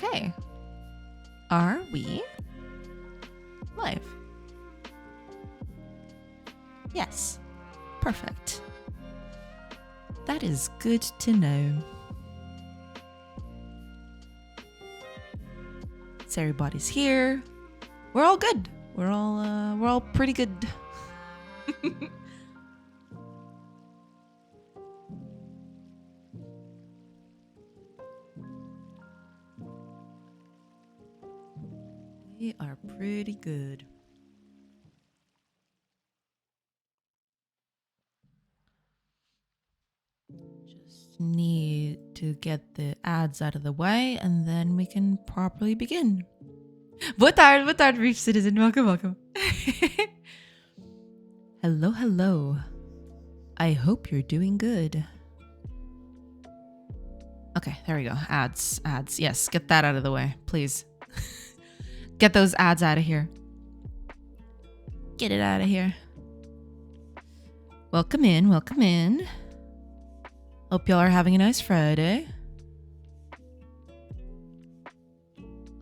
Okay. Are we live? Yes. Perfect. That is good to know. So everybody's here. We're all good. We're all pretty good. We are pretty good. Just need to get the ads out of the way and then we can properly begin. Boa tarde, Reef Citizen. Welcome. Hello. I hope you're doing good. Okay, there we go. Ads. Yes, get that out of the way, please. Get those ads out of here. Get it out of here. Welcome in. Hope y'all are having a nice Friday.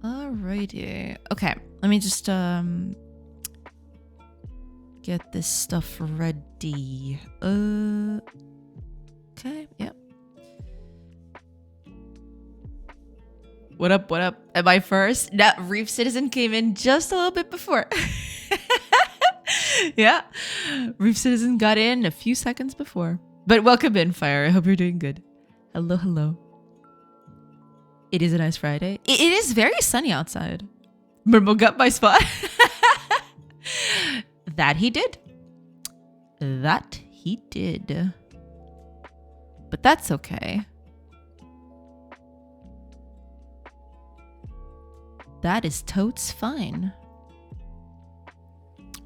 Alrighty. Okay, let me just get this stuff ready. Okay, yep. What up? Am I first? No, Reef Citizen came in just a little bit before. Yeah. Reef Citizen got in a few seconds before. But welcome in, Fire. I hope you're doing good. Hello. It is a nice Friday. It is very sunny outside. Murmo got my spot. That he did. But that's okay. That is totes fine.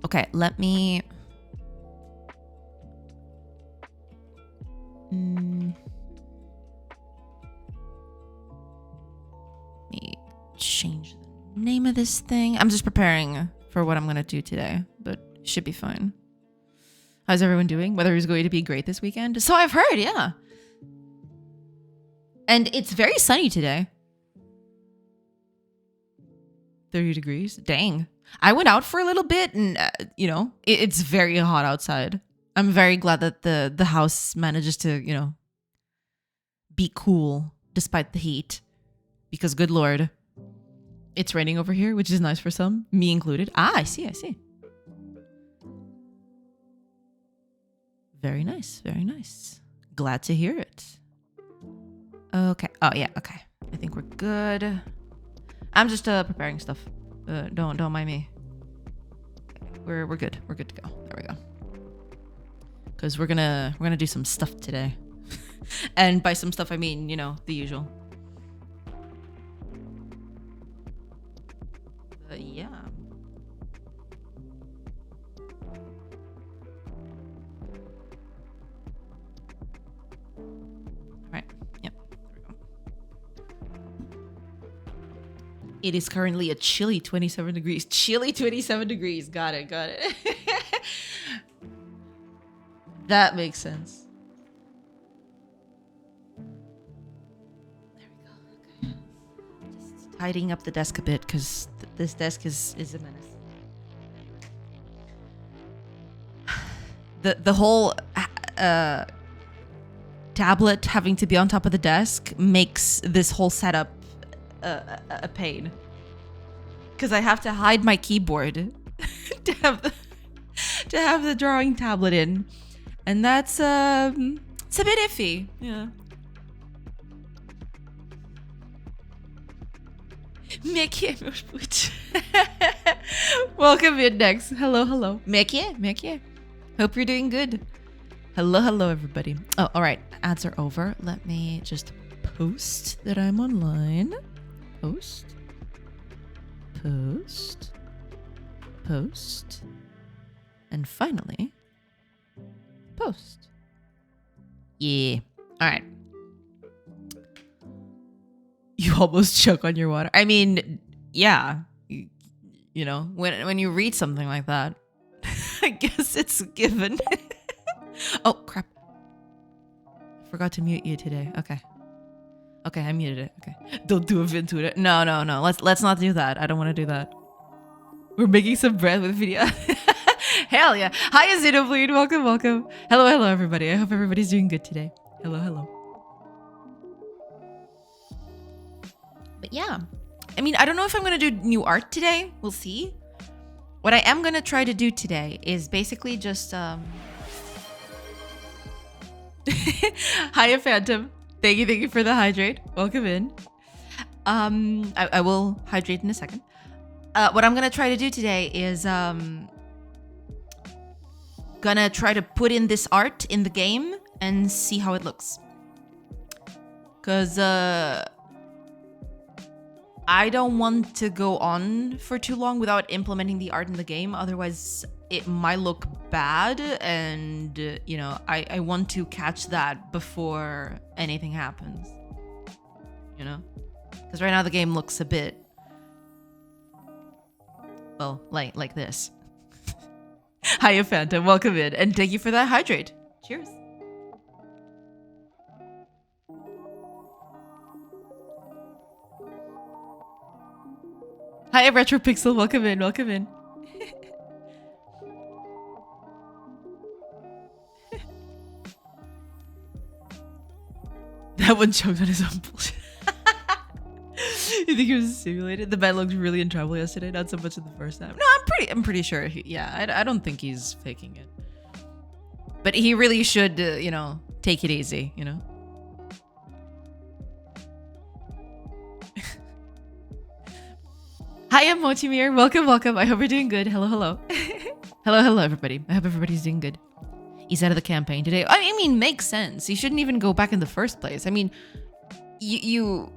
Okay, let me... Let me change the name of this thing. I'm just preparing for what I'm going to do today, but should be fine. How's everyone doing? Weather is going to be great this weekend. So I've heard, yeah. And it's very sunny today. 30 degrees. Dang. I went out for a little bit and, it's very hot outside. I'm very glad that the house manages to, be cool despite the heat. Because good Lord, it's raining over here, which is nice for some, me included. I see. Very nice. Glad to hear it. Okay. Oh, yeah. Okay. I think we're good. I'm just preparing stuff. Don't mind me. Okay, we're good. We're good to go. There we go. Because we're gonna do some stuff today. And by some stuff I mean, the usual. Yeah. Right. Yep. There we go. It is currently a chilly 27 degrees. Got it. That makes sense. There we go. Okay. Just tidying up the desk a bit because this desk is a menace. The whole tablet having to be on top of the desk makes this whole setup a pain. Because I have to hide my keyboard to have the drawing tablet in. And that's it's a bit iffy. Yeah. Welcome in next. Hello. Mekye. Hope you're doing good. Hello, everybody. Oh, all right. Ads are over. Let me just post that I'm online. Post. And finally, post. Yeah. All right. You almost choke on your water. I mean, yeah. When you read something like that, I guess it's a given. Oh, crap. I forgot to mute you today. Okay. Okay, I muted it. Okay. Don't do a Ventura. No. Let's not do that. I don't want to do that. We're making some bread with video. Hell yeah. Hi, Xenobleed. Welcome. Hello, everybody. I hope everybody's doing good today. Hello. But yeah. I mean, I don't know if I'm going to do new art today. We'll see. What I am going to try to do today is basically just... Hiya, Phantom. Thank you for the hydrate. Welcome in. I will hydrate in a second. What I'm gonna try to do today is gonna try to put in this art in the game and see how it looks. Cause I don't want to go on for too long without implementing the art in the game. Otherwise, it might look bad, and you know, I want to catch that before anything happens. You know, because right now the game looks a bit, well, like this. Hiya, Phantom. Welcome in, and thank you for that hydrate. Cheers. Hiya, Retropixel. Welcome in. That one choked on his own bullshit. You think he was simulated? The man looked really in trouble yesterday, not so much in the first time. No, I'm pretty sure. I don't think he's faking it. But he really should, you know, take it easy, you know? Hi, I'm Mochimir. Welcome. I hope you're doing good. Hello. hello, everybody. I hope everybody's doing good. He's out of the campaign today. I mean, makes sense. He shouldn't even go back in the first place. I mean, you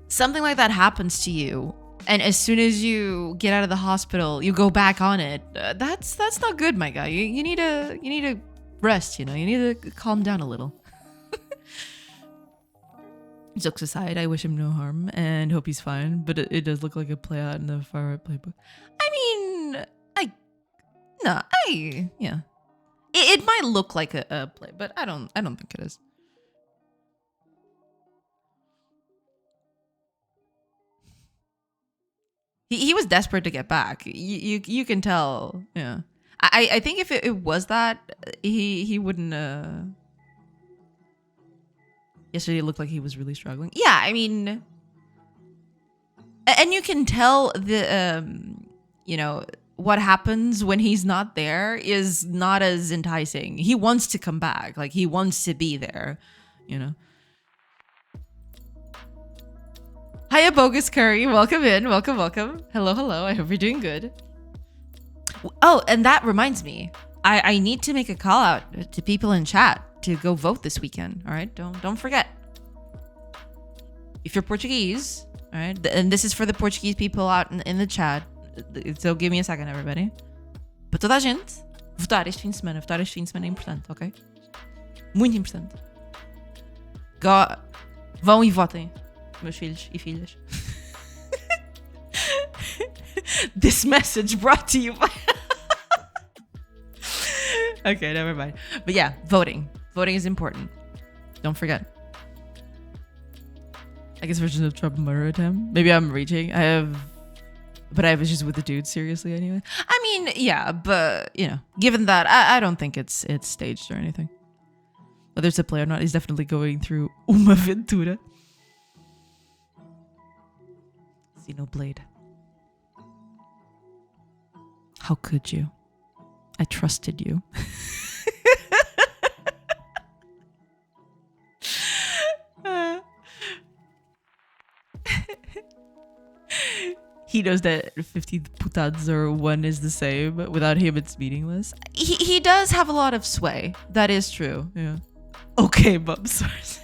something like that happens to you, and as soon as you get out of the hospital, you go back on it. That's not good, my guy. You need to rest. You know, you need to calm down a little. Jokes aside, I wish him no harm and hope he's fine. But it does look like a play out in the far right playbook. I mean, yeah. It might look like a play, but I don't think it is. He was desperate to get back. You can tell. Yeah. I think if it was that, he wouldn't. Yesterday it looked like he was really struggling. Yeah, I mean, and you can tell the you know, what happens when he's not there is not as enticing. He wants to come back. Like, he wants to be there, you know. Hiya, Bogus Curry. Welcome in. Welcome. Hello. I hope you're doing good. Oh, and that reminds me. I need to make a call out to people in chat to go vote this weekend. All right? Don't forget. If you're Portuguese, all right? And this is for the Portuguese people out in the chat. So give me a second, everybody. Para toda a gente, votar este fim de semana. Votar este fim de semana é importante, ok? Muito importante. Vão e votem, meus filhos e filhas. This message brought to you by... Okay, never mind. But yeah, voting. Voting is important. Don't forget. I guess version of Trump murder attempt. Maybe I'm reaching. I have issues with the dude, seriously, anyway. I mean, yeah, but, you know, given that, I don't think it's staged or anything. Whether it's a play or not, he's definitely going through uma aventura. Xenoblade. How could you? I trusted you. He knows that 50 putads or one is the same. Without him, it's meaningless. He does have a lot of sway. That is true. Yeah. Okay, bum source.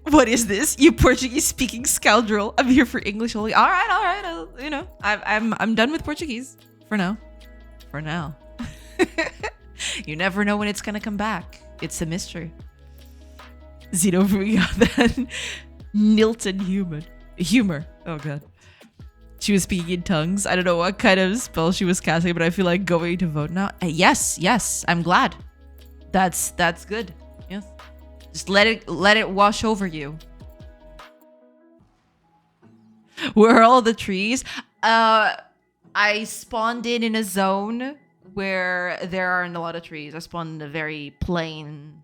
What is this? You Portuguese-speaking scoundrel. I'm here for English only. All right. You know, I'm done with Portuguese for now. For now. You never know when it's gonna come back. It's a mystery. Xeno bringing out that Nilton humor. Oh god. She was speaking in tongues. I don't know what kind of spell she was casting, but I feel like going to vote now. Yes, I'm glad. That's good. Yes. Just let it wash over you. Where are all the trees? I spawned in a zone where there aren't a lot of trees. I spawned in a very plain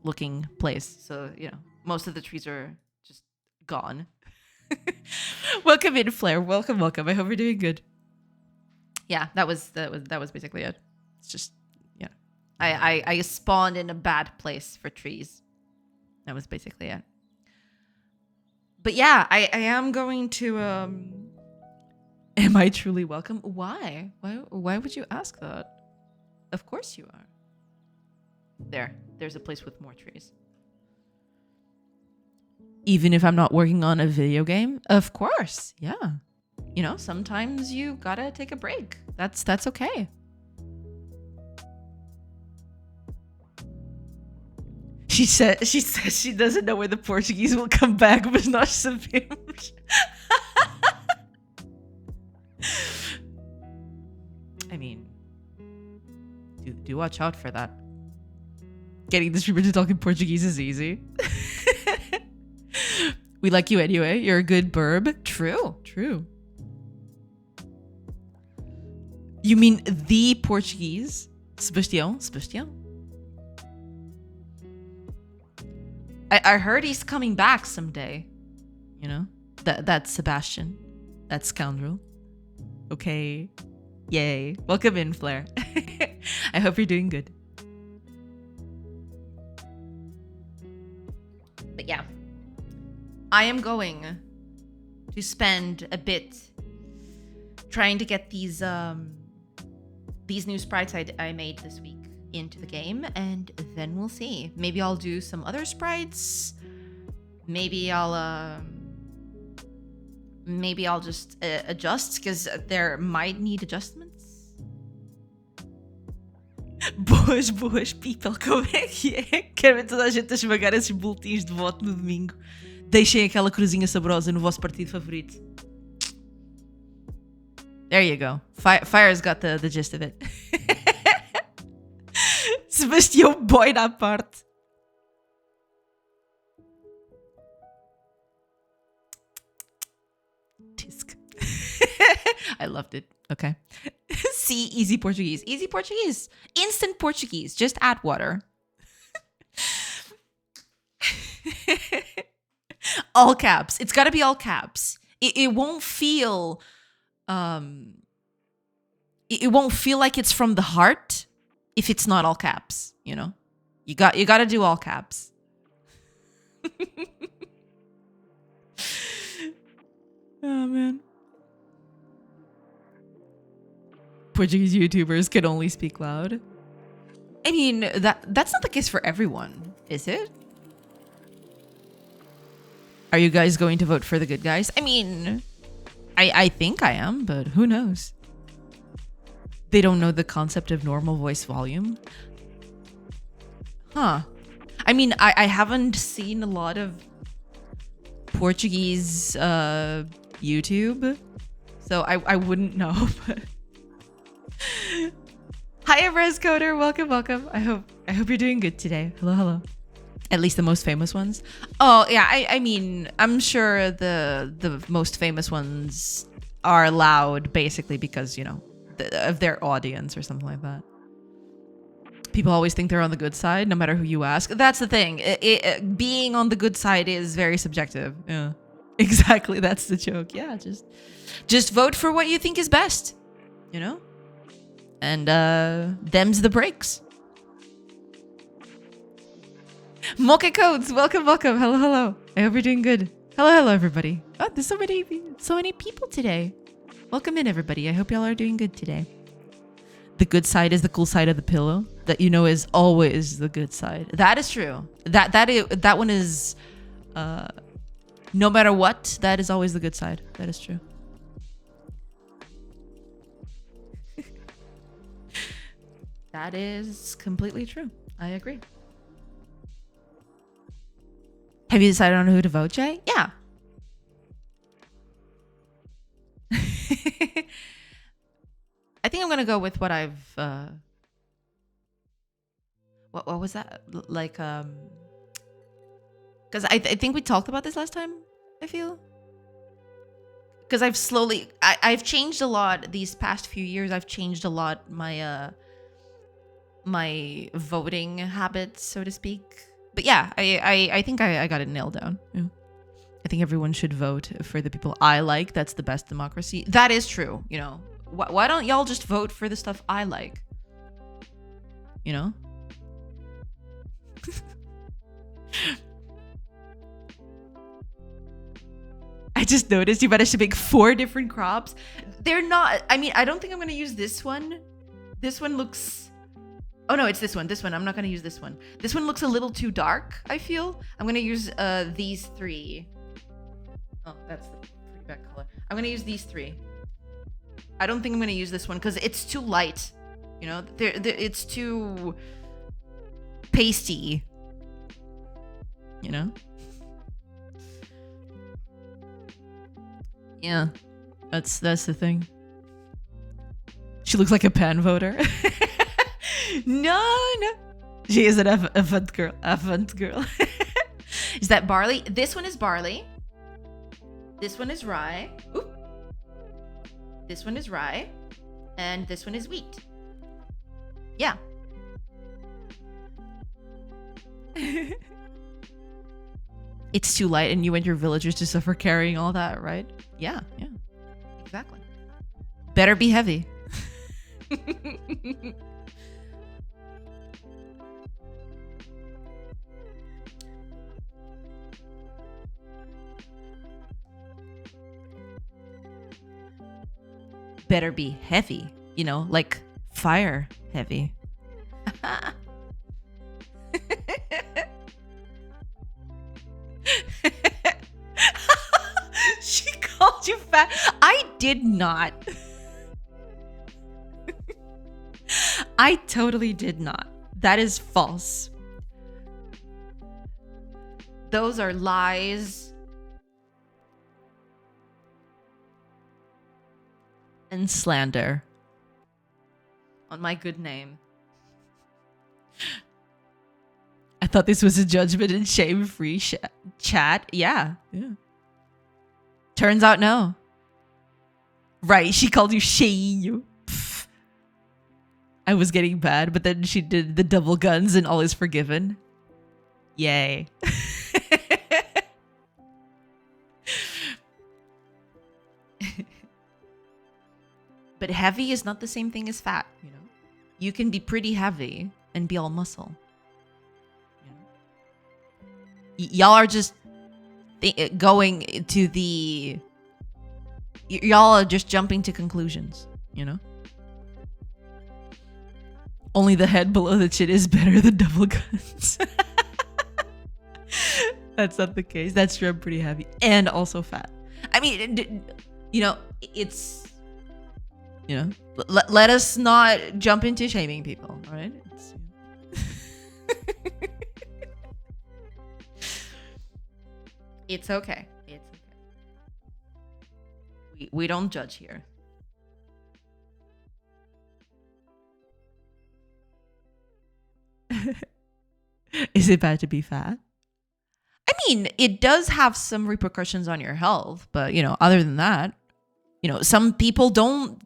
looking place. So, you know, most of the trees are just gone. Welcome in, Flair. Welcome. I hope you're doing good. Yeah, that was basically it. It's just, yeah. I spawned in a bad place for trees. That was basically it. But yeah, I am going to am I truly welcome? Why would you ask that? Of course you are. There's a place with more trees. Even if I'm not working on a video game? Of course. Yeah. You know, sometimes you gotta take a break. That's okay. She says she doesn't know when the Portuguese will come back, but nós sabemos. I mean, do watch out for that. Getting the streamer to talk in Portuguese is easy. We like you anyway. You're a good burb. True. You mean the Portuguese? Sebastião? I heard he's coming back someday. You know? That's Sebastian. That scoundrel. Okay. Yay. Welcome in, Flair. I hope you're doing good. But yeah. I am going to spend a bit trying to get these new sprites I made this week into the game, and then we'll see. Maybe I'll do some other sprites. Maybe I'll just adjust, because there might need adjustments. Boas, people, como é que é? Quero ver toda a gente a esmagar esses boletins de voto no domingo. Deixem aquela cruzinha saborosa no vosso partido favorito. There you go. Fire's got the gist of it. Sebastião boy da parte. Tisk. I loved it. Okay. See, easy Portuguese. Easy Portuguese. Instant Portuguese. Just add water. All caps. It's got to be all caps. It won't feel it won't feel like it's from the heart if it's not all caps, you know? You got to do all caps. Oh man. Portuguese YouTubers can only speak loud. I mean, that's not the case for everyone, is it? Are you guys going to vote for the good guys? I mean, I think I am, but who knows? They don't know the concept of normal voice volume. Huh. I mean, I haven't seen a lot of Portuguese YouTube, so I wouldn't know. But hi, Res Coder. Welcome. I hope you're doing good today. Hello. At least the most famous ones. Oh yeah, I mean, I'm sure the most famous ones are loud basically because, you know, of their audience or something like that. People always think they're on the good side, no matter who you ask. That's the thing. Being on the good side is very subjective. Yeah, exactly. That's the joke. Yeah, just vote for what you think is best, you know? And them's the breaks. Mocha Codes, welcome. Hello. I hope you're doing good. Hello, everybody. Oh, there's so many people today. Welcome in, everybody. I hope y'all are doing good today. The good side is the cool side of the pillow. That, you know, is always the good side. That is true. That one is, no matter what, that is always the good side. That is true. That is completely true. I agree. Have you decided on who to vote, Jay? Yeah. I think I'm gonna go with what I've what was that? Like because I think we talked about this last time, I feel. Because I've changed a lot these past few years. I've changed a lot my voting habits, so to speak. But yeah, I think I got it nailed down. Yeah. I think everyone should vote for the people I like. That's the best democracy. That is true. You know, why don't y'all just vote for the stuff I like? You know? I just noticed you managed to make 4 different crops. They're not, I mean, I don't think I'm going to use this one. This one looks, oh no, it's this one. This one, I'm not going to use this one. This one looks a little too dark, I feel. I'm going to use these 3. Oh, that's the pretty bad color. I'm going to use these 3. I don't think I'm going to use this one because it's too light. You know, it's too pasty. You know? Yeah, that's the thing. She looks like a pan voter. No. She is an avant girl. Avant girl. Is that barley? This one is barley. This one is rye. Oop. This one is rye. And this one is wheat. Yeah. It's too light and you want your villagers to suffer carrying all that, right? Yeah, yeah. Exactly. Better be heavy. Better be heavy, you know, like fire heavy. She called you fat. I did not. I totally did not. That is false. Those are lies and slander on my good name. I thought this was a judgment and shame-free chat. Yeah. Turns out no. Right, she called you Shane. I was getting bad, but then she did the double guns and all is forgiven. Yay. But heavy is not the same thing as fat, you know? You can be pretty heavy and be all muscle. Y'all are just going to the... Y'all are just jumping to conclusions, you know? Only the head below the chin is better than double guns. That's not the case. That's true. I'm pretty heavy. And also fat. I mean, you know, it's... You know, let us not jump into shaming people, all right? It's okay. It's okay. We don't judge here. Is it bad to be fat? I mean, it does have some repercussions on your health, but you know, other than that, you know, some people don't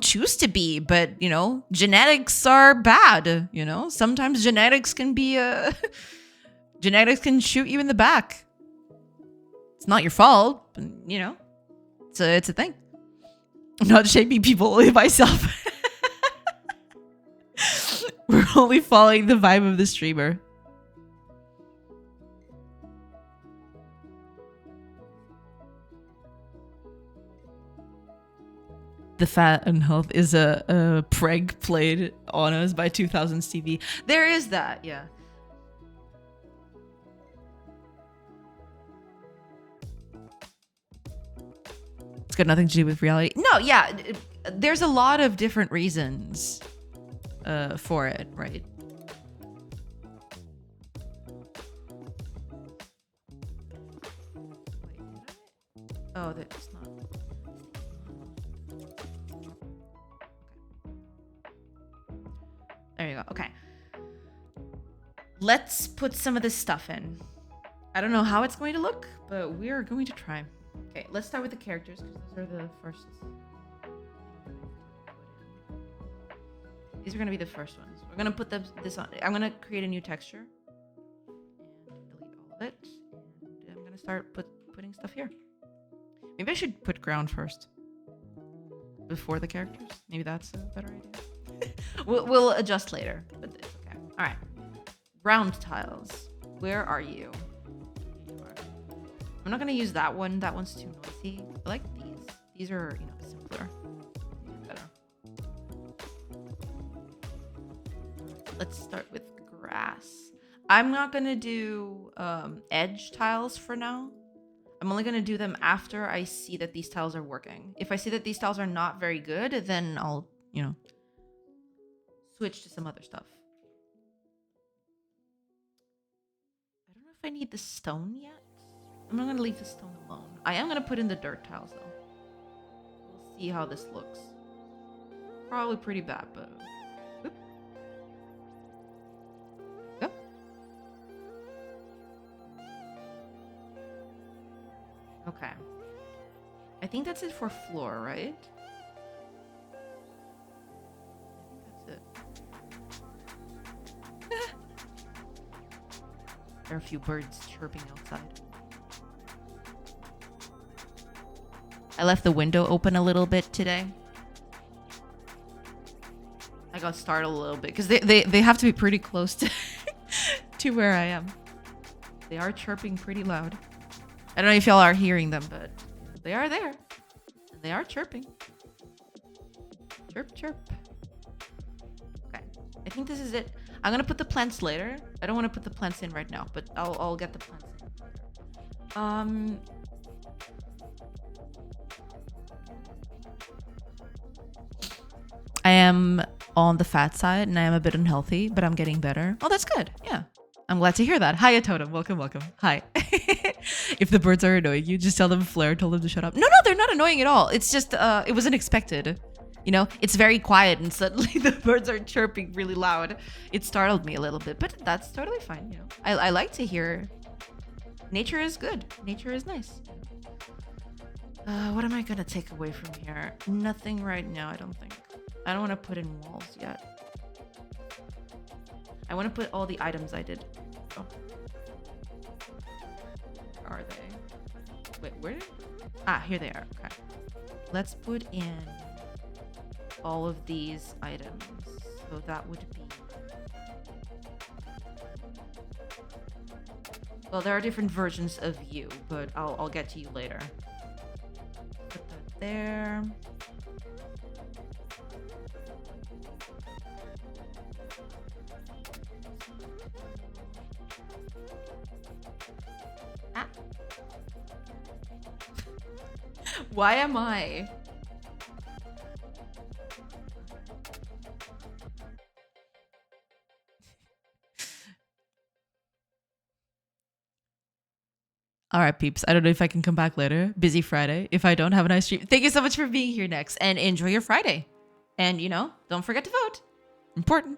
choose to be, but you know, genetics are bad, you know? Sometimes genetics can be genetics can shoot you in the back. It's not your fault, but, you know. It's a thing. I'm not shaming people, only myself. We're only following the vibe of the streamer. The fat and health is a prank played on us by 2000s TV. There is that, yeah. It's got nothing to do with reality. No, yeah. There's a lot of different reasons for it, right? Oh, that's not. Okay. Let's put some of this stuff in. I don't know how it's going to look, but we're going to try. Okay, let's start with the characters because those are the first. These are going to be the first ones. We're going to put this on. I'm going to create a new texture and delete all of it. And I'm going to start putting stuff here. Maybe I should put ground first before the characters. Maybe that's a better idea. We'll adjust later, but it's okay. All right. Ground tiles. Where are you? I'm not going to use that one. That one's too noisy. I like these. These are, simpler. Better. Let's start with grass. I'm not going to do edge tiles for now. I'm only going to do them after I see that these tiles are working. If I see that these tiles are not very good, then I'll, switch to some other stuff. I don't know if I need the stone yet. I'm not going to leave the stone alone. I am going to put in the dirt tiles, though. We'll see how this looks. Probably pretty bad, but... Whoop. Go. Okay. I think that's it for floor, right? I think that's it. There are a few birds chirping outside. I left the window open a little bit today. I got startled a little bit because they have to be pretty close to to where I am. They are chirping pretty loud. I don't know if y'all are hearing them, but they are there. And they are chirping. Chirp, chirp. Okay. I think this is it. I'm going to put the plants later. I don't want to put the plants in right now, but I'll get the plants in. I am on the fat side and I am a bit unhealthy, but I'm getting better. Oh, that's good. Yeah. I'm glad to hear that. Hiya, Totem. Welcome, welcome. Hi. If the birds are annoying you, just tell them Flare told them to shut up. No, they're not annoying at all. It's just, it was unexpected. It's very quiet and suddenly the birds are chirping really loud. It startled me a little bit, but that's totally fine. I like to hear nature is good. Nature is nice. What am I going to take away from here? Nothing right now, I don't think. I don't want to put in walls yet. I want to put all the items I did. Oh. Where are they? Wait, where? Here they are. Okay. Let's put in all of these items. So that would be... Well, there are different versions of you, but I'll get to you later. Put that there. Why am I? All right, peeps. I don't know if I can come back later. Busy Friday. If I don't, have a nice stream. Thank you so much for being here next and enjoy your Friday. And, don't forget to vote. Important.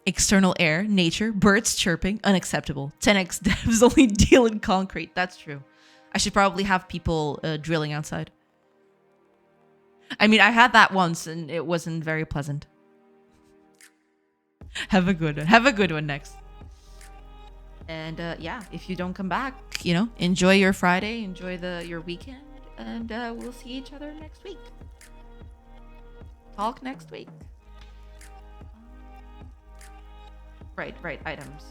External air, nature, birds chirping, unacceptable. 10x devs only deal in concrete. That's true. I should probably have people drilling outside. I mean, I had that once and it wasn't very pleasant. Have a good one next. And yeah, if you don't come back, enjoy your Friday, enjoy your weekend, and we'll see each other next week. Talk next week. Right, items.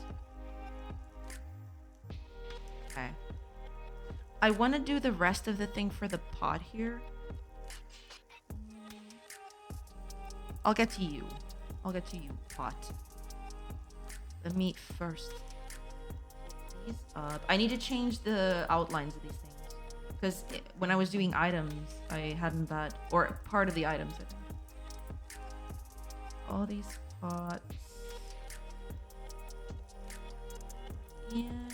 Okay. I want to do the rest of the thing for the pod here. I'll get to you. Pot. Let me first... These up. I need to change the outlines of these things. Because when I was doing items, I hadn't that... Or part of the items, I think. All these pots. And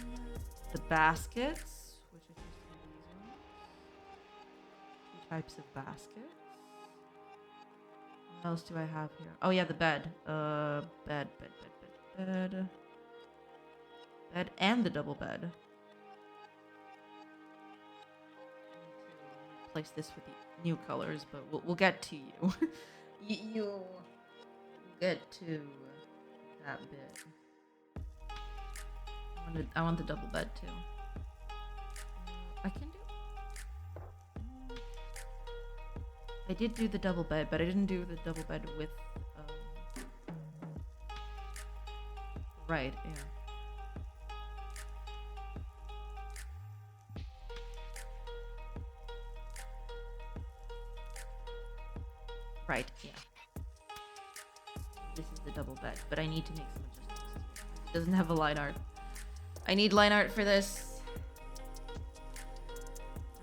the baskets, which is just these ones. Two types of baskets. What else do I have here? Oh yeah, the bed. Bed. Bed and the double bed. Place this with the new colors, but we'll get to you. You'll get to that bit. I want the double bed too. I can do. I did do the double bed, but I didn't do the double bed with. Right. Yeah. Right. Yeah. This is the double bed, but I need to make some adjustments. It doesn't have a line art. I need line art for this.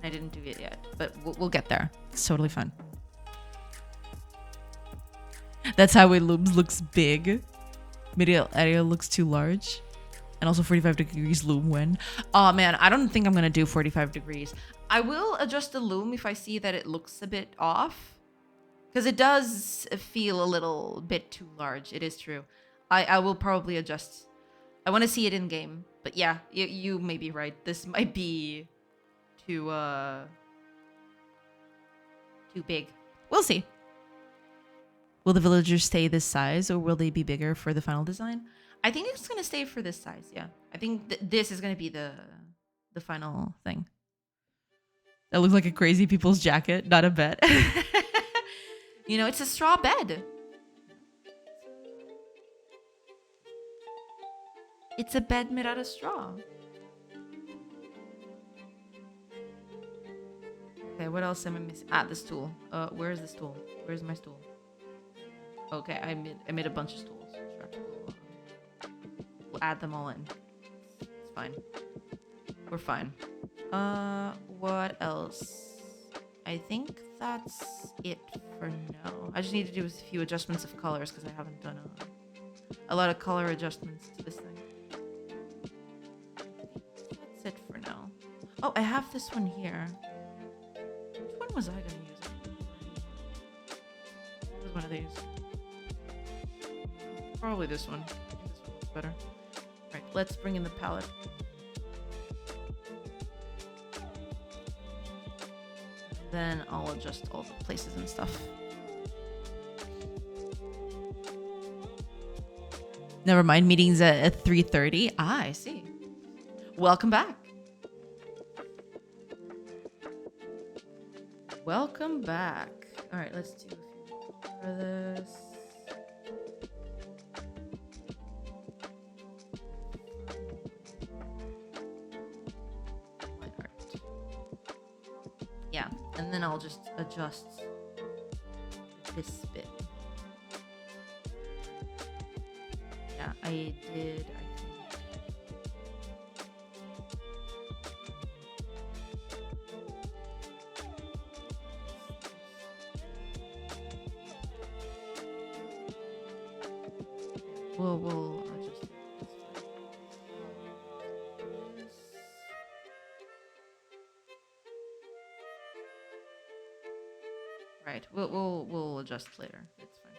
I didn't do it yet, but we'll get there. It's totally fun. That's how it looks big. Medial area looks too large. And also 45 degrees loom when. Oh man, I don't think I'm gonna do 45 degrees. I will adjust the loom if I see that it looks a bit off. Because it does feel a little bit too large. It is true. I will probably adjust. I want to see it in game. But yeah, you may be right. This might be too big. We'll see. Will the villagers stay this size or will they be bigger for the final design? I think it's going to stay for this size, yeah. I think this is going to be the final thing. That looks like a crazy people's jacket, not a bed. You know, it's a straw bed. It's a bed made out of straw. Okay, what else am I missing? Ah, the stool. Where is the stool? Where's my stool? Okay, I made a bunch of stools. Sure. We'll add them all in. It's fine. We're fine. What else? I think that's it for now. I just need to do a few adjustments of colors because I haven't done a lot of color adjustments to this thing. That's it for now. Oh, I have this one here. Which one was I going to use? It was one of these. Probably this one. I think this one looks better. Right, let's bring in the palette. Then I'll adjust all the places and stuff. Never mind, meetings at 3:30. Ah, I see. Welcome back. Welcome back. All right, let's do a few for this. Yeah, and then I'll just adjust this bit. Yeah, I did, I think. We'll adjust it. Right, we'll adjust later. It's fine.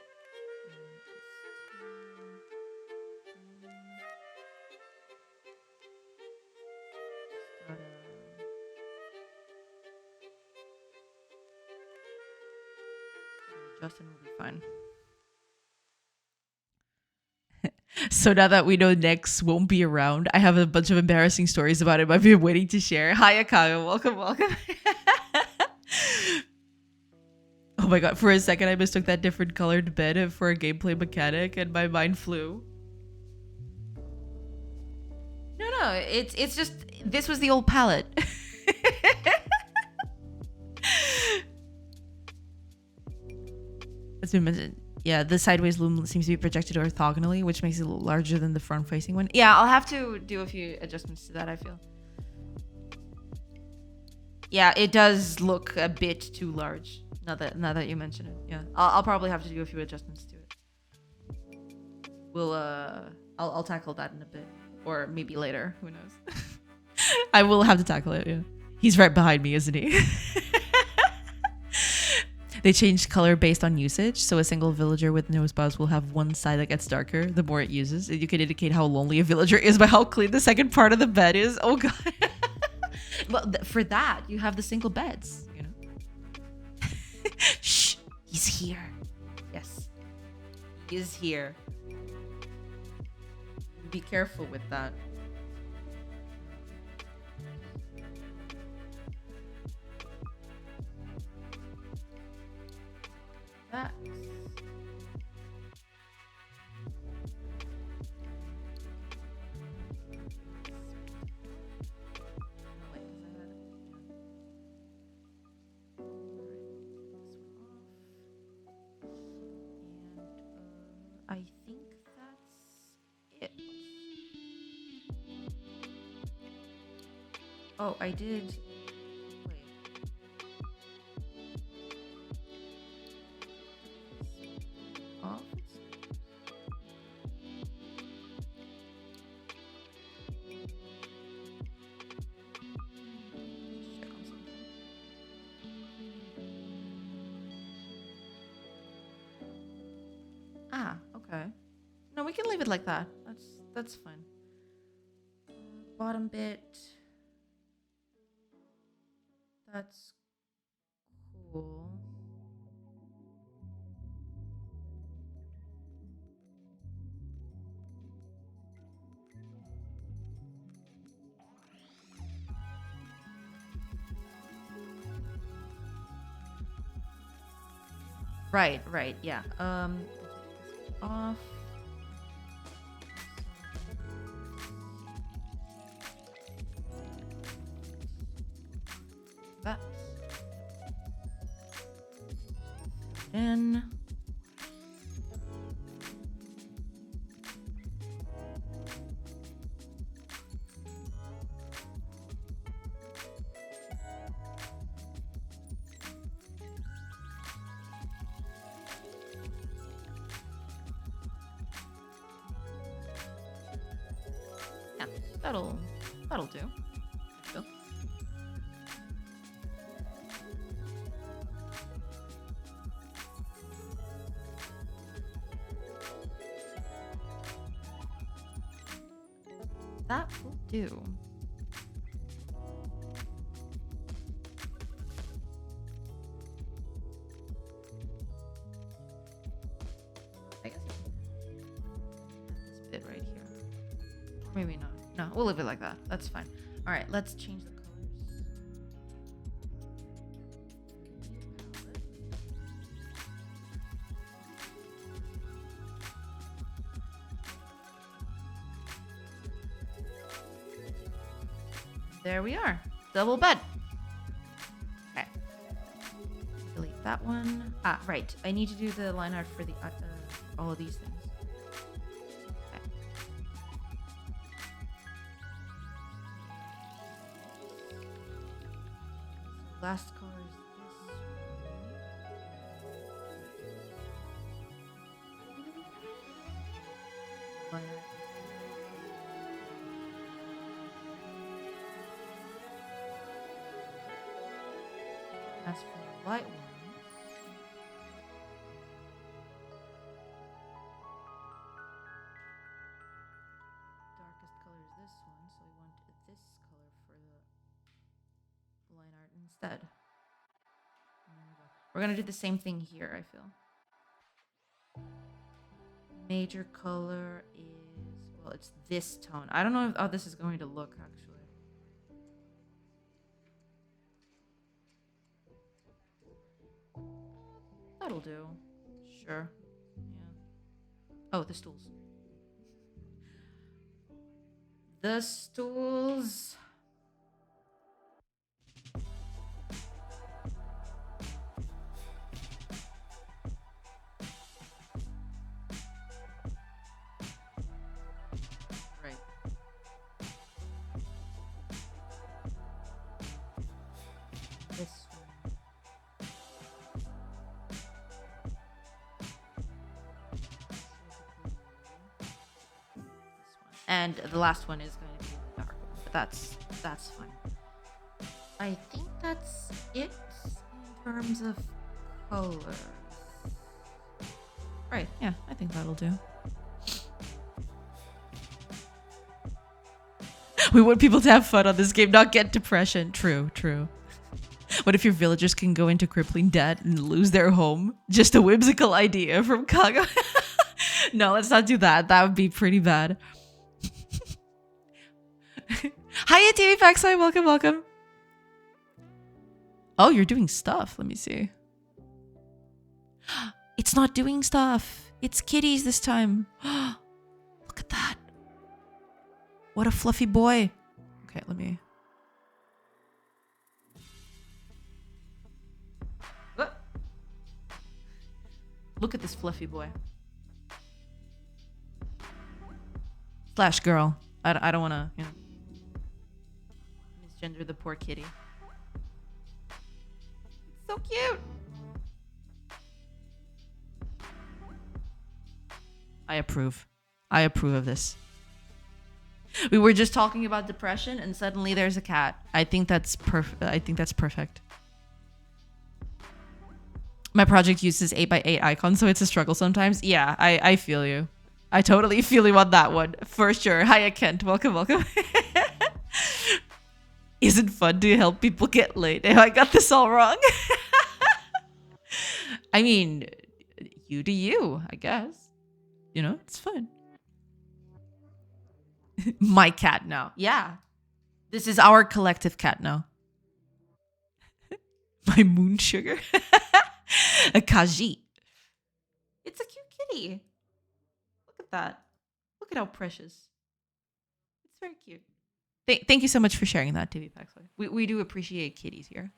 Justin will be fine. So now that we know Nex won't be around, I have a bunch of embarrassing stories about him I've been waiting to share. Hi, Akaga. Welcome. Oh my god, for a second I mistook that different colored bed for a gameplay mechanic and my mind flew. No, it's just, this was the old palette. As we mentioned, yeah, the sideways loom seems to be projected orthogonally, which makes it larger than the front-facing one. Yeah, I'll have to do a few adjustments to that, I feel. Yeah, it does look a bit too large. Now that you mention it, yeah, I'll probably have to do a few adjustments to it. I'll tackle that in a bit, or maybe later. Who knows? I will have to tackle it. Yeah, he's right behind me, isn't he? They change color based on usage. So a single villager with no spouse will have one side that gets darker the more it uses. You can indicate how lonely a villager is by how clean the second part of the bed is. Oh god. Well, for that, you have the single beds, you know. Shh, he's here. Yes, he is here. Be careful with that. That. I think that's it. Oh, I did. Wait. Off. Check on something. Ah, okay. No, we can leave it like that. That's fine. Bottom bit. That's cool. Right, yeah. Off. That. In. Yeah, that'll do. Go. That will do. I guess this bit right here. Maybe not. No, we'll leave it like that. That's fine. All right, let's change the colors. There we are. Double bed. Okay. Delete that one. Ah, right. I need to do the line art for the all of these things. Okay. Last color is this one. Line art. As for the light ones, darkest color is this one, so we want this color for the line art instead. There we go. We're gonna do the same thing here, I feel. Major color is, well, it's this tone. I don't know how this is going to look, actually. That'll do. Sure. Yeah. Oh, the stools. The stools. Right. This one. And the last one is going to be the dark one, but that's fine. I think that's it in terms of color. Right, yeah, I think that'll do. We want people to have fun on this game, not get depression. True, true. What if your villagers can go into crippling debt and lose their home? Just a whimsical idea from Kaga. No, let's not do that. That would be pretty bad. Hiya, TV Paxai. Welcome, welcome. Oh, you're doing stuff. Let me see. It's not doing stuff. It's kitties this time. Look at that. What a fluffy boy. Okay, let me... Look at this fluffy boy. Slash girl. I don't want to, you know, misgender the poor kitty. It's so cute. I approve. I approve of this. We were just talking about depression and suddenly there's a cat. I think that's perfect. My project uses 8x8 icons, so it's a struggle sometimes. Yeah, I feel you. I totally feel you on that one. For sure. Hiya, Kent. Welcome, welcome. Isn't fun to help people get laid. I got this all wrong. I mean, you do you, I guess. You know, it's fun. My cat now. Yeah. This is our collective cat now. My moon sugar. A Kaji. It's a cute kitty. Look at that. Look at how precious. It's very cute. Thank you so much for sharing that, TV Paxway. We do appreciate kitties here.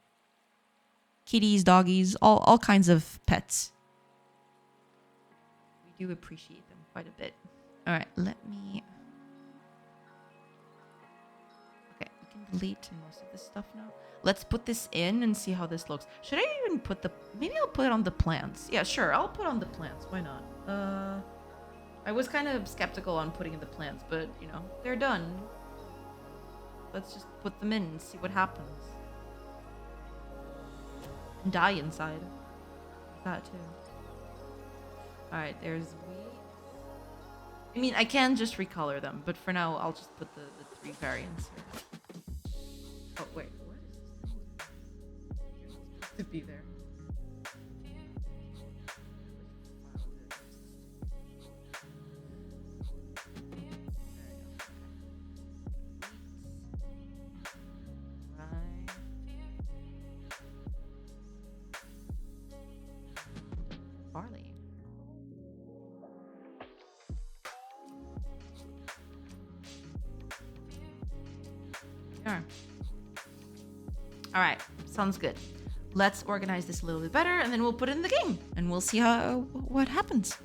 Kitties, doggies, all kinds of pets. We do appreciate them quite a bit. All right, let me... Okay, we can delete most of this stuff now. Let's put this in and see how this looks. Should I even put the... Maybe I'll put it on the plants. Yeah, sure. I'll put on the plants. Why not? I was kind of skeptical on putting in the plants, but, you know, they're done. Let's just put them in and see what happens. And die inside. That too. Alright, there's wheat. I mean, I can just recolor them, but for now, I'll just put the 3 variants here. Oh, wait. To be there. Barley. Sure. All right, sounds good. Let's organize this a little bit better and then we'll put it in the game and we'll see what happens.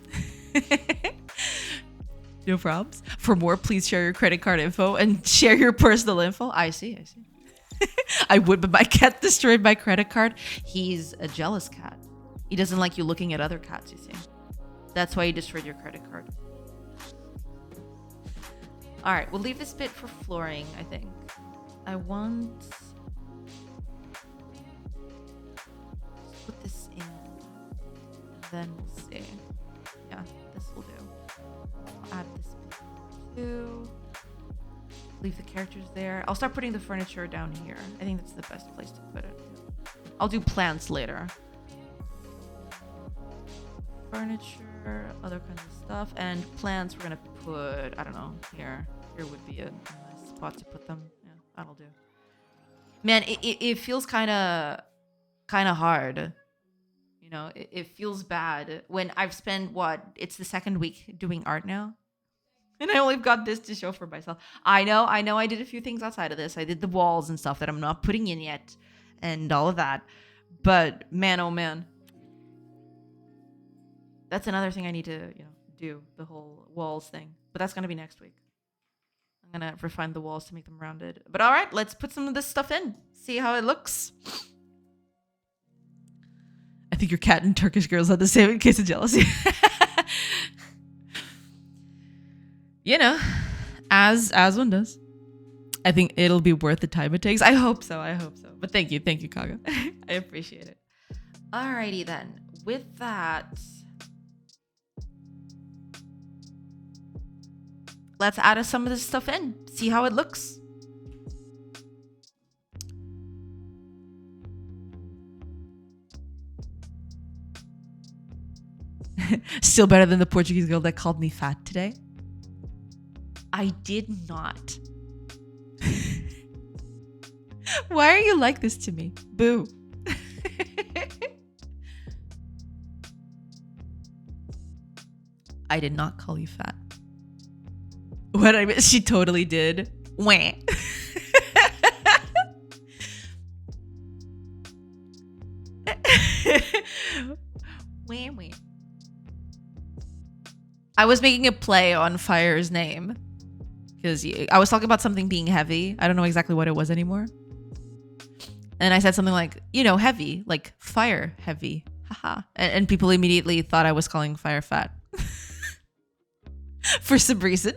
No problems. For more, please share your credit card info and share your personal info. I see. I would, but my cat destroyed my credit card. He's a jealous cat. He doesn't like you looking at other cats, you see. That's why he destroyed your credit card. All right, we'll leave this bit for flooring, I think. I want... Put this in, then we'll see. Yeah, this will do. I'll add this too. Leave the characters there. I'll start putting the furniture down here. I think that's the best place to put it. I'll do plants later. Furniture, other kinds of stuff, and plants we're gonna put, I don't know, here. Here would be a nice spot to put them. Yeah, that'll do. Man, it feels kind of hard. You know, it feels bad when I've spent, it's the 2nd week doing art now. And I only got this to show for myself. I know I did a few things outside of this. I did the walls and stuff that I'm not putting in yet and all of that. But man, oh man. That's another thing I need to, do, the whole walls thing. But that's going to be next week. I'm going to refine the walls to make them rounded. But all right, let's put some of this stuff in. See how it looks. I think your cat and Turkish girls had the same case of jealousy. You know, as one does. I think it'll be worth the time it takes. I hope so. But thank you, Kaga. I appreciate it. Alrighty then. With that, let's add some of this stuff in. See how it looks. Still better than the Portuguese girl that called me fat today. I did not. Why are you like this to me? Boo. I did not call you fat. What I mean, she totally did. Wah. Wah, wah. I was making a play on Fire's name because I was talking about something being heavy. I don't know exactly what it was anymore. And I said something like, you know, heavy, like fire heavy. Haha. And people immediately thought I was calling Fire fat. For some reason.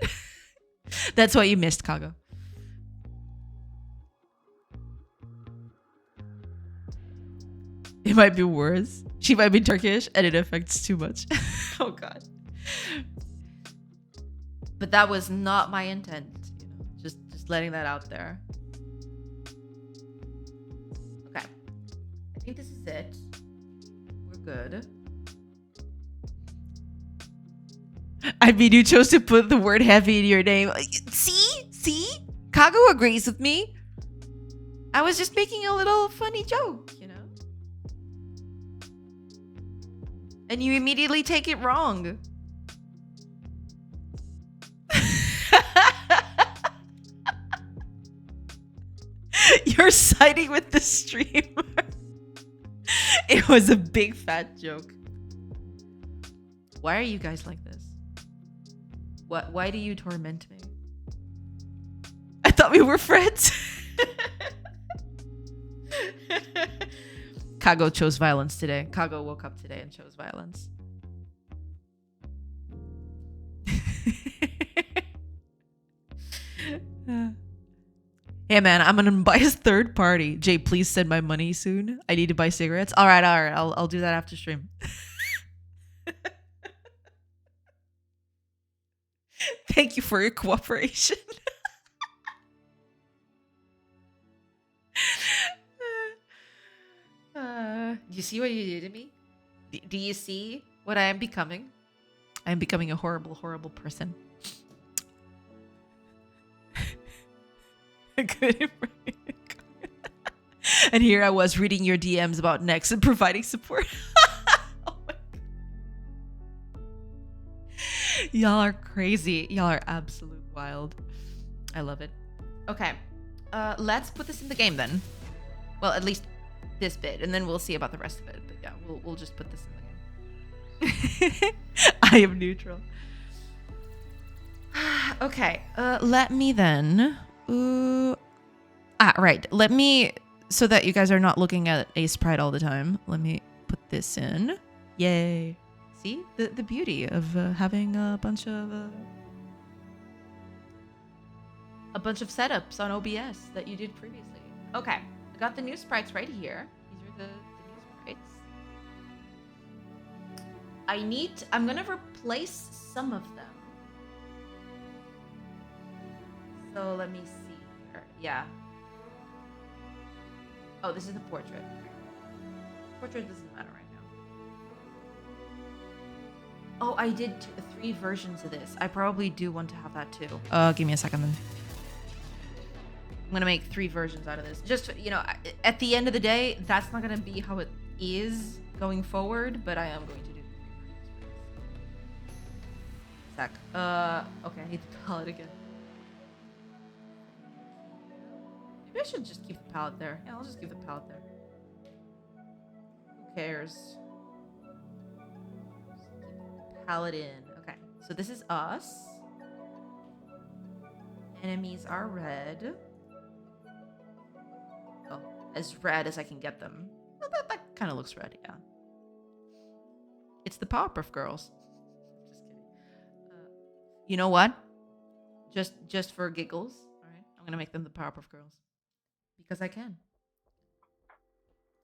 That's what you missed, Kago. It might be worse. She might be Turkish and it affects too much. Oh, God. But that was not my intent. You know, just letting that out there. Okay. I think this is it. We're good. I mean, you chose to put the word heavy in your name. See? Kago agrees with me. I was just making a little funny joke, you know? And you immediately take it wrong. You're siding with the streamer. It was a big fat joke. Why are you guys like this? Why do you torment me? I thought we were friends. Kago chose violence today. Kago woke up today and chose violence. Hey man, I'm gonna buy his third party. Jay, please send my money soon. I need to buy cigarettes. All right. I'll do that after stream. Thank you for your cooperation. You see what you did to me? Do you see what I am becoming? I am becoming a horrible, horrible person. And here I was reading your DMs about Nex and providing support. Oh my God. Y'all are crazy. Y'all are absolute wild. I love it. Okay. Let's put this in the game then. Well, at least this bit, and then we'll see about the rest of it. But yeah, we'll just put this in the game. I am neutral. Okay. Let me then. Right. Let me, so that you guys are not looking at a sprite all the time. Let me put this in. Yay. See the beauty of having a bunch of setups on OBS that you did previously. Okay, I got the new sprites right here. These are the new sprites. I'm gonna replace some of them. So let me see here. Yeah. Oh, this is the portrait. Portrait doesn't matter right now. Oh, I did 3 versions of this. I probably do want to have that too. Give me a second then. I'm gonna make 3 versions out of this. Just, you know, at the end of the day, that's not gonna be how it is going forward, but I am going to do 3 versions for this. Okay, I need the palette again. Maybe I should just keep the palette there. Yeah, I'll just keep the palette there. Who cares? Just keep the palette in. Okay, so this is us. Enemies are red. Oh, as red as I can get them. Well, that kind of looks red, yeah. It's the Powerpuff Girls. Just kidding. You know what? Just for giggles, all right? I'm gonna make them the Powerpuff Girls because I can.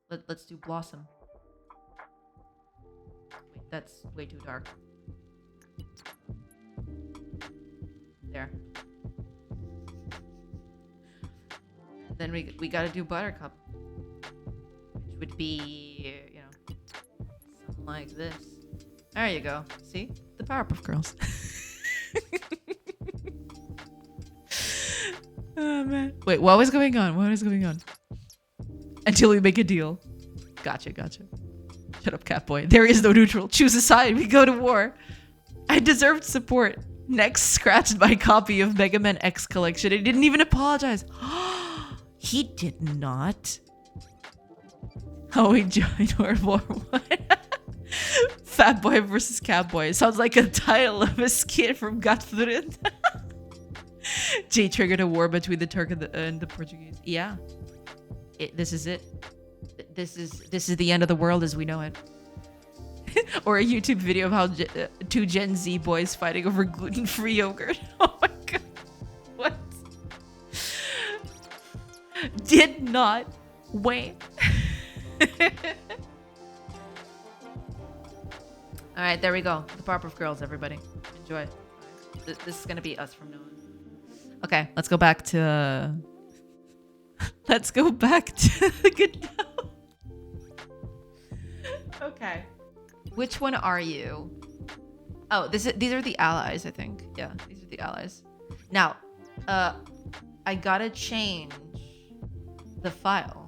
Let's do Blossom. that's way too dark. There. Then we gotta do Buttercup, which would be, you know, something like this. There you go. See? The Powerpuff Girls. Oh, man. Wait, what was going on? What is going on? Until we make a deal. Gotcha, gotcha. Shut up, Catboy. There is no neutral. Choose a side. We go to war. I deserved support. Next scratched my copy of Mega Man X Collection. He didn't even apologize. He did not. Oh, we joined World War One. Fat Boy versus Catboy. Sounds like a title of a skit from Godot. Jay triggered a war between the Turk and the Portuguese. Yeah. This is it. This is the end of the world as we know it. Or a YouTube video of how two Gen Z boys fighting over gluten-free yogurt. Oh my god. What? Did not wait. All right, there we go. The Powerpuff Girls, everybody. Enjoy. This is gonna be us from now on. Okay, let's go back to. Let's go back to Godot. Okay, which one are you? Oh, these are the allies, I think. Yeah, these are the allies. Now, I gotta change the file.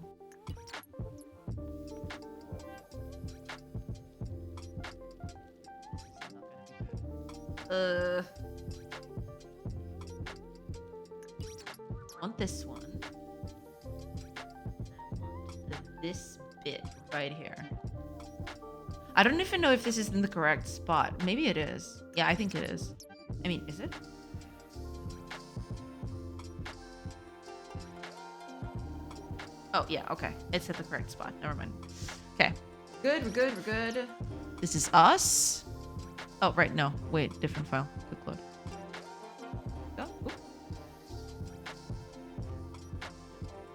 Want this one. This bit right here. I don't even know if this is in the correct spot. Maybe it is. Yeah, I think it is. I mean, is it? Oh, yeah, okay. It's at the correct spot. Never mind. Okay. Good, we're good, we're good. This is us. Oh, right, no. Wait, different file. Quick load. Go. Oop.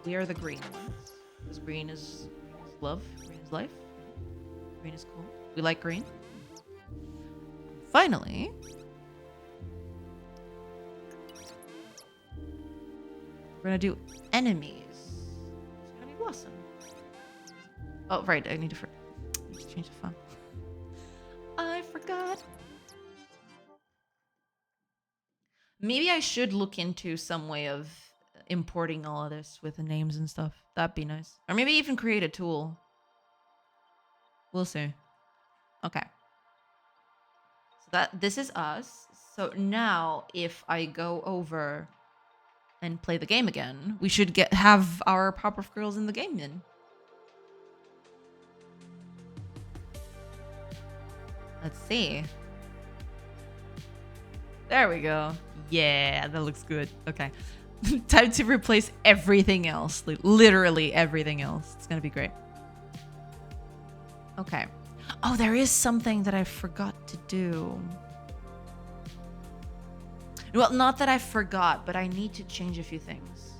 We are the green ones. Because green is love. Green is life. Green is cool. We like green. Finally. We're gonna do enemies. It's gonna be Blossom. Oh, right. I need to change the file. I forgot. Maybe I should look into some way of importing all of this with the names and stuff. That'd be nice. Or maybe even create a tool. We'll see. Okay. So this is us. So now if I go over and play the game again, we should have our Powerpuff Girls in the game then. Let's see. There we go. Yeah, that looks good. Okay. Time to replace everything else. Like, literally everything else. It's gonna be great. Okay. Oh, there is something that I forgot to do. Well, not that I forgot, but I need to change a few things.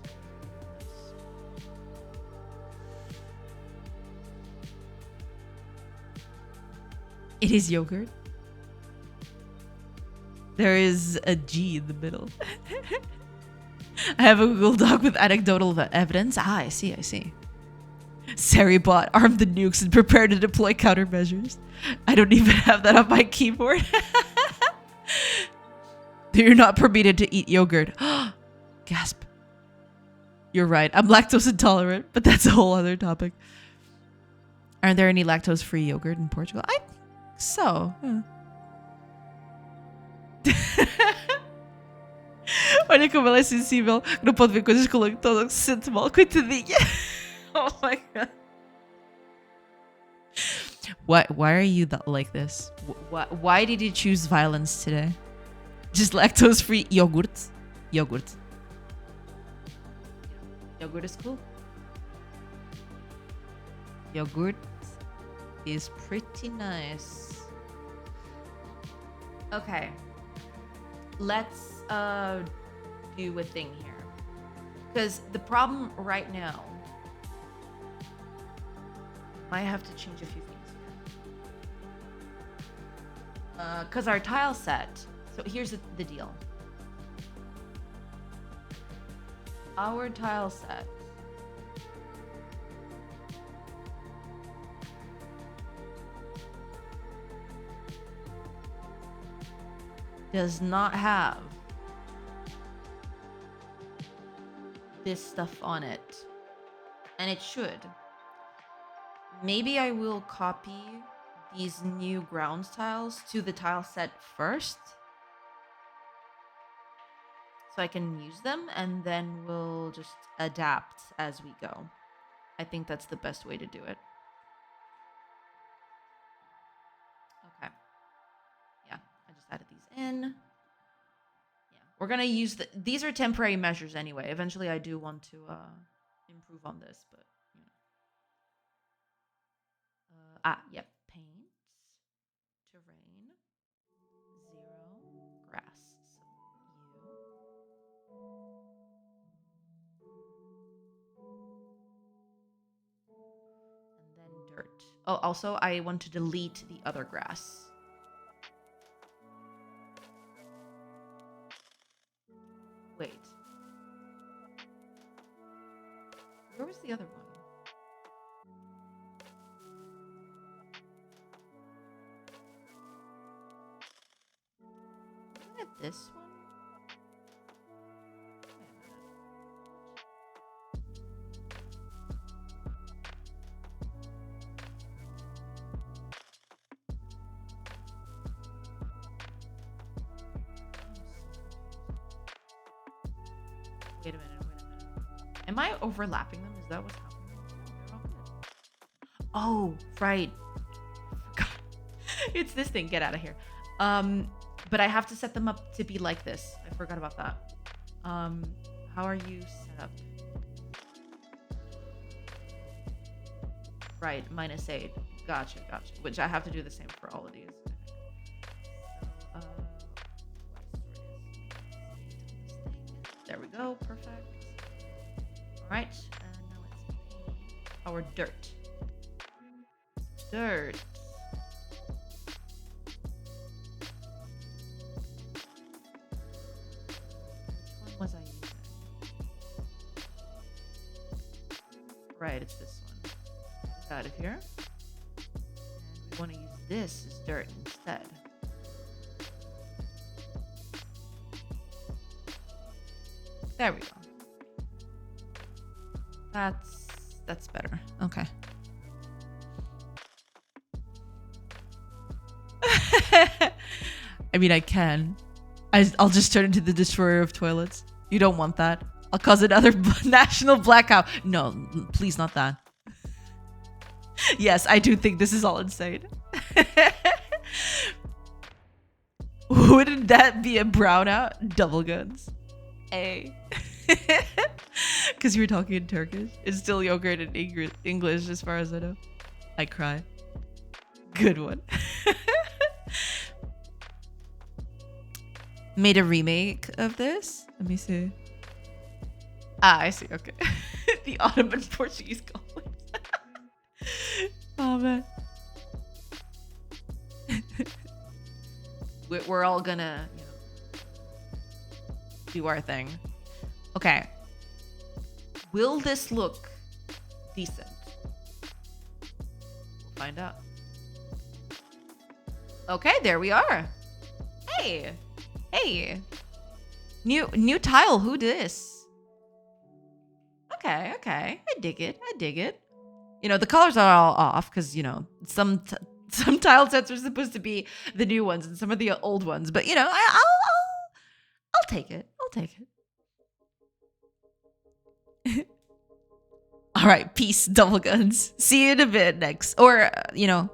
It is yogurt. There is a G in the middle. I have a Google Doc with anecdotal evidence. Ah, I see, I see. Seribot, arm the nukes and prepare to deploy countermeasures. I don't even have that on my keyboard. You're not permitted to eat yogurt. Gasp. You're right. I'm lactose intolerant, but that's a whole other topic. Aren't there any lactose-free yogurt in Portugal? I think so. Yeah. Olha como ela é sensível. Não pode ver coisas com lactose que se sente mal. Coitadinha. Oh my god. Why are you like this? Why did you choose violence today? Just lactose-free yogurt. Yogurt. Yogurt is cool. Yogurt is pretty nice. Okay. Let's do a thing here. Because the problem right now, I have to change a few things here. Because our tile set. So here's the deal. Our tile set does not have this stuff on it. And it should. Maybe I will copy these new grounds tiles to the tile set first, so I can use them, and then we'll just adapt as we go. I think that's the best way to do it. Okay. Yeah, I just added these in. Yeah, we're gonna use these are temporary measures anyway. Eventually I do want to improve on this, but you know. Yep. Paint, terrain, 0, grass. So and then dirt. Oh, also I want to delete the other grass. Wait. Where was the other one? Wasn't it this one? Wait a minute. Am I overlapping them? Is that what's happening? No, they're all good. Oh, right. It's this thing. Get out of here. But I have to set them up to be like this. I forgot about that. How are you set up? Right, -8. Gotcha. Which I have to do the same for all of these. There we go. Perfect. All right. And now let's paint our dirt. Dirt. Which one was I using? Right, it's this one. Get out of here. And we want to use this as dirt instead. There we go. That's better. Okay. I mean, I can. I'll just turn into the destroyer of toilets. You don't want that. I'll cause another national blackout. No, please not that. Yes, I do think this is all insane. Wouldn't that be a brownout? Double guns. Because you were talking in Turkish. It's still yogurt in English as far as I know. I cry. Good one. Made a remake of this. Let me see. I see. Okay. The Ottoman Portuguese colonies. Oh man. We're all gonna, you know, do our thing. Okay. Will this look decent? We'll find out. Okay, there we are. Hey. New tile. Who this? Okay. I dig it. You know, the colors are all off because, you know, some tile sets are supposed to be the new ones and some of the old ones. But, you know, I'll take it. All right, peace, double guns. See you in a bit next. Or, you know,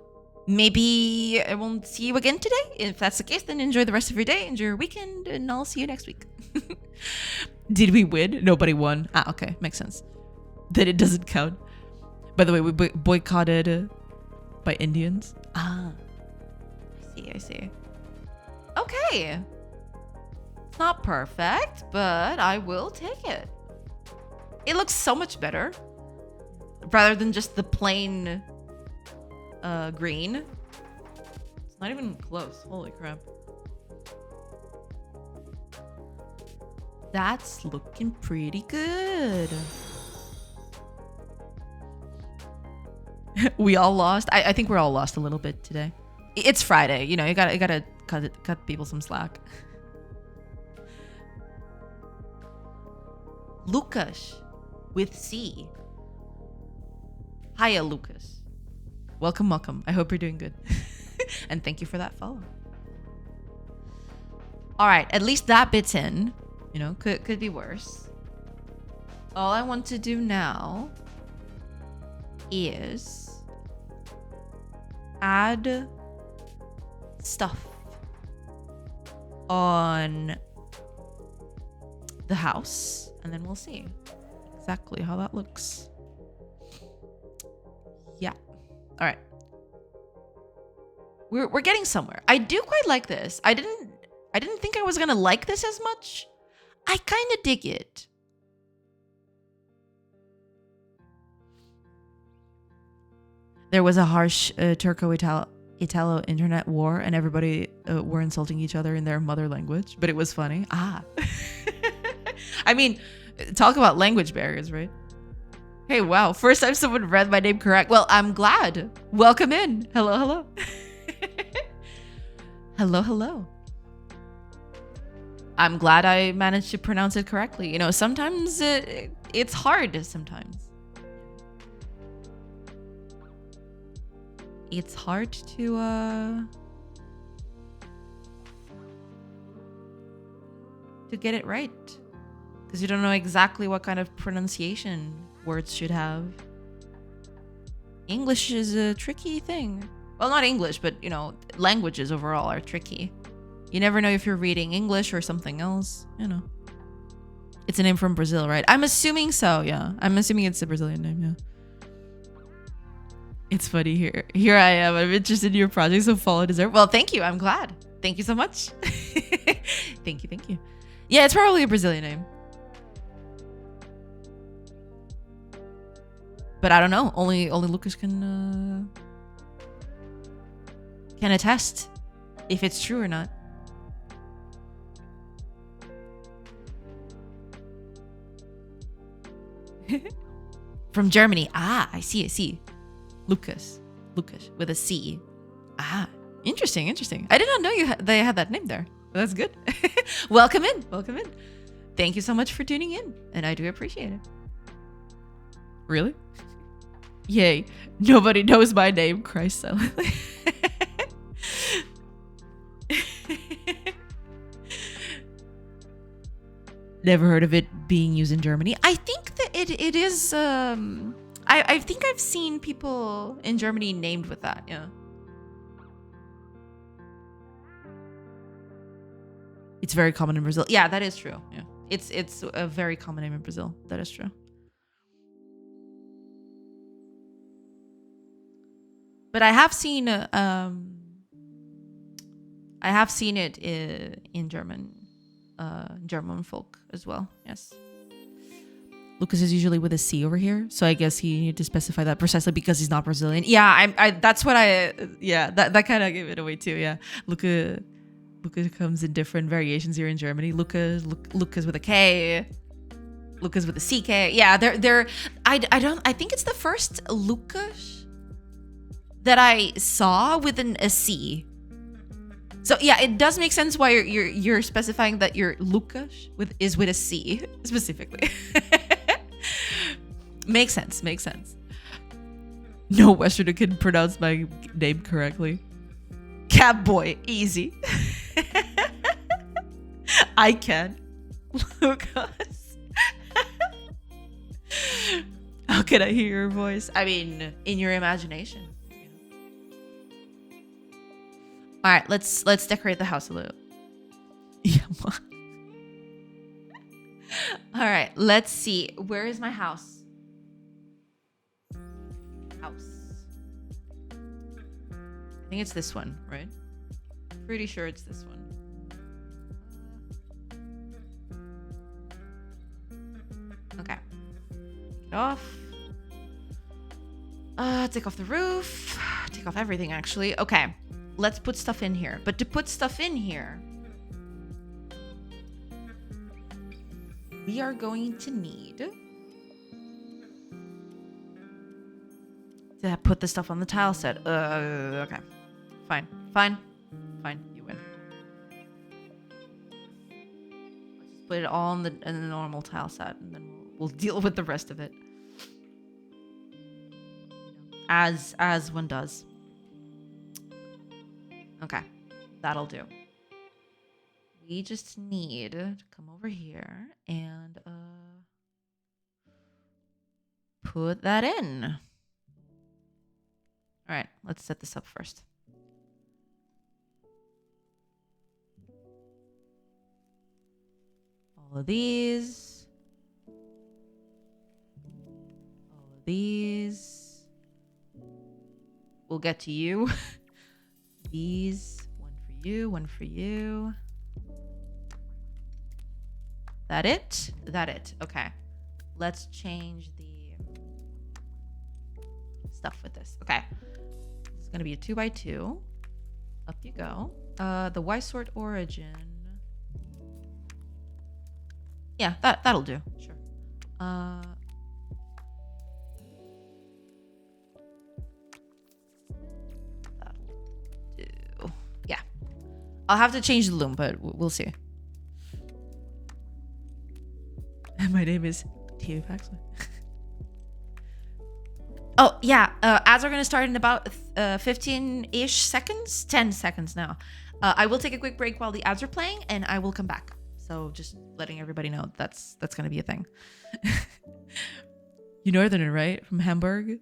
maybe I won't see you again today. If that's the case, then enjoy the rest of your day, enjoy your weekend, and I'll see you next week. Did we win? Nobody won. Okay, makes sense. Then it doesn't count. By the way, we boycotted by Indians. I see. Okay. It's not perfect, but I will take it. It looks so much better. Rather than just the plain green. It's Not even close. Holy crap. That's looking pretty good. We all lost. I think we're all lost a little bit today. It's Friday, you know, you gotta cut people some slack. Lucas with C. Hiya, Lucas. Welcome. I hope you're doing good. And thank you for that follow. All right, at least that bit's in. You know, could be worse. All I want to do now is add stuff on the house, and then we'll see exactly how that looks. Yeah. All right. We're getting somewhere. I do quite like this. I didn't think I was gonna like this as much. I kind of dig it. There was a harsh Turco-Italo internet war, and everybody were insulting each other in their mother language, but it was funny. Ah. I mean, talk about language barriers, right? Hey, wow. First time someone read my name correct. Well, I'm glad. Welcome in. Hello. Hello. I'm glad I managed to pronounce it correctly. You know, sometimes it's hard sometimes. It's hard to get it right, because you don't know exactly what kind of pronunciation words should have. English is a tricky thing. Well, not English, but, you know, languages overall are tricky. You never know if you're reading English or something else, you know. It's a name from Brazil, right? I'm assuming so, yeah. I'm assuming it's a Brazilian name, yeah. It's funny here. Here I am. I'm interested in your project, so follow deserve. Well, thank you. I'm glad. Thank you so much. Thank you. Yeah, it's probably a Brazilian name. But I don't know. Only Lucas can attest if it's true or not. From Germany. Ah, I see. Lucas with a C. Ah, interesting. I did not know they had that name there. That's good. Welcome in. Thank you so much for tuning in, and I do appreciate it. Really? Yay. Nobody knows my name. Christ silently. Never heard of it being used in Germany. I think that it is I think I've seen people in Germany named with that, yeah. It's very common in Brazil. Yeah, that is true. Yeah. It's a very common name in Brazil. That is true. But I have seen it in German folk as well. Yes. Lucas is usually with a C over here, so I guess you need to specify that precisely because he's not Brazilian. Yeah, that's what that kind of gave it away too. Yeah, Lucas comes in different variations here in Germany. Lucas with a K, Lucas with a CK. Yeah, I think it's the first Lucas that I saw with a C. So yeah, it does make sense why you're specifying that your Lucas is with a C specifically. Makes sense. No Westerner can pronounce my name correctly. Catboy, easy. I can. Lucas. How can I hear your voice? I mean, in your imagination. All right, let's decorate the house a little. Yeah. All right, let's see. Where is my house? I think it's this one, right? Pretty sure it's this one. Okay. Take it off. Take off the roof. Take off everything, actually. Okay. let's put stuff in here. But to put stuff in here, we are going to need to put the stuff on the tile set. Okay. Fine. You win. Let's just put it all in the normal tile set, and then we'll deal with the rest of it. As one does. Okay. That'll do. We just need to come over here and put that in. All right, let's set this up first. All of these. All of these. We'll get to you. These. One for you, one for you. That it? That it. Okay. Let's change the stuff with this. Okay. This is going to be a 2x2. Up you go. The Y sort origin. Yeah, that'll do. Sure. That'll do. Yeah. I'll have to change the loom, but we'll see. My name is Tia Paxman. Oh, yeah. Ads are going to start in about 15-ish seconds. 10 seconds now. I will take a quick break while the ads are playing, and I will come back. So just letting everybody know that's going to be a thing. You northerner, right? From Hamburg?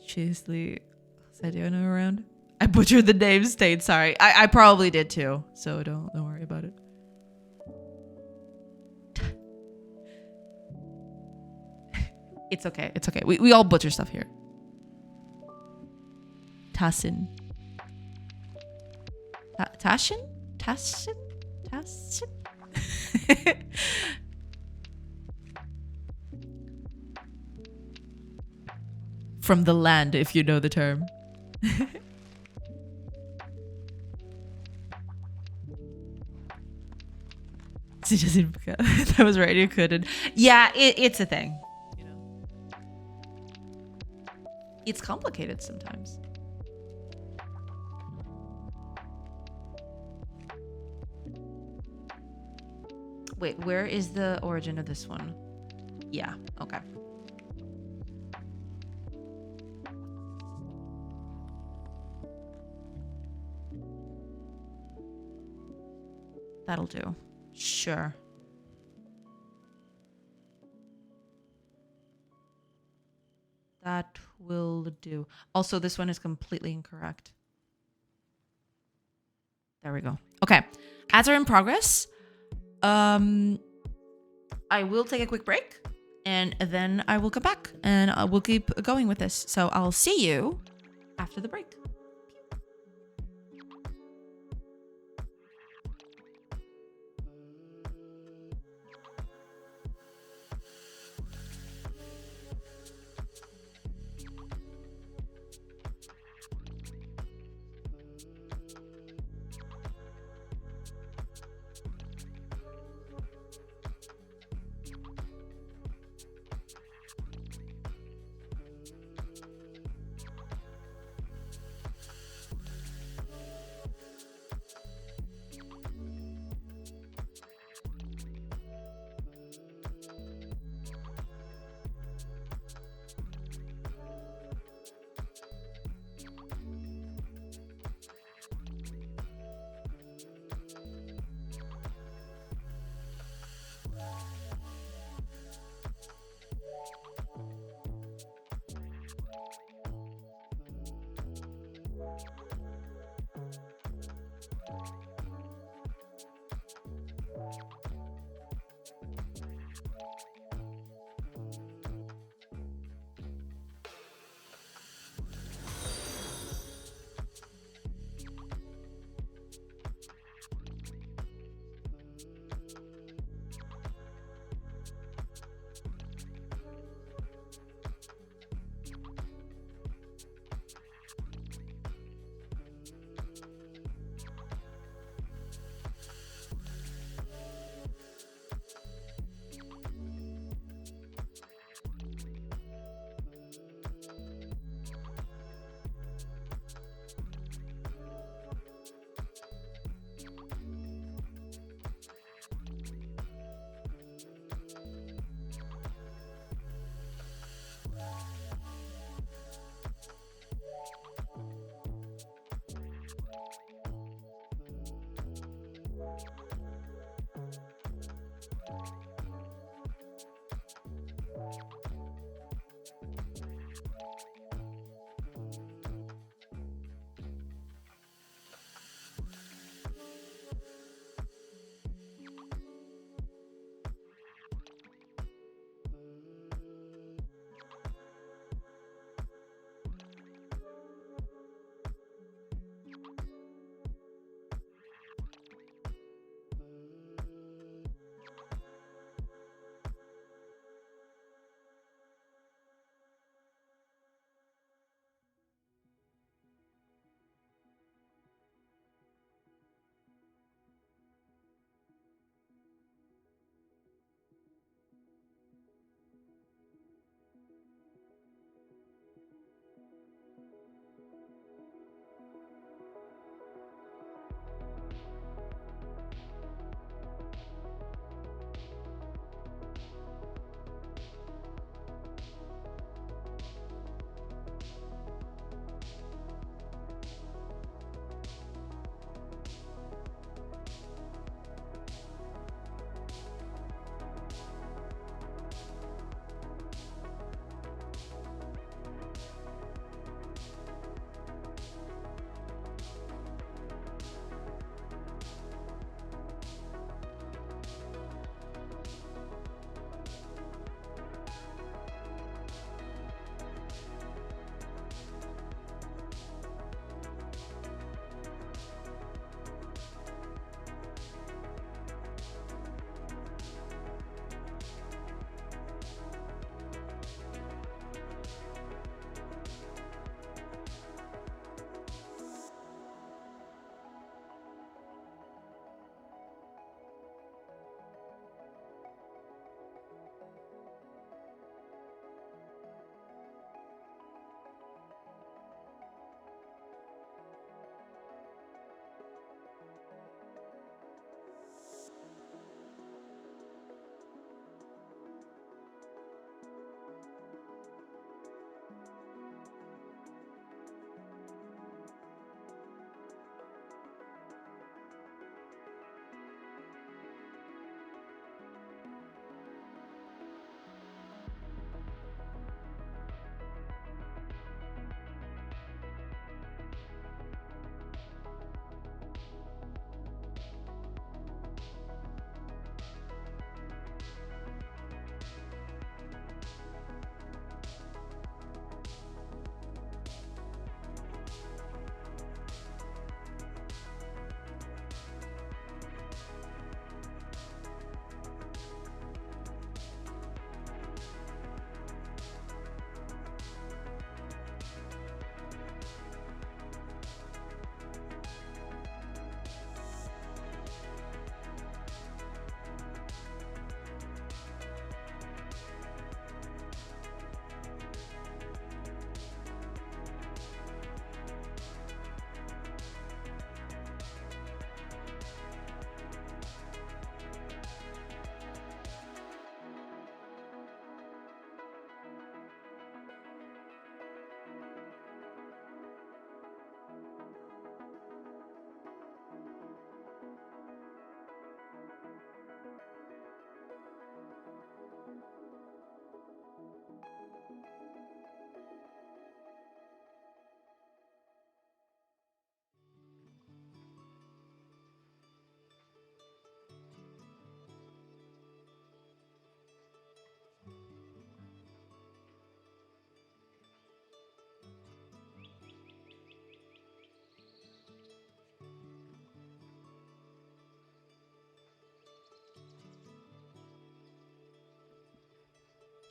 Seriously. Is that anyone around? I butchered the name state. Sorry. I probably did too. So don't worry about it. It's okay. It's okay. We all butcher stuff here. Tassin. Tashin? Tassin? Tassin? From the land, if you know the term. That was right. You couldn't. Yeah, it's a thing. It's complicated sometimes. Wait, where is the origin of this one? Yeah, okay. That'll do. Sure. That will do. Also, this one is completely incorrect. There we go. Okay. Ads are in progress. I will take a quick break and then I will come back and we'll keep going with this. So I'll see you after the break.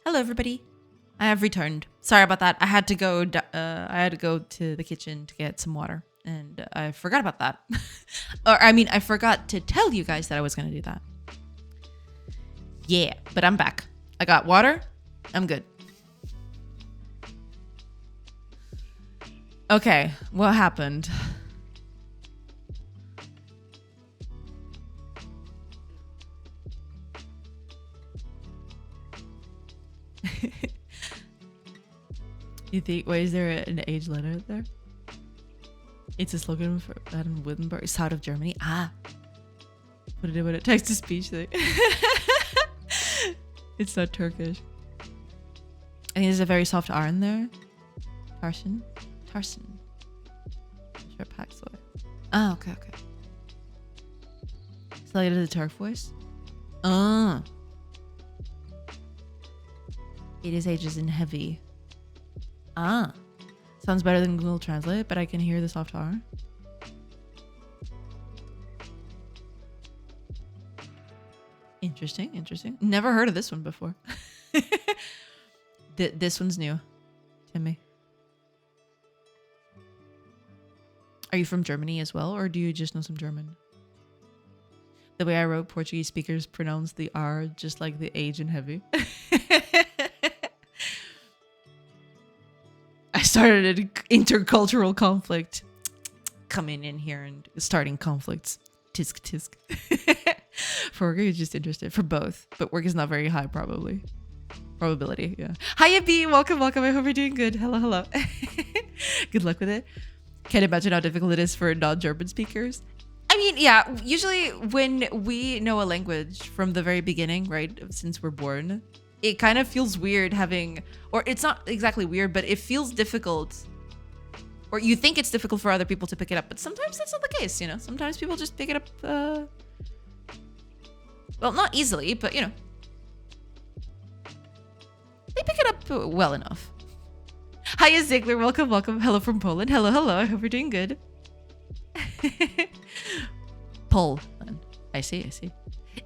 Hello, everybody. I have returned. Sorry about that. I had to go. I had to go to the kitchen to get some water, and I forgot about that. Or I mean, I forgot to tell you guys that I was gonna do that. Yeah, but I'm back. I got water. I'm good. Okay, what happened? You think, why is there an age letter there? It's a slogan for Baden-Württemberg, south of Germany. Ah. Put it in with a text-to-speech thing. It's not Turkish. I think there's a very soft R in there. Tarsen. Sure, Paxloy. Oh, okay. So I did the Turk voice. It is ages in heavy. Sounds better than Google Translate, but I can hear the soft R. Interesting. Never heard of this one before. This one's new to me. Are you from Germany as well, or do you just know some German? The way I wrote, Portuguese speakers pronounce the R just like the age in heavy. I started an intercultural conflict. Coming in here and starting conflicts. Tisk. For work, you're just interested. For both. But work is not very high, probably. Probability, yeah. Hiya, B. Welcome. I hope you're doing good. Hello. Good luck with it. Can't imagine how difficult it is for non-German speakers. I mean, yeah, usually when we know a language from the very beginning, right, since we're born, it kind of feels weird having, or it's not exactly weird, but it feels difficult, or you think it's difficult for other people to pick it up, but sometimes that's not the case, you know? Sometimes people just pick it up, well, not easily, but, you know, they pick it up well enough. Hiya, Ziegler. Welcome. Hello from Poland. Hello. I hope you're doing good. Poland. I see.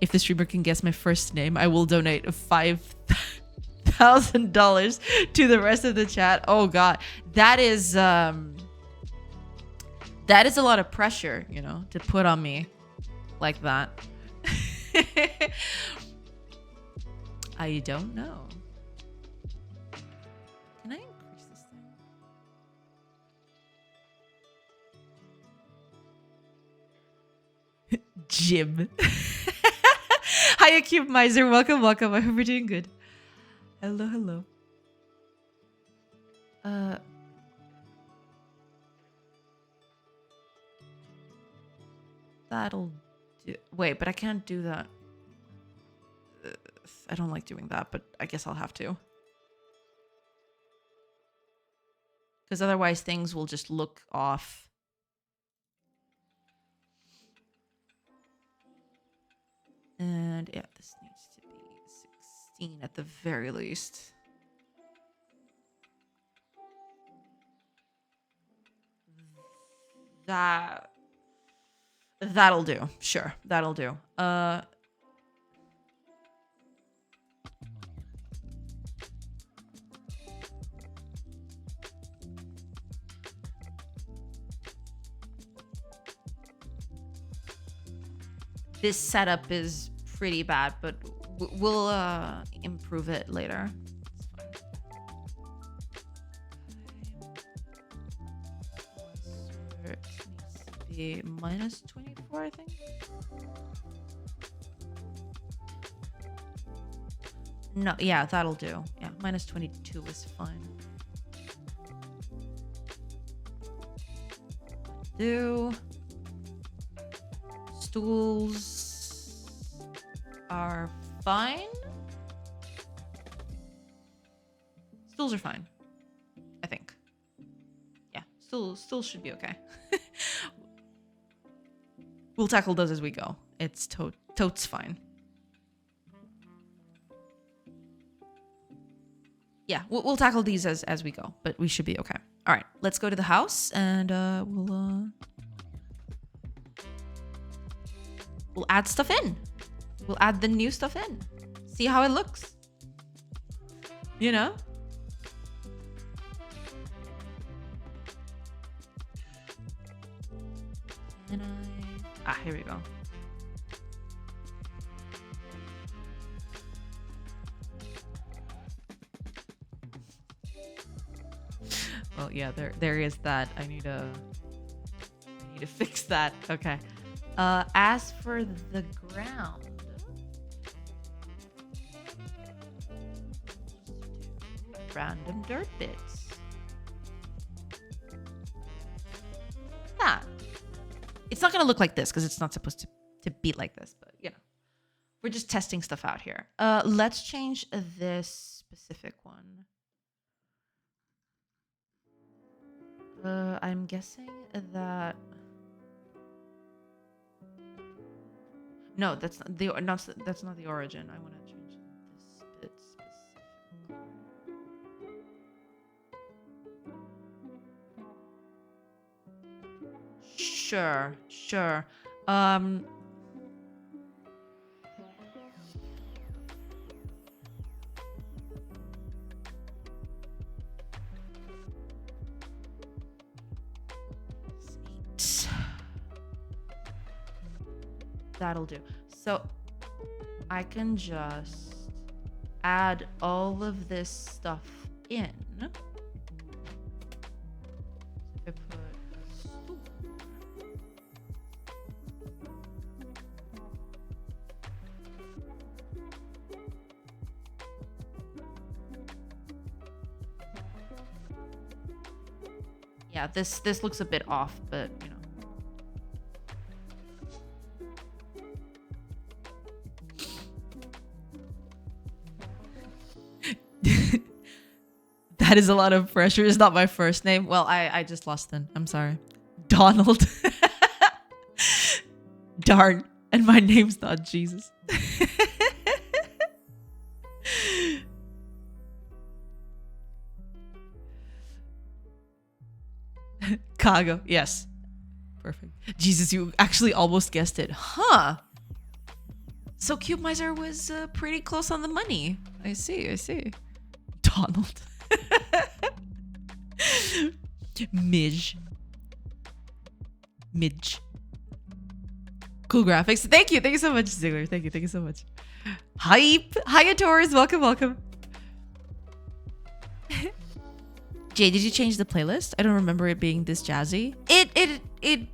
If the streamer can guess my first name, I will donate $5,000 to the rest of the chat. Oh God, that is a lot of pressure, you know, to put on me like that. I don't know. Can I increase this thing? Jim. Hiya, Cube Miser. Welcome. I hope you're doing good. Hello. That'll do. Wait, but I can't do that. I don't like doing that, but I guess I'll have to. Because otherwise things will just look off. And yeah, this needs to be 16 at the very least. That'll do. Sure, that'll do. This setup is pretty bad, but we'll improve it later. It needs to be minus 24, I think. No, yeah, that'll do. Yeah, minus 22 is fine. Stools are fine. Stools are fine, I think. Yeah, stools should be okay. We'll tackle those as we go. It's totes fine. Yeah, we'll tackle these as we go, but we should be okay. All right, let's go to the house and we'll add stuff in. We'll add the new stuff in. See how it looks. You know? And here we go. Well, yeah, there is that. I need to fix that. Okay. As for the ground, random dirt bits. Ah, it's not gonna look like this because it's not supposed to be like this, but you know, we're just testing stuff out here. Let's change this specific one. I'm guessing that. No, that's not the origin. I want to change this bit specifically. Sure. That'll do. So I can just add all of this stuff in. If I put a stool. Yeah, this looks a bit off, but you know. That is a lot of pressure. It's not my first name. Well, I just lost it. I'm sorry. Donald. Darn. And my name's not Jesus. Kago. Yes. Perfect. Jesus, you actually almost guessed it. Huh. So Cube Miser was pretty close on the money. I see. Donald. Midge. Cool graphics. Thank you so much, Ziggler. Thank you so much. Hype. Hiya, Taurus. Welcome. Jay, did you change the playlist? I don't remember it being this jazzy. It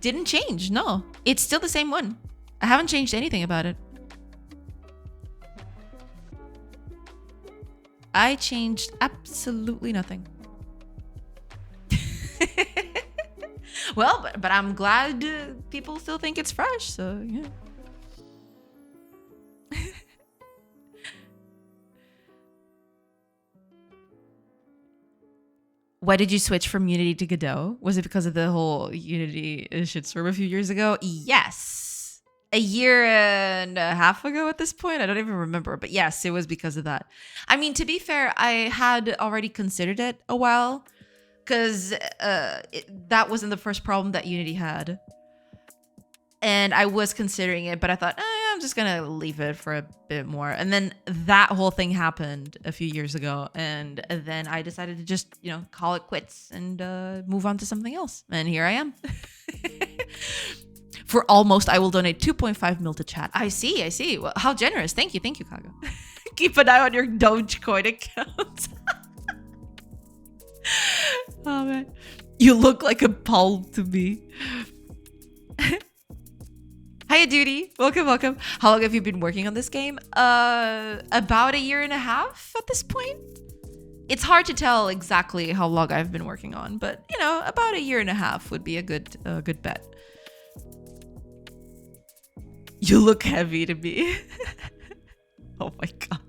didn't change. No, it's still the same one. I haven't changed anything about it. I changed absolutely nothing. Well, but I'm glad people still think it's fresh, so yeah. Why did you switch from Unity to Godot? Was it because of the whole Unity shitstorm a few years ago? Yes. A year and a half ago at this point. I don't even remember. But yes, it was because of that. I mean, to be fair, I had already considered it a while. Because that wasn't the first problem that Unity had. And I was considering it, but I thought, I'm just going to leave it for a bit more. And then that whole thing happened a few years ago. And then I decided to just, call it quits and move on to something else. And here I am. For almost, I will donate 2.5 mil to chat. I see. Well, how generous. Thank you, Kago. Keep an eye on your Dogecoin account. Oh, man. You look like a Paul to me. Hiya, Duty. Welcome. How long have you been working on this game? About a year and a half at this point. It's hard to tell exactly how long I've been working on, but about a year and a half would be a good bet. You look heavy to me. Oh my god.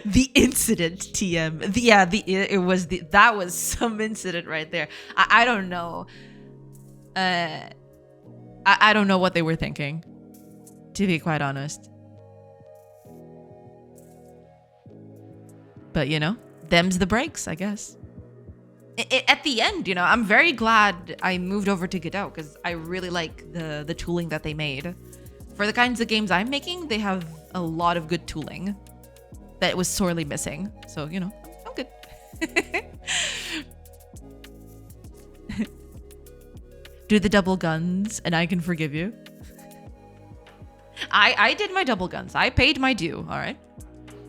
The incident, TM. That was some incident right there. I don't know. I don't know what they were thinking, to be quite honest. But them's the breaks, I guess. At the end, I'm very glad I moved over to Godot because I really like the tooling that they made. For the kinds of games I'm making, they have a lot of good tooling. that was sorely missing. So, you know, I'm good. Do the double guns and I can forgive you. I did my double guns. I paid my due, all right?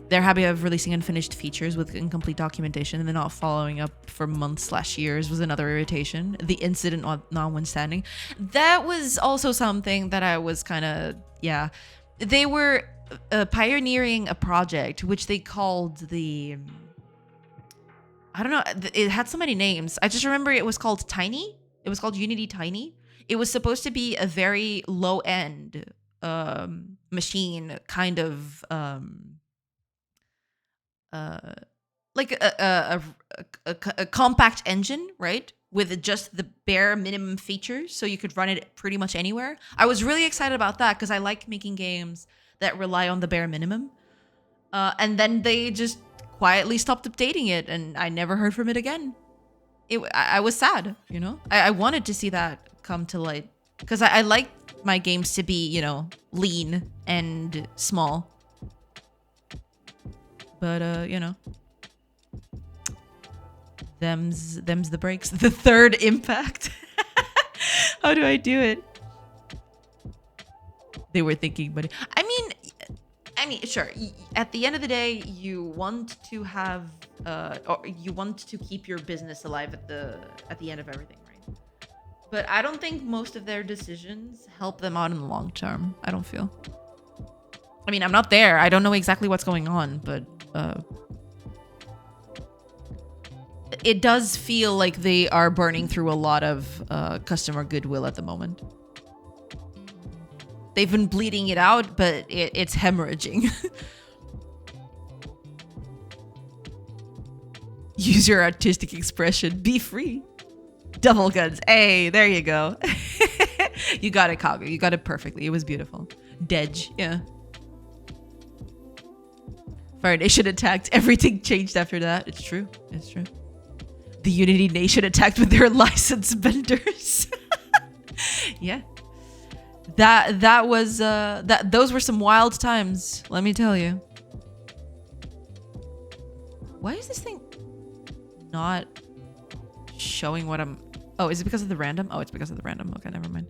Their habit of releasing unfinished features with incomplete documentation and then not following up for months/years was another irritation. The incident notwithstanding. That was also something that I was kind of, yeah. They were pioneering a project which they called the, I don't know, it had so many names. I just remember it was called Tiny. It was called Unity Tiny. It was supposed to be a very low-end machine, kind of like a compact engine, right? With just the bare minimum features, so you could run it pretty much anywhere. I was really excited about that because I like making games that rely on the bare minimum. And then they just quietly stopped updating it, and I never heard from it again. I was sad, you know? I wanted to see that come to light because I like my games to be, you know, lean and small. But, you know, them's the breaks. The third impact. How do I do it? They were thinking, but I mean, sure. At the end of the day, you want to have, or you want to keep your business alive at the end of everything, right? But I don't think most of their decisions help them out in the long term. I don't feel. I mean, I'm not there. I don't know exactly what's going on, but it does feel like they are burning through a lot of customer goodwill at the moment. They've been bleeding it out, but it's hemorrhaging. Use your artistic expression. Be free. Double guns. Hey, there you go. You got it, Kagu. You got it perfectly. It was beautiful. Dej. Yeah. Fire Nation attacked. Everything changed after that. It's true. It's true. The Unity Nation attacked with their license vendors. Yeah. That was those were some wild times, let me tell you. Why is this thing not showing what I'm... Oh, is it because of the random? Oh, it's because of the random. Okay, never mind.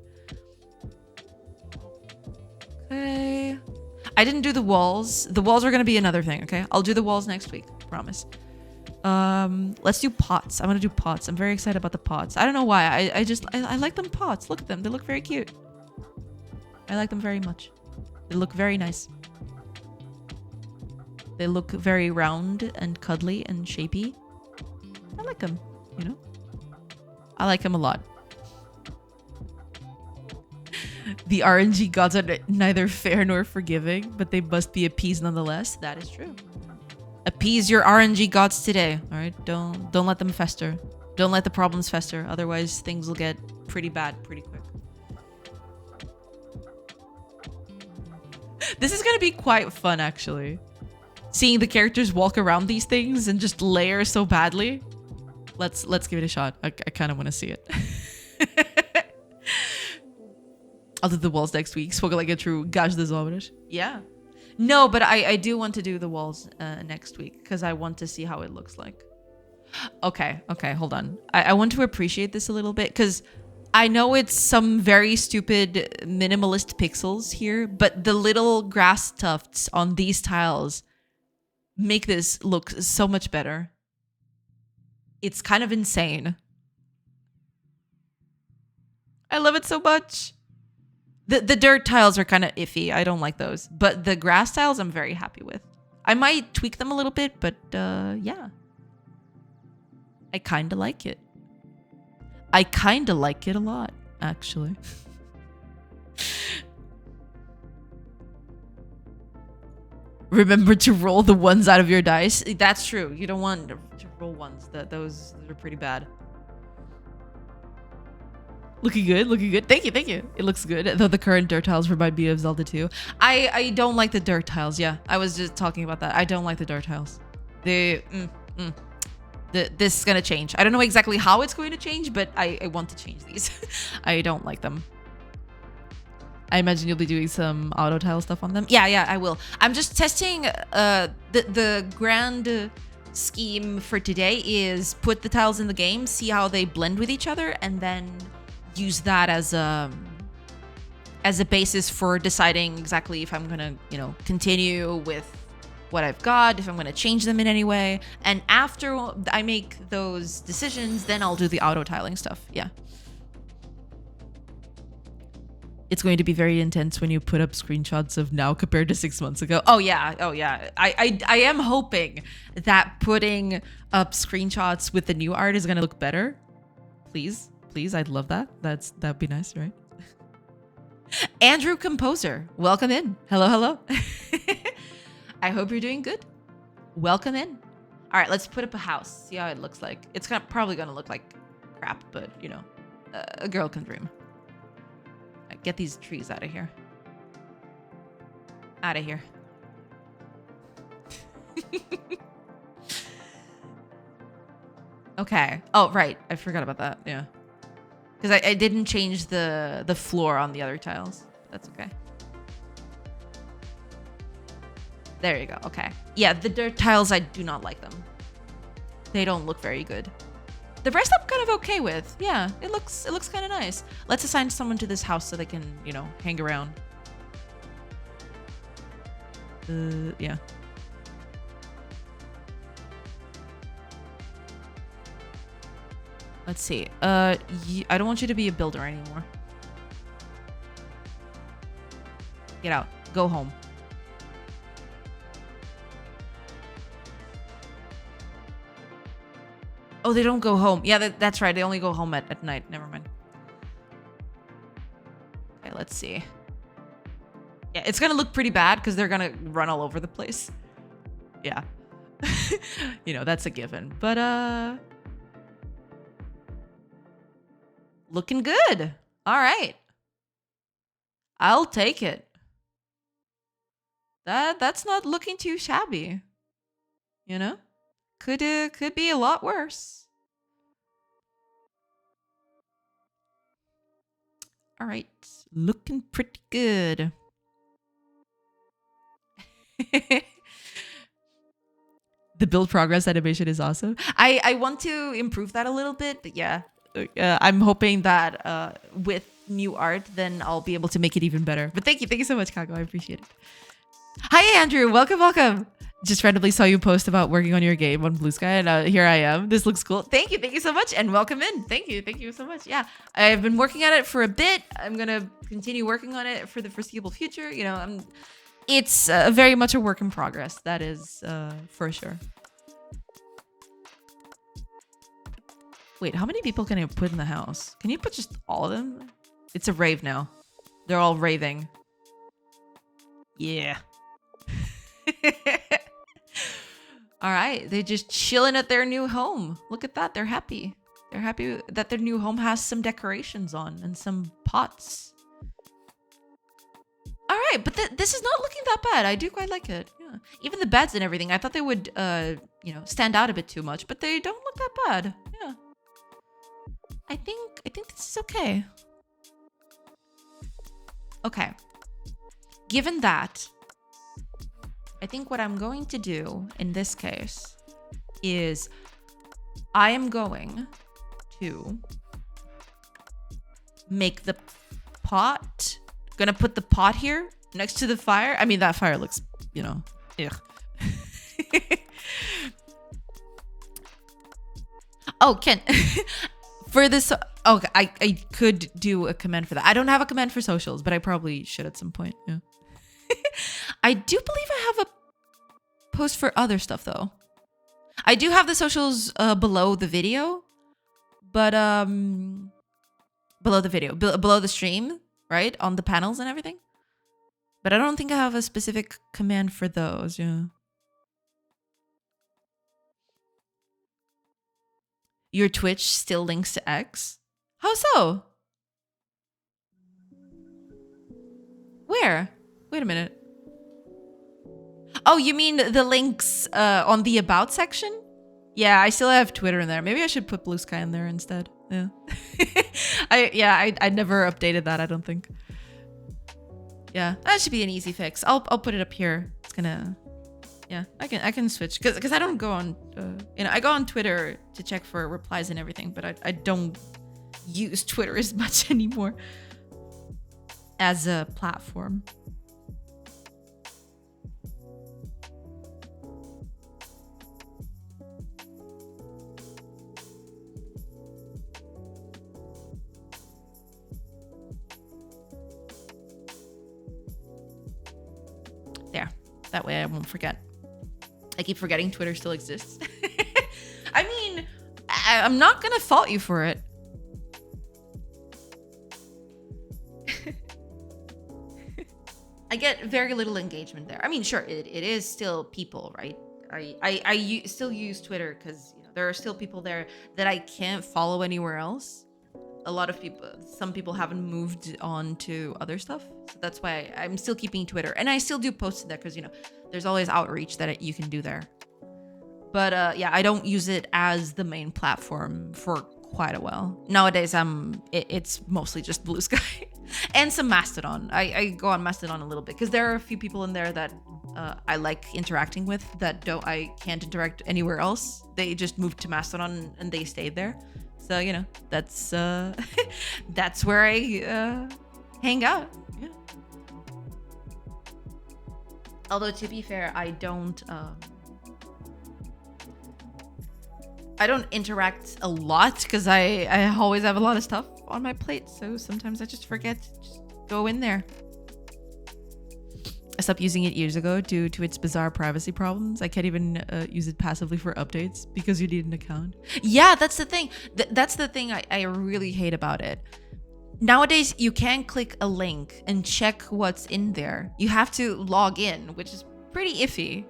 Okay. I didn't do the walls. The walls are going to be another thing, okay? I'll do the walls next week, promise. Let's do pots. I'm going to do pots. I'm very excited about the pots. I don't know why. I like them pots. Look at them. They look very cute. I like them very much. They look very nice. They look very round and cuddly and shapy. I like them, you know? I like them a lot. The RNG gods are neither fair nor forgiving, but they must be appeased nonetheless. That is true. Appease your RNG gods today, all right? Don't let them fester. Don't let the problems fester. Otherwise, things will get pretty bad pretty quick. This is gonna be quite fun, actually. Seeing the characters walk around these things and just layer so badly. Let's give it a shot. I kind of want to see it. I'll do the walls next week. Spoke like a true gajo das obras. Yeah. No, but I do want to do the walls next week because I want to see how it looks like. Okay, hold on. I want to appreciate this a little bit because I know it's some very stupid minimalist pixels here, but the little grass tufts on these tiles make this look so much better. It's kind of insane. I love it so much. The dirt tiles are kind of iffy. I don't like those. But the grass tiles I'm very happy with. I might tweak them a little bit, but yeah. I kind of like it. I kind of like it a lot, actually. Remember to roll the ones out of your dice. That's true. You don't want to roll ones. Those are pretty bad. Looking good, looking good. Thank you, thank you. It looks good. Though the current dirt tiles remind me of Zelda 2. I don't like the dirt tiles. Yeah, I was just talking about that. I don't like the dirt tiles. This is gonna change. I don't know exactly how it's going to change, but I want to change these. I don't like them. I imagine you'll be doing some auto tile stuff on them. Yeah, I will. I'm just testing. The grand scheme for today is put the tiles in the game, see how they blend with each other, and then use that as a basis for deciding exactly if I'm gonna, continue with what I've got, if I'm gonna change them in any way. And after I make those decisions, then I'll do the auto tiling stuff. Yeah. It's going to be very intense when you put up screenshots of now compared to 6 months ago. Oh yeah. I am hoping that putting up screenshots with the new art is gonna look better. Please, I'd love that. That'd be nice, right? Andrew Composer, welcome in. Hello. I hope you're doing good. Welcome in. All right, let's put up a house. See how it looks like. It's probably gonna look like crap, but a girl can dream. Get these trees out of here. Out of here. Okay. Oh, right. I forgot about that. Yeah. Because I didn't change the floor on the other tiles. That's okay. There you go. Okay. Yeah, the dirt tiles, I do not like them. They don't look very good. The rest I'm kind of okay with. Yeah, it looks kind of nice. Let's assign someone to this house so they can, hang around. Yeah. Let's see. I don't want you to be a builder anymore. Get out. Go home. Oh, they don't go home. Yeah, that's right. They only go home at night. Never mind. Okay, let's see. Yeah, it's gonna look pretty bad because they're gonna run all over the place. Yeah. That's a given. But, looking good. All right. I'll take it. That's not looking too shabby. Could be a lot worse. All right, looking pretty good. The build progress animation is awesome. I want to improve that a little bit, but yeah, I'm hoping that with new art, then I'll be able to make it even better. But thank you so much, Kago. I appreciate it. Hi, Andrew. Welcome. Just randomly saw you post about working on your game on Blue Sky, and here I am. This looks cool. Thank you so much, and welcome in. Thank you so much. Yeah, I've been working at it for a bit. I'm gonna continue working on it for the foreseeable future. It's very much a work in progress. That is for sure. Wait, how many people can I put in the house? Can you put just all of them? It's a rave now. They're all raving. Yeah. All right, they're just chilling at their new home. Look at that. They're happy. They're happy that their new home has some decorations on and some pots. All right, but this is not looking that bad. I do quite like it. Yeah, even the beds and everything. I thought they would, stand out a bit too much, but they don't look that bad. Yeah, I think this is okay. Okay. Given that, I think what I'm going to do in this case is I am going to make the pot. Gonna put the pot here next to the fire. I mean, that fire looks, ugh. Oh, Ken, for this, okay, I could do a command for that. I don't have a command for socials, but I probably should at some point. Yeah. I do believe I have a post for other stuff though. I do have the socials below the video, but below the stream, right? On the panels and everything. But I don't think I have a specific command for those, yeah. Your Twitch still links to X? How so? Where? Wait a minute. Oh, you mean the links on the About section? Yeah, I still have Twitter in there. Maybe I should put Blue Sky in there instead. Yeah. I never updated that, I don't think. Yeah, that should be an easy fix. I'll put it up here. It's gonna, yeah, I can switch because I don't go on, I go on Twitter to check for replies and everything, but I don't use Twitter as much anymore as a platform. There. That way I won't forget. I keep forgetting Twitter still exists. I mean, I'm not gonna fault you for it. I get very little engagement there. I mean, sure, it is still people, right? I still use Twitter because there are still people there that I can't follow anywhere else. A lot of people, some people haven't moved on to other stuff. So that's why I'm still keeping Twitter. And I still do post there because, there's always outreach that you can do there. But yeah, I don't use it as the main platform for quite a while. Nowadays, it's mostly just Blue Sky and some Mastodon. I go on Mastodon a little bit because there are a few people in there that I like interacting with that I can't interact anywhere else. They just moved to Mastodon and they stayed there. So, that's that's where I hang out. Yeah. Although to be fair, I don't interact a lot because I always have a lot of stuff on my plate. So sometimes I just forget to just go in there. I stopped using it years ago due to its bizarre privacy problems. I can't even use it passively for updates because you need an account. Yeah, that's the thing. That's the thing I really hate about it. Nowadays, you can't click a link and check what's in there. You have to log in, which is pretty iffy.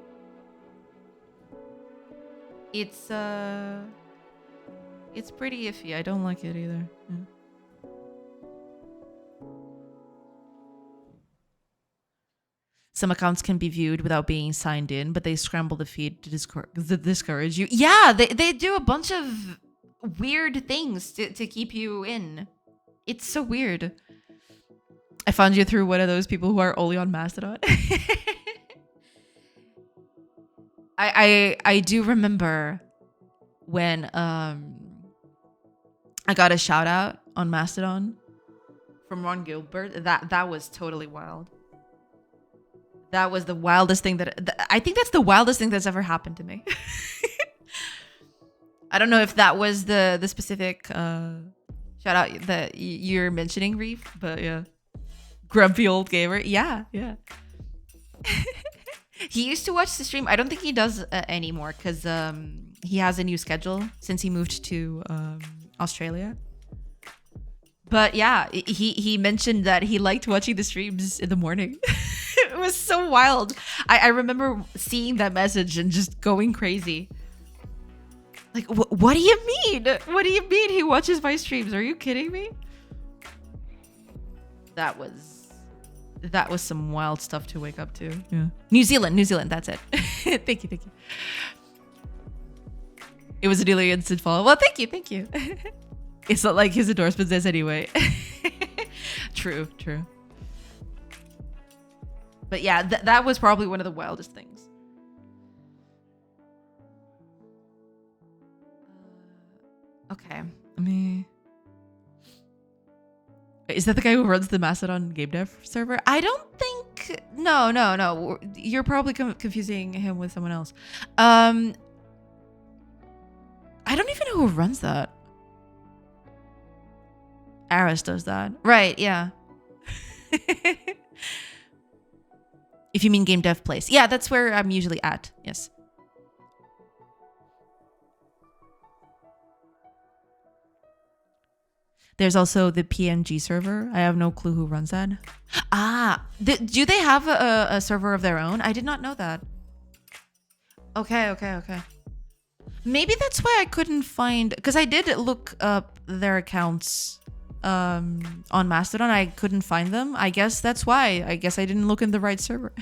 It's pretty iffy. I don't like it either. Yeah. Some accounts can be viewed without being signed in, but they scramble the feed to discourage you. Yeah, they do a bunch of weird things to keep you in. It's so weird. I found you through one of those people who are only on Mastodon. I do remember when I got a shout out on Mastodon from Ron Gilbert. That was totally wild. That was the wildest thing I think that's the wildest thing that's ever happened to me. I don't know if that was the specific shout out that you're mentioning, Reef, but yeah. Grumpy old gamer. Yeah. He used to watch the stream. I don't think he does anymore because he has a new schedule since he moved to Australia. But yeah, he mentioned that he liked watching the streams in the morning. It was so wild. I remember seeing that message and just going crazy. Like, what do you mean? What do you mean he watches my streams? Are you kidding me? That was some wild stuff to wake up to. Yeah. New Zealand, that's it. Thank you. It was a nearly instant follow. Well, thank you. It's not like his endorsement says anyway. True. But yeah, that was probably one of the wildest things. Okay, let me... Is that the guy who runs the Mastodon GameDev server? I don't think... No. You're probably confusing him with someone else. I don't even know who runs that. Aris does that. Right, yeah. If you mean Game Dev Place. Yeah, that's where I'm usually at. Yes. There's also the PNG server. I have no clue who runs that. Do they have a server of their own? I did not know that. Okay. Maybe that's why I couldn't find... Because I did look up their accounts on Mastodon. I couldn't find them. I guess that's why. I guess I didn't look in the right server.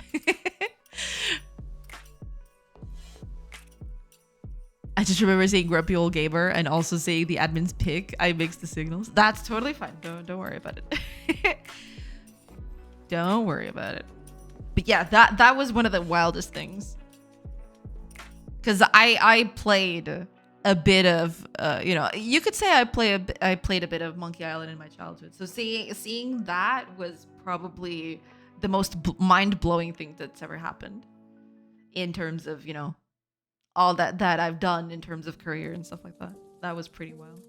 I just remember seeing Grumpy Old Gamer and also seeing the admin's pick. I mixed the signals. That's totally fine. Don't worry about it. Don't worry about it. But yeah, that was one of the wildest things. Because I played a bit of, you know, you could say I played a bit of Monkey Island in my childhood. So seeing that was probably the most mind-blowing thing that's ever happened in terms of, you know, all that I've done in terms of career and stuff like that. That was pretty wild.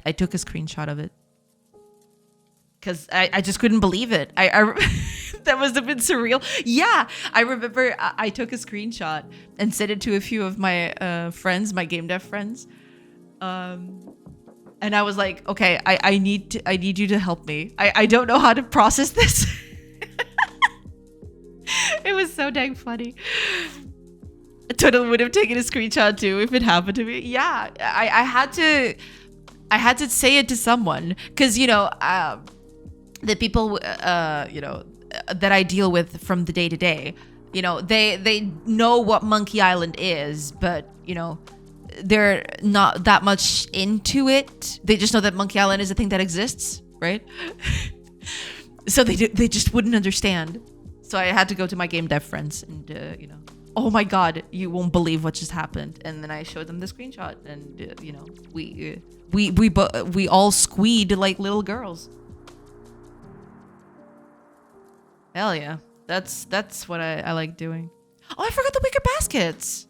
I took a screenshot of it because I just couldn't believe it. That must have been surreal. Yeah, I remember I took a screenshot and sent it to a few of my friends, my GameDev friends. And I was like, okay, I need you to help me. I don't know how to process this. It was so dang funny. I totally would have taken a screenshot too if it happened to me. Yeah, I had to say it to someone because, you know, the people, you know, that I deal with from the day to day, you know, they know what Monkey Island is, but, you know, they're not that much into it. They just know that Monkey Island is a thing that exists, right? So they just wouldn't understand. So I had to go to my game dev friends and, you know, oh my God, you won't believe what just happened. And then I showed them the screenshot, and you know, we all squeed like little girls. Hell yeah, that's what I like doing. Oh, I forgot the wicker baskets.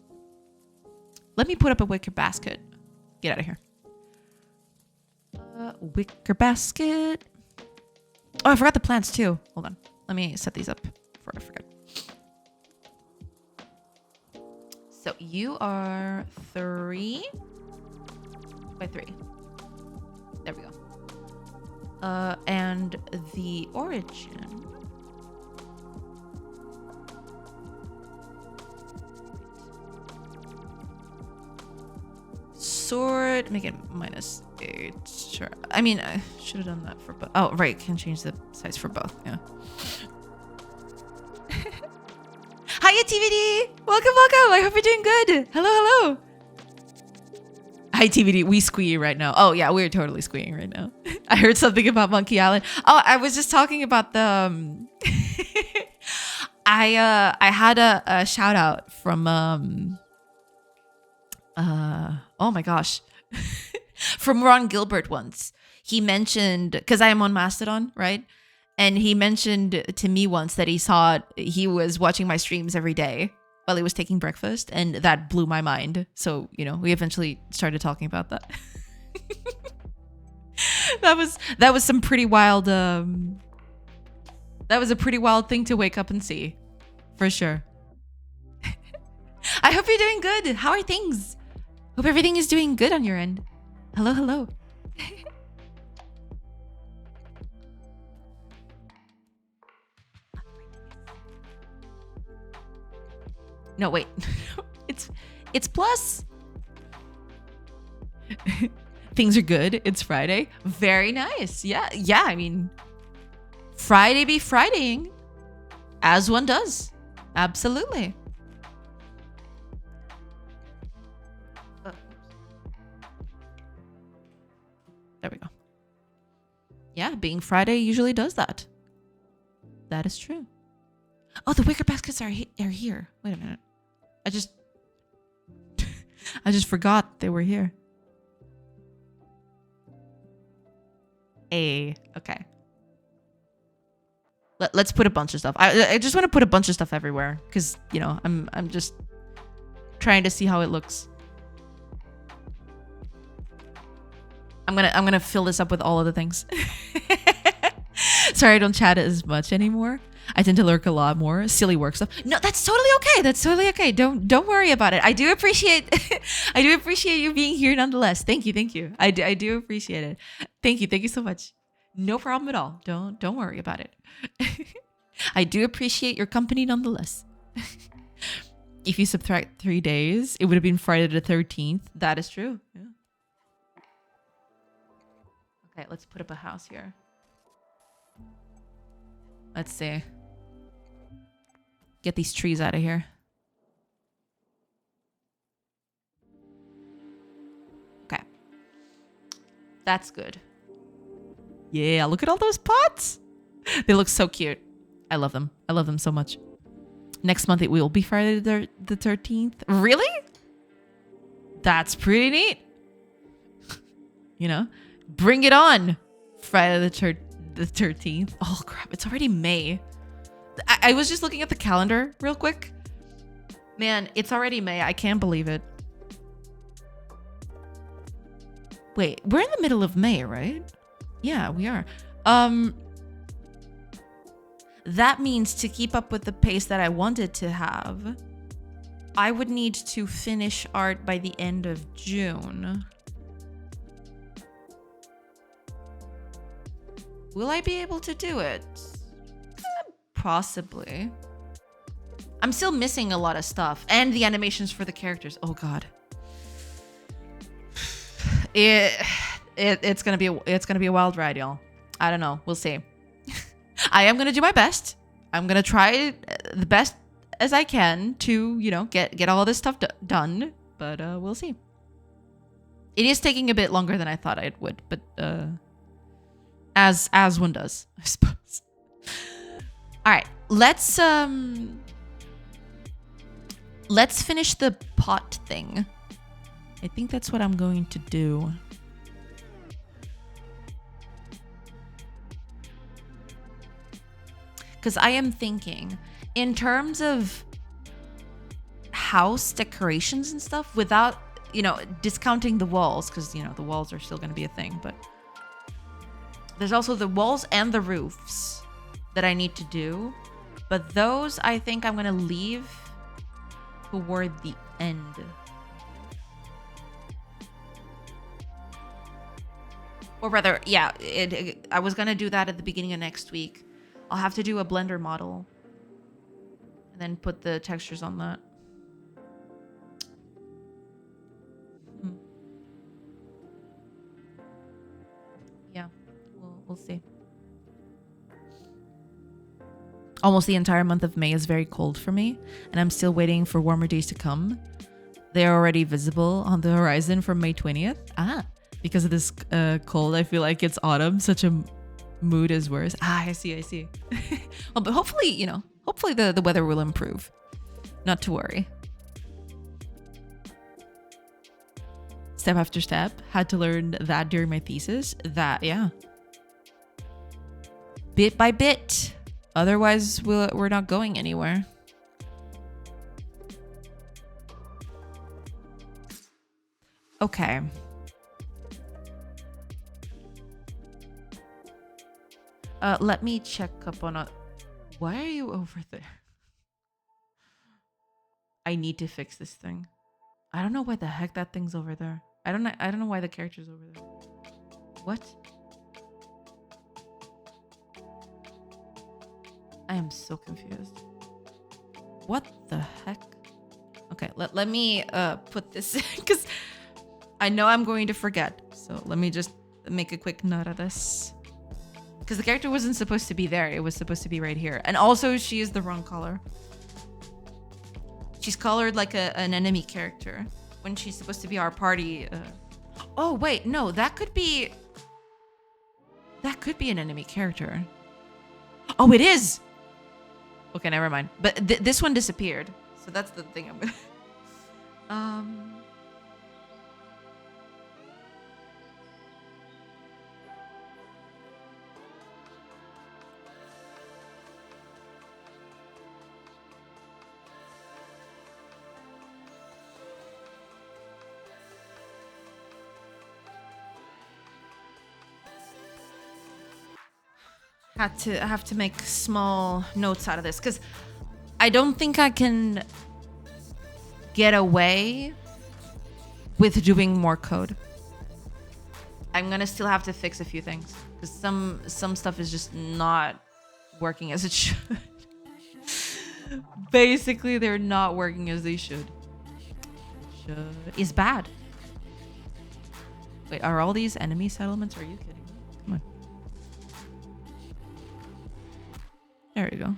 Let me put up a wicker basket. Get out of here. Wicker basket. Oh, I forgot the plants too. Hold on. Let me set these up before I forget. So you are 3 by 3. There we go. And the origin. Sword, make it -8. Sure. I mean, I should have done that for both. Oh, right. Can change the size for both. Yeah. Hiya, TVD! Welcome, welcome! I hope you're doing good! Hello, hello! Hi, TVD. We squee right now. Oh, yeah, we're totally squeeing right now. I heard something about Monkey Island. Oh, I was just talking about the... I had a shout out from... oh my gosh. From Ron Gilbert once. He mentioned... Because I am on Mastodon, right? And he mentioned to me once that he was watching my streams every day while he was taking breakfast, and that blew my mind. So, you know, we eventually started talking about that. that was some pretty wild that was a pretty wild thing to wake up and see. For sure. I hope you're doing good. How are things? Hope everything is doing good on your end. Hello, hello. No, wait. It's plus. Things are good. It's Friday. Very nice. Yeah. I mean, Friday be Fridaying, as one does. Absolutely. There we go. Yeah, being Friday usually does that. That is true. Oh, the wicker baskets are here. Wait a minute. I just forgot they were here. Okay. Let's put a bunch of stuff. I just want to put a bunch of stuff everywhere because, you know, I'm just trying to see how it looks. I'm gonna fill this up with all of the things. Sorry, I don't chat as much anymore. I tend to lurk a lot more. Silly work stuff. No, that's totally okay. That's totally okay. Don't worry about it. I do appreciate you being here nonetheless. Thank you. I do appreciate it. Thank you so much. No problem at all. Don't worry about it. I do appreciate your company nonetheless. If you subtract 3 days, it would have been Friday the 13th. That is true. Yeah. Okay, let's put up a house here. Let's see. Get these trees out of here. Okay. That's good. Yeah, look at all those pots. They look so cute. I love them. I love them so much. Next month it will be Friday the 13th. Really? That's pretty neat. You know, bring it on. Friday the 13th. Oh crap, it's already May. I was just looking at the calendar real quick. Man, it's already May. I can't believe it. Wait, we're in the middle of May, right? Yeah, we are. That means to keep up with the pace that I wanted to have, I would need to finish art by the end of June. Will I be able to do it? Possibly. I'm still missing a lot of stuff. And the animations for the characters. Oh god. It's gonna be a wild ride, y'all. I don't know. We'll see. I am gonna do my best. I'm gonna try the best as I can to, you know, get all this stuff done. But we'll see. It is taking a bit longer than I thought it would, but as one does, I suppose. All right, let's finish the pot thing. I think that's what I'm going to do. Because I am thinking, in terms of house decorations and stuff, without, you know, discounting the walls, because, you know, the walls are still going to be a thing, but there's also the walls and the roofs that I need to do. But those, I think I'm going to leave toward the end. Or rather, yeah, I was going to do that at the beginning of next week. I'll have to do a Blender model and then put the textures on that. Yeah, we'll see. Almost the entire month of May is very cold for me, and I'm still waiting for warmer days to come. They're already visible on the horizon from May 20th. Because of this cold, I feel like it's autumn. Such a mood is worse. I see. Well, but hopefully, you know, hopefully the weather will improve. Not to worry. Step after step. Had to learn that during my thesis. That, yeah. Bit by bit. Otherwise, we're not going anywhere. Okay. Let me check up on a... Why are you over there? I need to fix this thing. I don't know why the heck that thing's over there. I don't know why the character's over there. What? I am so confused. What the heck? Okay, let me put this in, because I know I'm going to forget. So let me just make a quick note of this. Because the character wasn't supposed to be there. It was supposed to be right here. And also, she is the wrong color. She's colored like an enemy character when she's supposed to be our party. Oh, wait. No, that could be... That could be an enemy character. Oh, it is! Okay, never mind. But this one disappeared. So that's the thing I'm gonna... I have to make small notes out of this because I don't think I can get away with doing more code. I'm gonna still have to fix a few things because some stuff is just not working as it should. Basically, they're not working as they should. Is bad. Wait, are all these enemy settlements? Are you kidding me? Come on. There we go.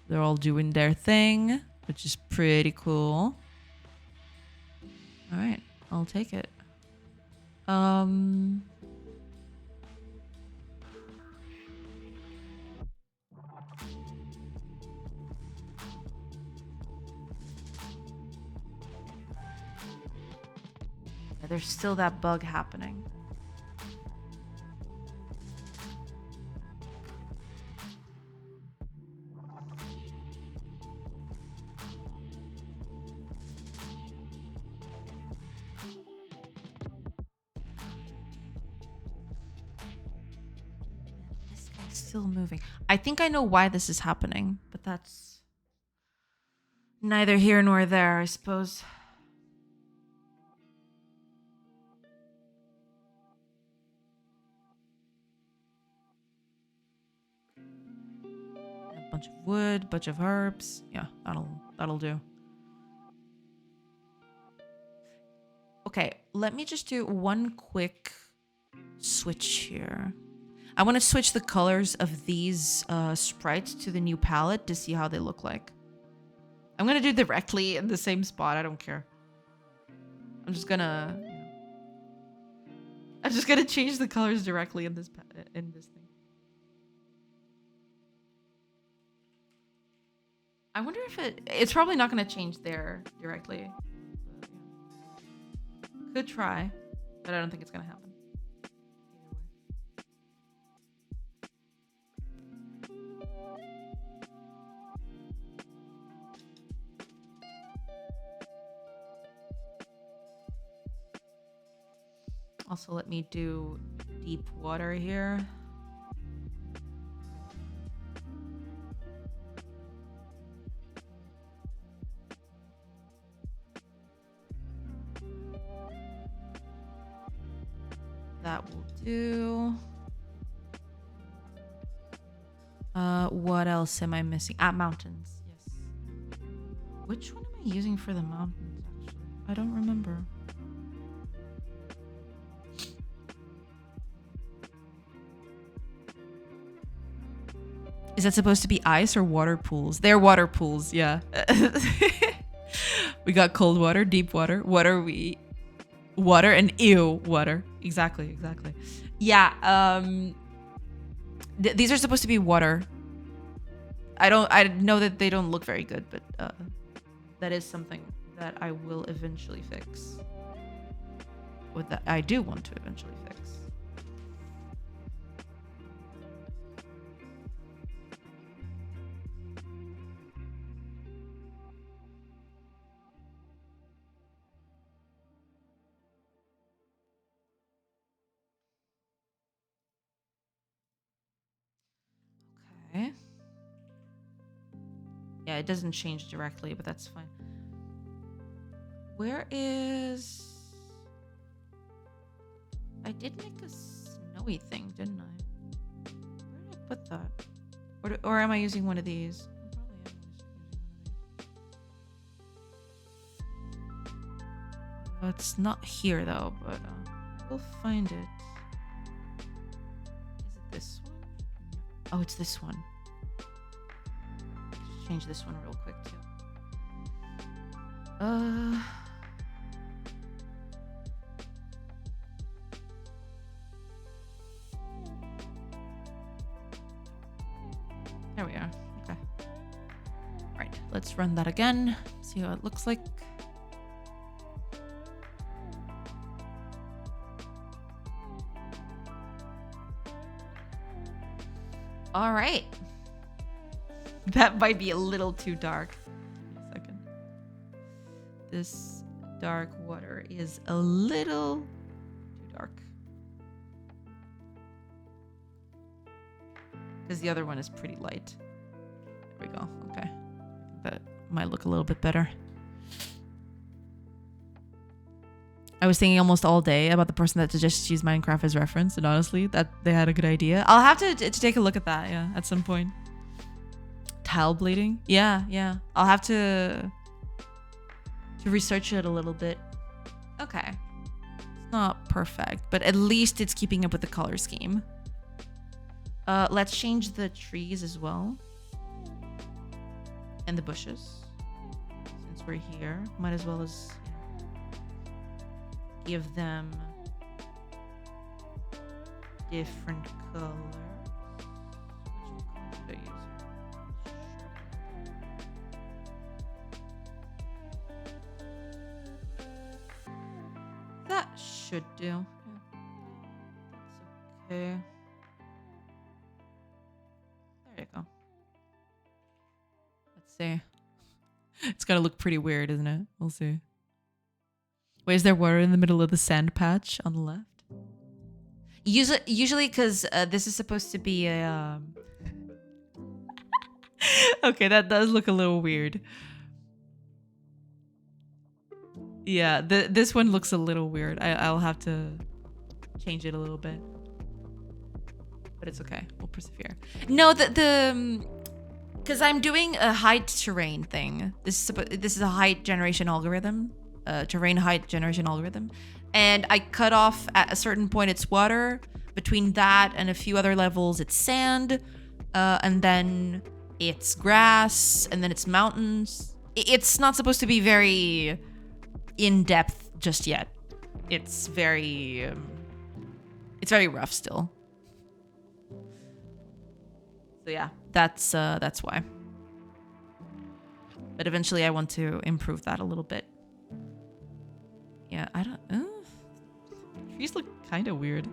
They're all doing their thing, which is pretty cool. All right, I'll take it. Um. Yeah, there's still that bug happening. This guy's still moving. I think I know why this is happening, but that's neither here nor there, I suppose. A bunch of wood, bunch of herbs. Yeah, that'll do. Okay, let me just do one quick switch here. I want to switch the colors of these sprites to the new palette to see how they look like. I'm gonna do directly in the same spot. I don't care. I'm just gonna change the colors directly in this thing. I wonder if it's probably not gonna change there directly. Could try, but I don't think it's gonna happen. Also, let me do deep water here. That will do. What else am I missing? Mountains. Yes. Which one am I using for the mountains, actually? I don't remember. Is that supposed to be ice or water pools? They're water pools, yeah. We got cold water, deep water. What are we? Water and ew, water. Exactly. Yeah, these are supposed to be water. I know that they don't look very good, but that is something that I will eventually fix. Or that I do want to eventually fix. Okay. Yeah, it doesn't change directly, but that's fine. Where is... I did make a snowy thing, didn't I? Where did I put that? Or am I using one of these? It's not here though, but we'll find it. Is it this one? Oh, it's this one. Just change this one real quick too. There we are. Okay. Right, let's run that again. See how it looks like. All right. That might be a little too dark. Give me a second. This dark water is a little too dark. Because the other one is pretty light. There we go. Okay. I think that might look a little bit better. I was thinking almost all day about the person that suggested use Minecraft as reference, and honestly, that they had a good idea. I'll have to take a look at that, yeah, at some point. Tile bleeding? Yeah. I'll have to research it a little bit. Okay. It's not perfect, but at least it's keeping up with the color scheme. Let's change the trees as well. And the bushes. Since we're here, might as well as give them different colors. Which color should I use? That should do. Yeah. That's okay. There you go. Let's see. It's gotta look pretty weird, isn't it? We'll see. Wait, is there water in the middle of the sand patch on the left? Usually, because this is supposed to be a. Okay, that does look a little weird. Yeah, this one looks a little weird. I'll have to change it a little bit, but it's okay. We'll persevere. No, because I'm doing a height terrain thing. This is a height generation algorithm, terrain height generation algorithm, and I cut off at a certain point it's water. Between that and a few other levels, it's sand, and then it's grass, and then it's mountains. It's not supposed to be very in depth just yet. It's very rough still. So yeah, that's why. But eventually I want to improve that a little bit. Yeah, I don't. Trees look kind of weird.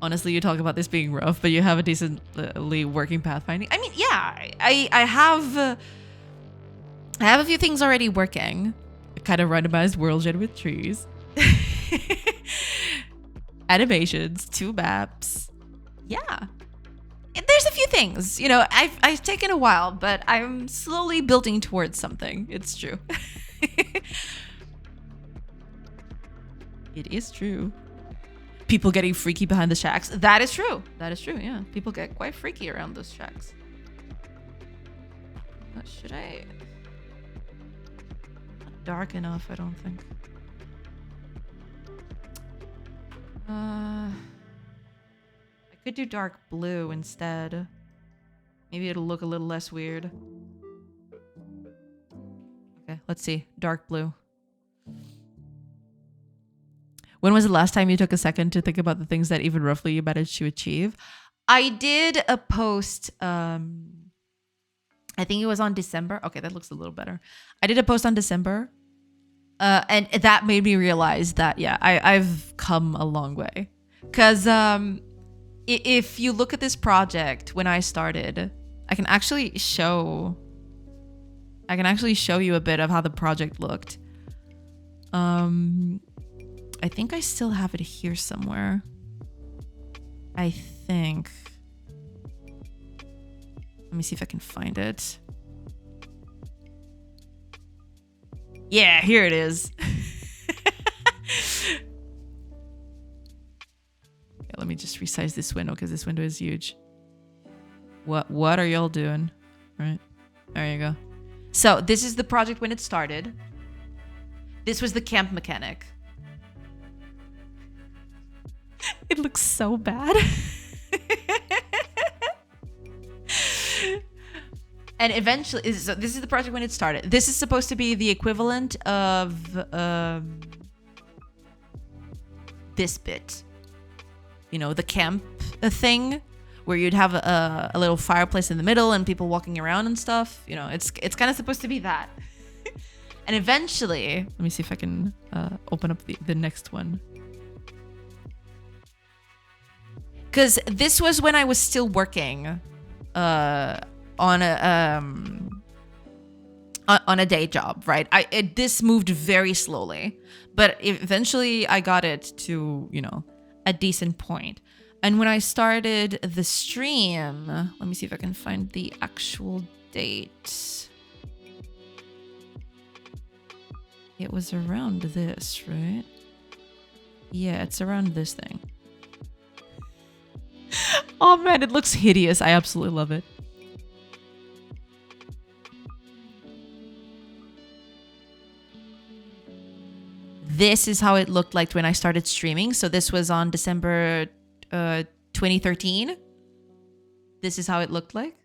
Honestly, you talk about this being rough, but you have a decently working pathfinding. I mean, yeah, I have a few things already working. A kind of randomized world gen with trees. Animations, 2 maps. Yeah. There's a few things. You know, I've taken a while, but I'm slowly building towards something. It's true. It is true. People getting freaky behind the shacks. That is true. That is true, yeah. People get quite freaky around those shacks. Should I? Not dark enough, I don't think. I could do dark blue instead. Maybe it'll look a little less weird. Okay, let's see. Dark blue. When was the last time you took a second to think about the things that even roughly you managed to achieve? I did a post, I think it was on December. Okay, that looks a little better. I did a post on December, and that made me realize that, yeah, I've come a long way. Because if you look at this project when I started, I can actually show you a bit of how the project looked. I think I still have it here somewhere. I think. Let me see if I can find it. Yeah, here it is. Yeah, let me just resize this window because this window is huge. What are y'all doing? Right. There you go. So this is the project when it started. This was the camp mechanic. It looks so bad. And eventually, so this is the project when it started. This is supposed to be the equivalent of this bit. You know, the camp thing where you'd have a little fireplace in the middle and people walking around and stuff. You know, it's kind of supposed to be that. And eventually, let me see if I can open up the next one. Because this was when I was still working on a day job, right? This moved very slowly, but eventually I got it to, you know, a decent point. And when I started the stream, let me see if I can find the actual date. It was around this, right? Yeah, it's around this thing. Oh man, it looks hideous. I absolutely love it. This is how it looked like when I started streaming. So this was on December 2013. This is how it looked like.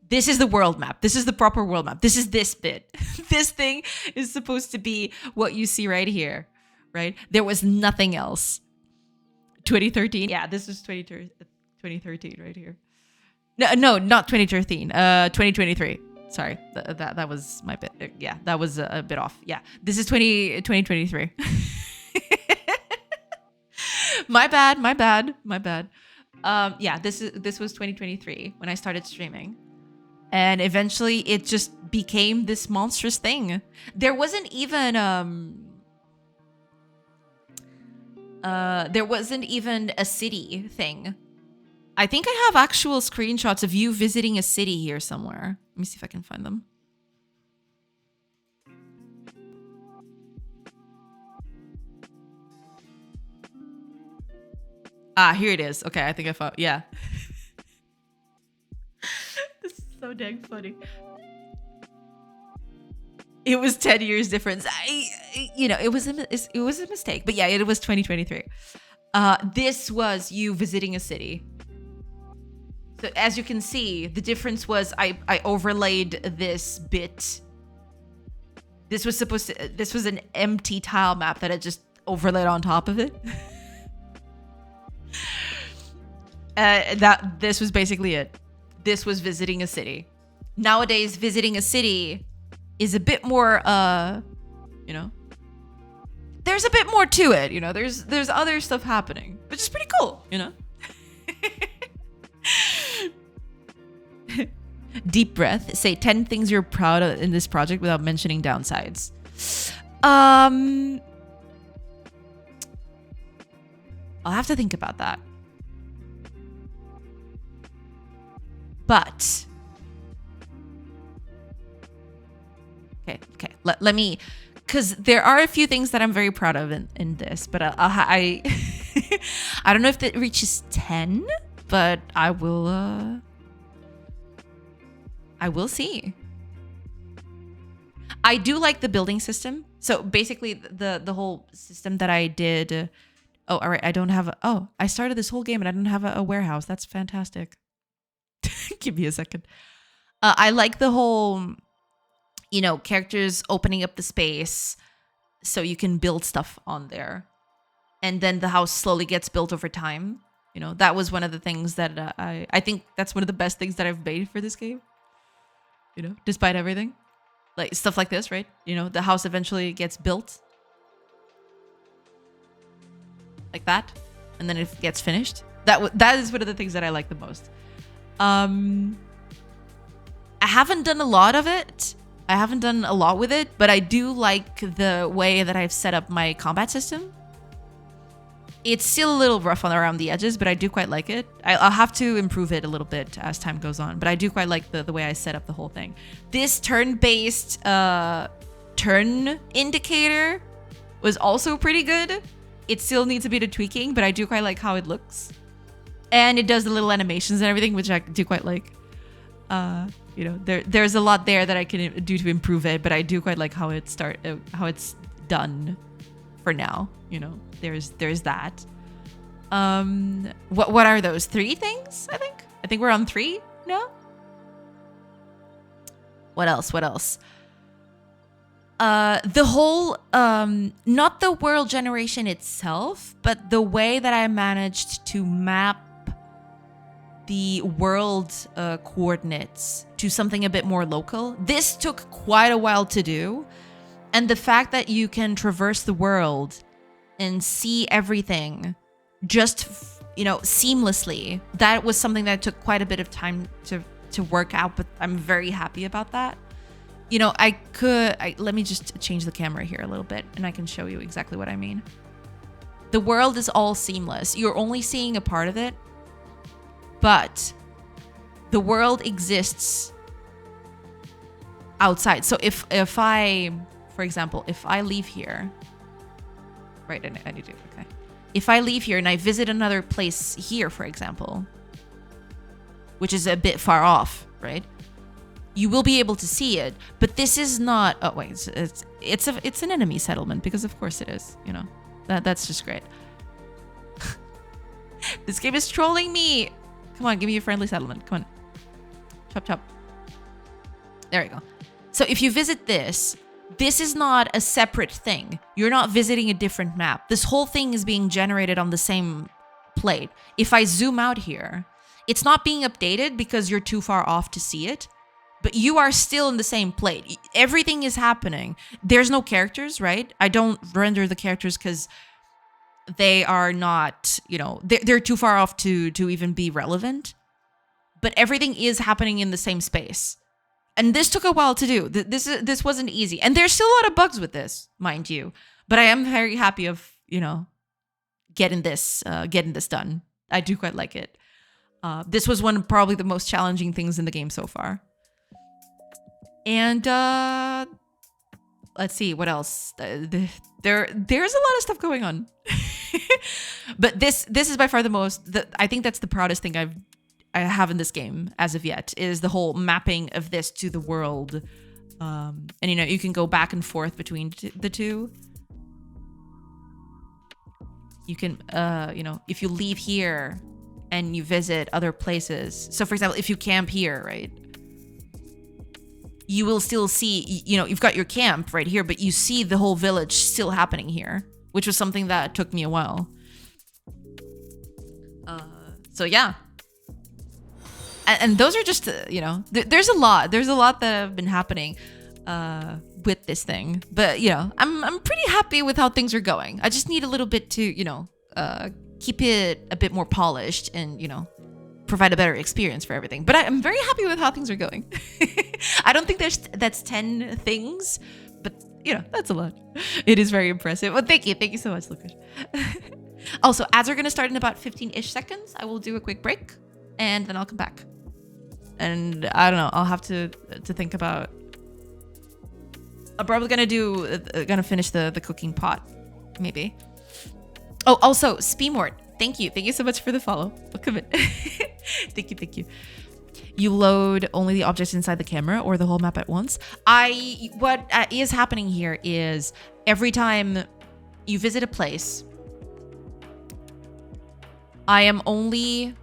This is the world map. This is the proper world map. This is this bit. This thing is supposed to be what you see right here, right? There was nothing else. 2013. Yeah, this is 2013 right here. No, not 2013. 2023. Sorry, that was my bit. Yeah, that was a bit off. Yeah, this is 2023. My bad. Yeah, this was 2023 when I started streaming. And eventually it just became this monstrous thing. There wasn't even a city thing. I think I have actual screenshots of you visiting a city here somewhere. Let me see if I can find them. Ah, here it is. Okay, I think I found, yeah. This is so dang funny. It was 10 years difference. It was a mistake, but yeah, it was 2023. This was you visiting a city. So as you can see, the difference was I overlaid this bit. This was an empty tile map that I just overlaid on top of it. This was basically it. This was visiting a city. Nowadays, visiting a city is a bit more, there's a bit more to it, there's other stuff happening, which is pretty cool, Deep breath. Say 10 things you're proud of in this project without mentioning downsides. I'll have to think about that. But okay. Let me, because there are a few things that I'm very proud of in this, but I don't know if it reaches 10, but I will see. I do like the building system. So basically the whole system that I did. Oh, all right. I started this whole game and I don't have a warehouse. That's fantastic. Give me a second. I like the whole, characters opening up the space so you can build stuff on there. And then the house slowly gets built over time. That was one of the things that I think that's one of the best things that I've made for this game. Despite everything. Like stuff like this, right? The house eventually gets built. Like that. And then it gets finished. That is one of the things that I like the most. I haven't done a lot of it. I haven't done a lot with it, but I do like the way that I've set up my combat system. It's still a little rough around the edges, but I do quite like it. I'll have to improve it a little bit as time goes on, but I do quite like the way I set up the whole thing. This turn-based turn indicator was also pretty good. It still needs a bit of tweaking, but I do quite like how it looks. And it does the little animations and everything, which I do quite like. There's a lot there that I can do to improve it, but I do quite like how it's done for now. There's that. What are those? 3 things? I think we're on 3 now. What else? The whole, not the world generation itself, but the way that I managed to map the world coordinates to something a bit more local. This took quite a while to do. And the fact that you can traverse the world and see everything just, seamlessly, that was something that took quite a bit of time to work out, but I'm very happy about that. Let me just change the camera here a little bit and I can show you exactly what I mean. The world is all seamless. You're only seeing a part of it, but the world exists outside. So if I, for example, if I leave here, right, I need to, okay. If I leave here and I visit another place here, for example, which is a bit far off, right? You will be able to see it, but this is not, oh wait, it's an enemy settlement because of course it is, that's just great. This game is trolling me. Come on, give me a friendly settlement. Come on. Chop, chop. There you go. So if you visit this, this is not a separate thing. You're not visiting a different map. This whole thing is being generated on the same plate. If I zoom out here, it's not being updated because you're too far off to see it, but you are still in the same plate. Everything is happening. There's no characters, right? I don't render the characters because they are not, you know, they're too far off to even be relevant. But everything is happening in the same space. And this took a while to do. This wasn't easy. And there's still a lot of bugs with this, mind you. But I am very happy of, you know, getting this done. I do quite like it. This was one of probably the most challenging things in the game so far. And let's see what else. There's a lot of stuff going on. But this is by far the most. I think that's the proudest thing I have in this game as of yet, is the whole mapping of this to the world. And you know, you can go back and forth between the two. You can, you know, if you leave here and you visit other places. So for example, if you camp here, right, you will still see, you know, you've got your camp right here, but you see the whole village still happening here, which was something that took me a while. So yeah. And those are just, you know, there's a lot that have been happening with this thing. But, you know, I'm pretty happy with how things are going. I just need a little bit to, you know, keep it a bit more polished and, you know, provide a better experience for everything. But I'm very happy with how things are going. I don't think that's 10 things, but, you know, that's a lot. It is very impressive. Well, thank you so much, Lucas. Also, ads are going to start in about 15-ish seconds. I will do a quick break and then I'll come back. And I don't know, I'll have to think about. I'm probably gonna finish the cooking pot, maybe. Oh, also, Speemort, thank you so much for the follow. Welcome in. Thank you. You load only the objects inside the camera or the whole map at once? What is happening here is every time you visit a place, I am only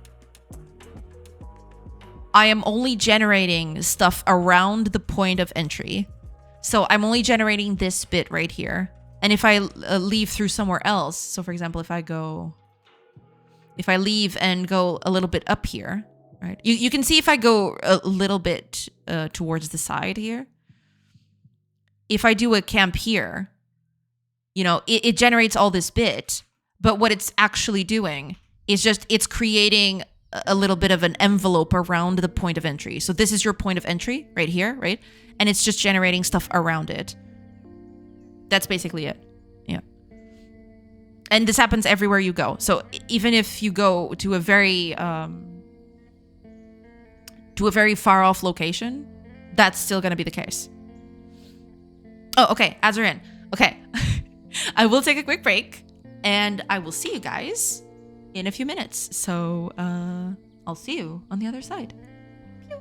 generating stuff around the point of entry. So I'm only generating this bit right here. And if I leave through somewhere else, so for example, if I leave and go a little bit up here, right? You can see if I go a little bit towards the side here. If I do a camp here, you know, it generates all this bit. But what it's actually doing is just, it's creating a little bit of an envelope around the point of entry. So this is your point of entry right here, right? And it's just generating stuff around it. That's basically it. Yeah. And this happens everywhere you go. So even if you go to a very far off location, that's still going to be the case. Oh, okay. Ads are in. Okay. I will take a quick break and I will see you guys in a few minutes. So I'll see you on the other side. Pew.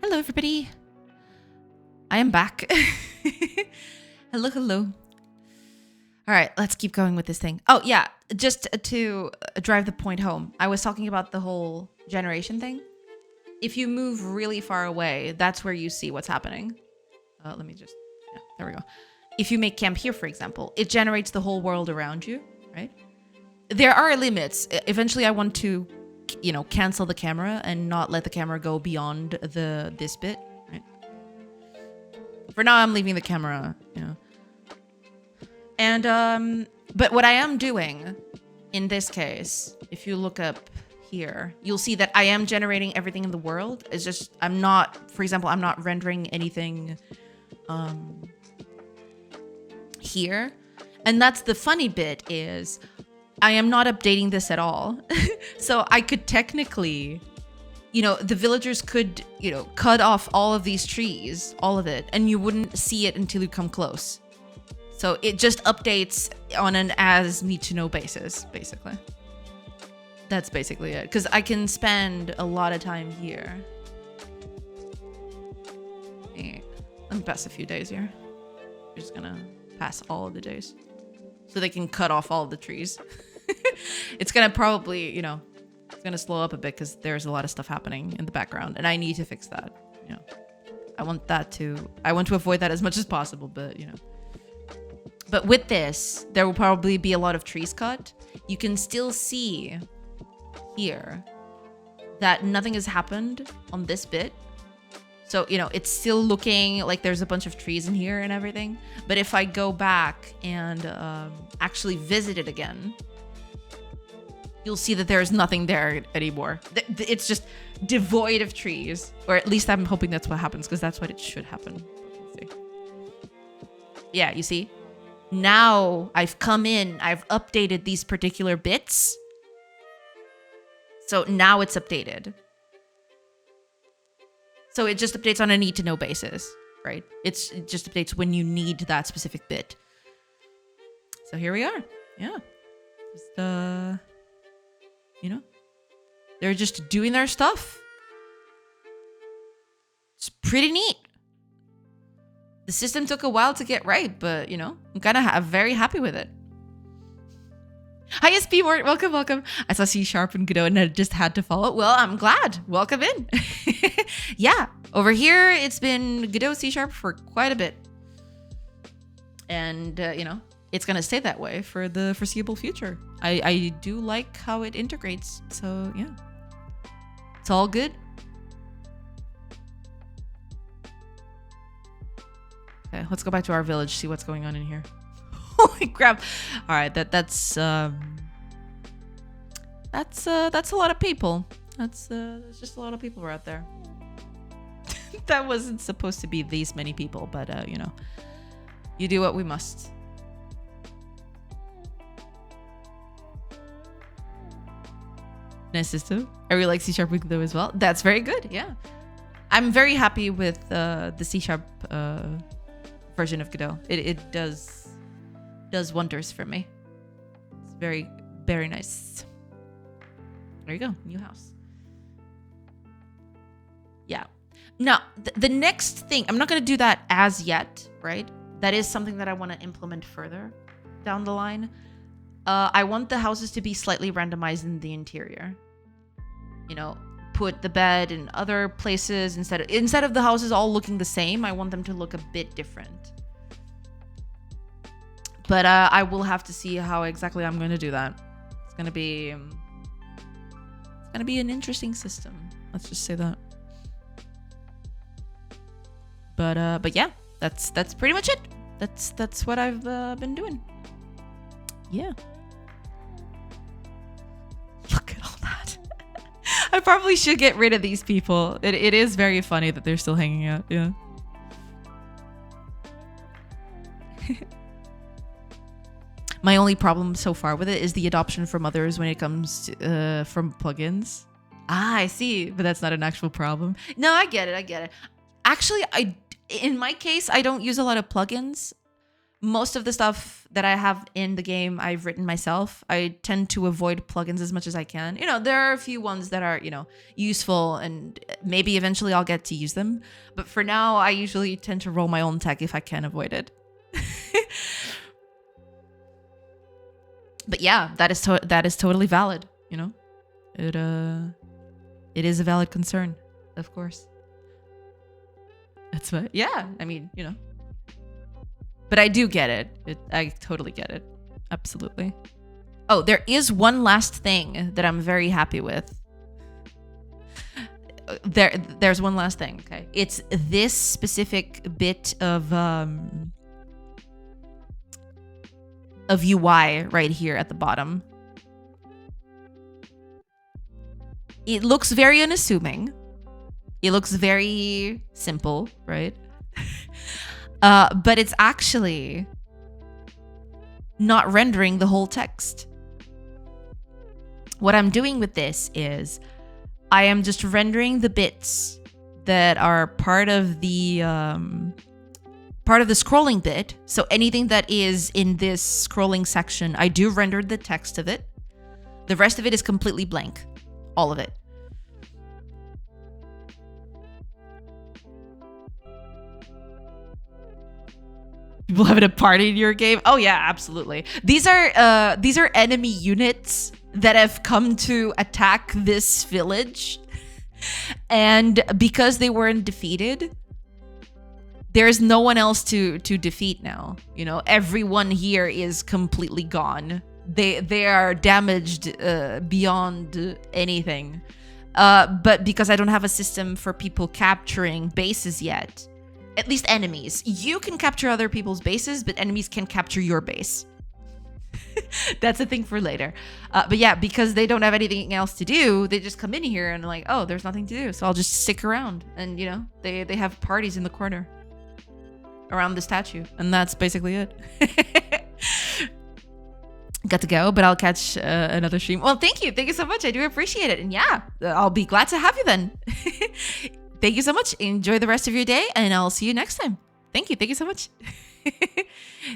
Hello, everybody. I am back. Hello, hello. All right, let's keep going with this thing. Oh, yeah, just to drive the point home. I was talking about the whole generation thing. If you move really far away, that's where you see what's happening. Let me just, yeah, there we go. If you make camp here, for example, it generates the whole world around you, right? There are limits. Eventually, I want to, you know, cancel the camera and not let the camera go beyond this bit, right? For now, I'm leaving the camera, you know. And, but what I am doing in this case, if you look up here, you'll see that I am generating everything in the world. It's just, I'm not, for example, I'm not rendering anything, here. And that's the funny bit is I am not updating this at all. So I could technically, you know, the villagers could, you know, cut off all of these trees, all of it, and you wouldn't see it until you come close. So it just updates on an as need to know basis, basically. That's basically it. Because I can spend a lot of time here. Let me pass a few days here. I'm just gonna pass all of the days. So they can cut off all of the trees. It's gonna probably, you know, it's gonna slow up a bit because there's a lot of stuff happening in the background. And I need to fix that, you know. I want to avoid that as much as possible, but, you know. But with this, there will probably be a lot of trees cut. You can still see here that nothing has happened on this bit. So, you know, it's still looking like there's a bunch of trees in here and everything. But if I go back and actually visit it again, you'll see that there's nothing there anymore. It's just devoid of trees. Or at least I'm hoping that's what happens, because that's what it should happen. Let's see. Yeah, you see? Now I've come in, I've updated these particular bits. So now it's updated. So it just updates on a need to know basis, right? It just updates when you need that specific bit. So here we are. Yeah. Just, you know, they're just doing their stuff. It's pretty neat. The system took a while to get right, but, you know, I'm kind of very happy with it. Hi, SP Mort. Welcome, welcome. I saw C# and Godot and I just had to follow. Well, I'm glad. Welcome in. Yeah, over here, it's been Godot C# for quite a bit. And, you know, it's going to stay that way for the foreseeable future. I do like how it integrates. So, yeah, it's all good. Okay, let's go back to our village, see what's going on in here. Holy crap. All right, that's a lot of people. That's just a lot of people out there. That wasn't supposed to be these many people, but you know, you do what we must. Nice system. I really like C# with Godot as well. That's very good. Yeah, I'm very happy with the C# version of Godot. It does wonders for me. It's very, very nice. There you go, new house. Yeah. Now, the next thing, I'm not going to do that as yet, right? That is something that I want to implement further down the line. I want the houses to be slightly randomized in the interior. You know, put the bed in other places instead of the houses all looking the same. I want them to look a bit different. But I will have to see how exactly I'm going to do that. It's going to be an interesting system. Let's just say that. But yeah, that's pretty much it. That's what I've been doing. Yeah. Look at all that. I probably should get rid of these people. It is very funny that they're still hanging out. Yeah. My only problem so far with it is the adoption from others when it comes to, from plugins. Ah, I see, but that's not an actual problem. No, I get it. Actually, in my case, I don't use a lot of plugins. Most of the stuff that I have in the game, I've written myself. I tend to avoid plugins as much as I can. You know, there are a few ones that are, you know, useful and maybe eventually I'll get to use them. But for now, I usually tend to roll my own tech if I can avoid it. But yeah, that is totally valid, you know? It is a valid concern, of course. That's what, yeah, I mean, you know. But I do get it. I totally get it. Absolutely. Oh, there is one last thing that I'm very happy with. There's one last thing, okay? It's this specific bit of UI right here at the bottom. It looks very unassuming. It looks very simple, right? But it's actually not rendering the whole text. What I'm doing with this is I am just rendering the bits that are part of the scrolling bit. So anything that is in this scrolling section, I do render the text of it. The rest of it is completely blank. All of it. People having a party in your game? Oh yeah, absolutely. These are enemy units that have come to attack this village. And because they weren't defeated, there's no one else to defeat now. You know, everyone here is completely gone. They are damaged beyond anything. But because I don't have a system for people capturing bases yet, at least enemies, you can capture other people's bases, but enemies can capture your base. That's a thing for later. But yeah, because they don't have anything else to do, they just come in here and like, oh, there's nothing to do. So I'll just stick around. And, you know, they have parties in the corner around the statue. And that's basically it. Got to go, but I'll catch another stream. Well, thank you. Thank you so much. I do appreciate it. And yeah, I'll be glad to have you then. Thank you so much. Enjoy the rest of your day, and I'll see you next time. Thank you. Thank you so much.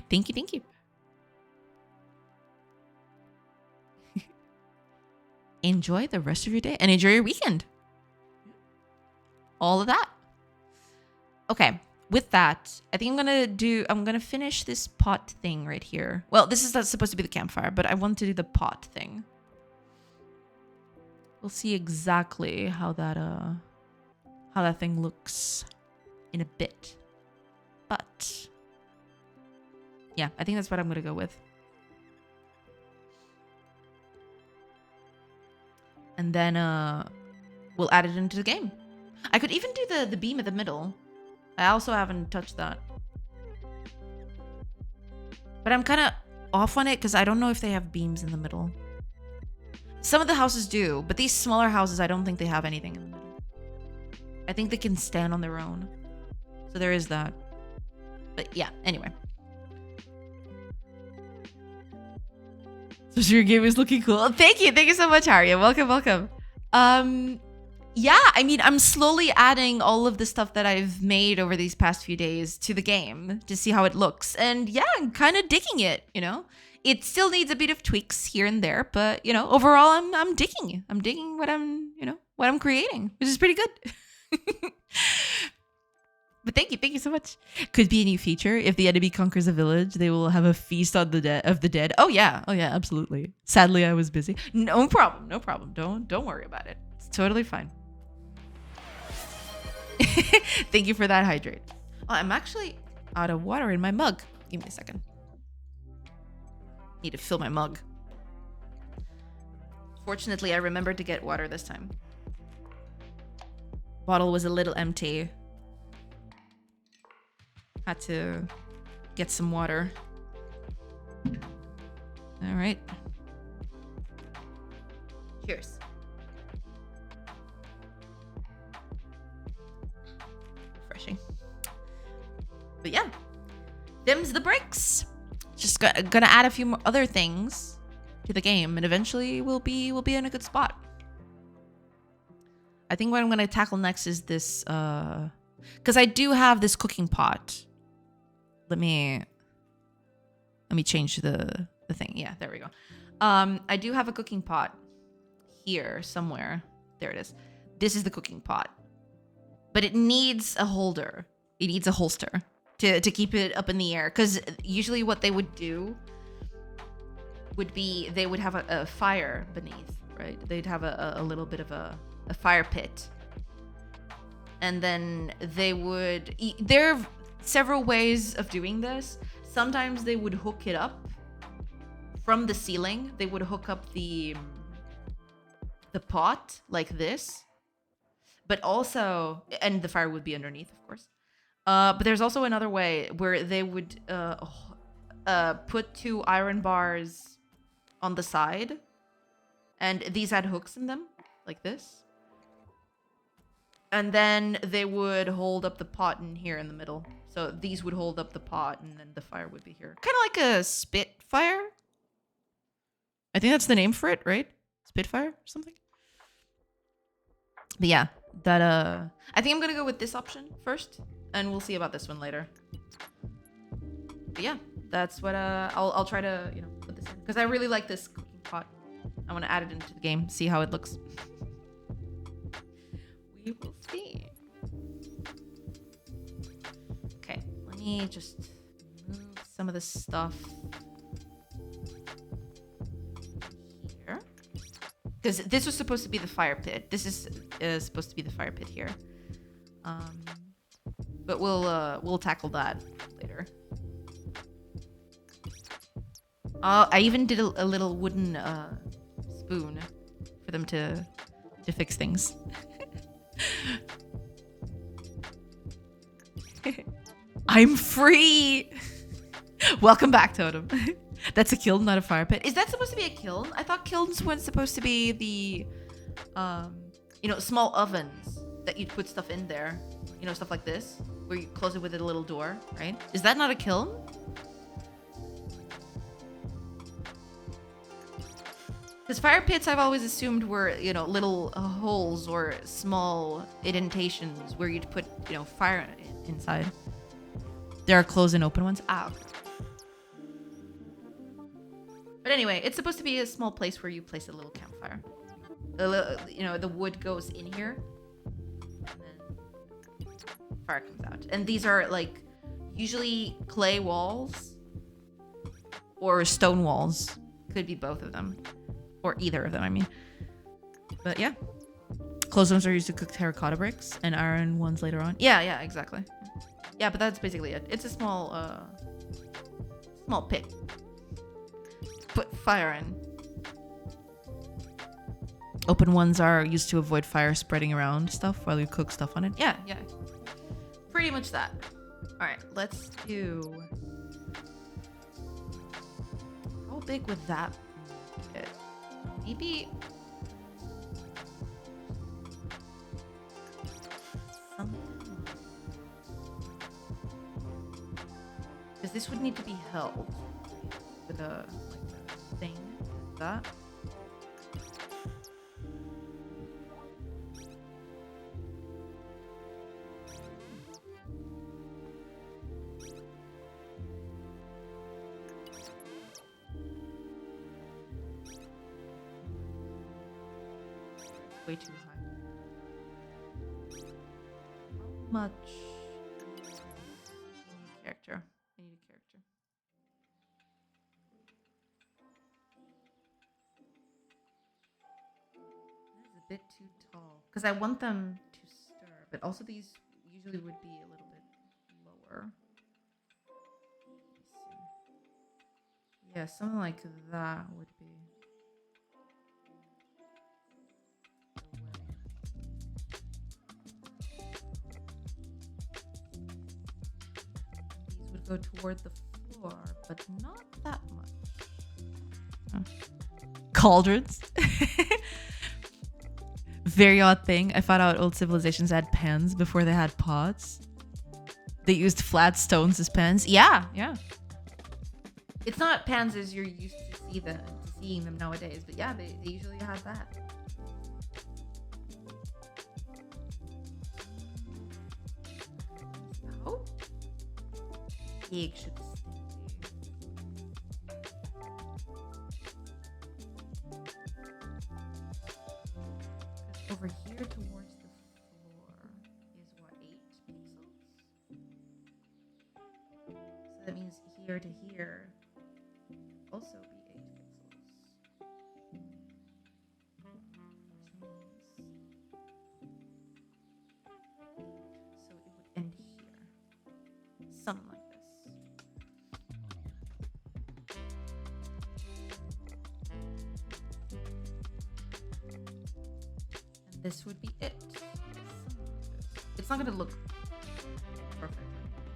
Thank you. Thank you. Enjoy the rest of your day and enjoy your weekend. All of that. Okay. With that, I think I'm gonna finish this pot thing right here. Well, this is not supposed to be the campfire, but I want to do the pot thing. We'll see exactly how that thing looks in a bit. But yeah, I think that's what I'm gonna go with. And then we'll add it into the game. I could even do the beam in the middle. I also haven't touched that. But I'm kind of off on it because I don't know if they have beams in the middle. Some of the houses do, but these smaller houses, I don't think they have anything in the middle. I think they can stand on their own. So there is that. But yeah, anyway. So your game is looking cool. Thank you. Thank you so much, Arya. Welcome, welcome. Yeah, I mean, I'm slowly adding all of the stuff that I've made over these past few days to the game to see how it looks. And yeah, I'm kind of digging it, you know? It still needs a bit of tweaks here and there, but you know, overall I'm digging. I'm digging what I'm creating, which is pretty good. But thank you so much. Could be a new feature. If the enemy conquers a village, they will have a feast on the dead. Oh yeah, absolutely. Sadly, I was busy. No problem. Don't worry about it. It's totally fine. Thank you for that hydrate. Oh, I'm actually out of water in my mug. Give me a second. Need to fill my mug. Fortunately, I remembered to get water this time. Bottle was a little empty. Had to get some water. All right. Cheers. Refreshing. But yeah, them's the bricks. Just gonna add a few more other things to the game, and eventually we'll be in a good spot. I think what I'm gonna tackle next is this, because I do have this cooking pot. Let me change the thing. Yeah, there we go. I do have a cooking pot here somewhere. There it is. This is the cooking pot, but it needs a holder. It needs a holster to keep it up in the air. Because usually what they would do would be they would have a fire beneath, right? They'd have a little bit of a fire pit. And then they would... There are several ways of doing this. Sometimes they would hook it up from the ceiling. They would hook up the pot like this. But also... And the fire would be underneath, of course. But there's also another way where they would put 2 iron bars on the side. And these had hooks in them, like this. And then they would hold up the pot in here in the middle. So these would hold up the pot, and then the fire would be here. Kind of like a spitfire. I think that's the name for it, right? Spitfire or something. But yeah, that I think I'm gonna go with this option first, and we'll see about this one later. But yeah, that's what I'll try to put this in because I really like this cooking pot. I want to add it into the game, see how it looks. We will see. Okay, let me just move some of this stuff here. Because this was supposed to be the fire pit. This is supposed to be the fire pit here. But we'll tackle that later. I even did a little wooden spoon for them to fix things. I'm free. Welcome back, Totem. That's a kiln, not a fire pit. Is that supposed to be a kiln? I thought kilns weren't supposed to be the small ovens that you'd put stuff in there. Stuff like this, where you close it with a little door, right? Is that not a kiln? Because fire pits I've always assumed were, you know, little holes or small indentations where you'd put, you know, fire inside. There are closed and open ones. Ah, okay. But anyway, it's supposed to be a small place where you place a little campfire. You know, the wood goes in here, and then fire comes out. And these are like usually clay walls or stone walls. Could be both of them, or either of them. I mean, but yeah, closed ones are used to cook terracotta bricks, and iron ones later on. Yeah, exactly. Yeah, but that's basically it. It's a small pit. Put fire in. Open ones are used to avoid fire spreading around stuff while you cook stuff on it. Yeah. Pretty much that. All right, let's do. How big would that be? Maybe something. Because this would need to be held with a thing like that. Way too high. How much? Character. I need a character. That is a bit too tall. Because I want them to stir, but also these usually would be a little bit lower. Yeah, something like that would be. These would go toward the floor, but not that much. Oh. Cauldrons. Very odd thing. I found out old civilizations had pans before they had pots. They used flat stones as pans. Yeah. It's not pans as you're used to seeing them nowadays, but yeah, they usually have that. Oh, egg should over here towards the floor is what, 8 pixels? So that means here to here also be 8 pixels. So it would end here. Something like this. And this would be it. It's not going to look perfect,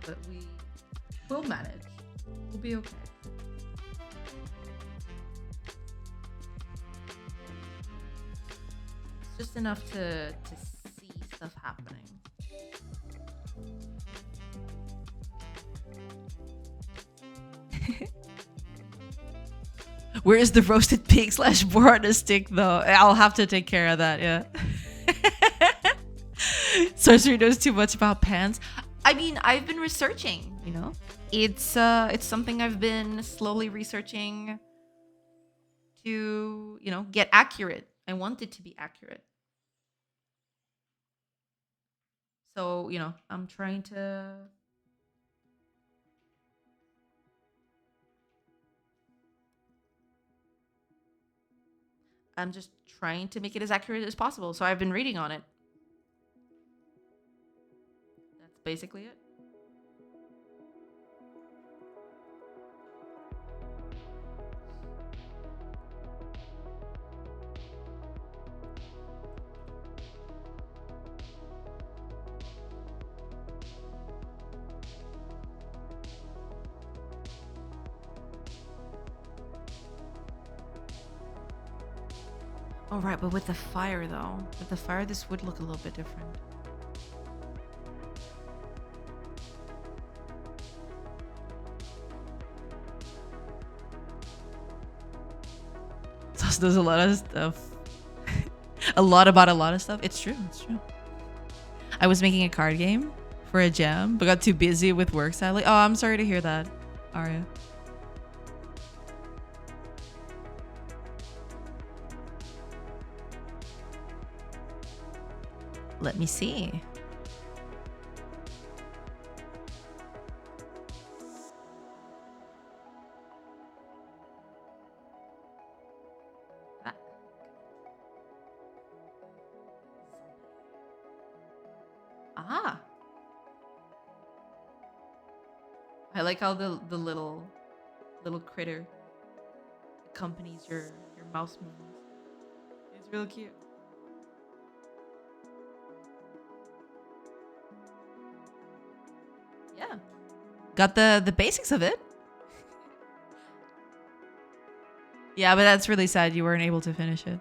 but we'll manage. We'll be okay. It's just enough to see stuff happening. Where is the roasted pig / boar on a stick though? I'll have to take care of that, yeah. Sorcery knows too much about pans. I mean, I've been researching, you know? It's something I've been slowly researching to, you know, get accurate. I want it to be accurate. So, you know, I'm just trying to make it as accurate as possible. So I've been reading on it. That's basically it. All right, but with the fire though, this would look a little bit different. So boss does a lot of stuff. A lot about a lot of stuff. It's true. It's true. I was making a card game for a jam, but got too busy with work, sadly. Oh, I'm sorry to hear that, Arya. Let me see. Ah. I like how the little critter accompanies your mouse movements. It's real cute. Yeah. Got the basics of it. Yeah, but that's really sad you weren't able to finish it.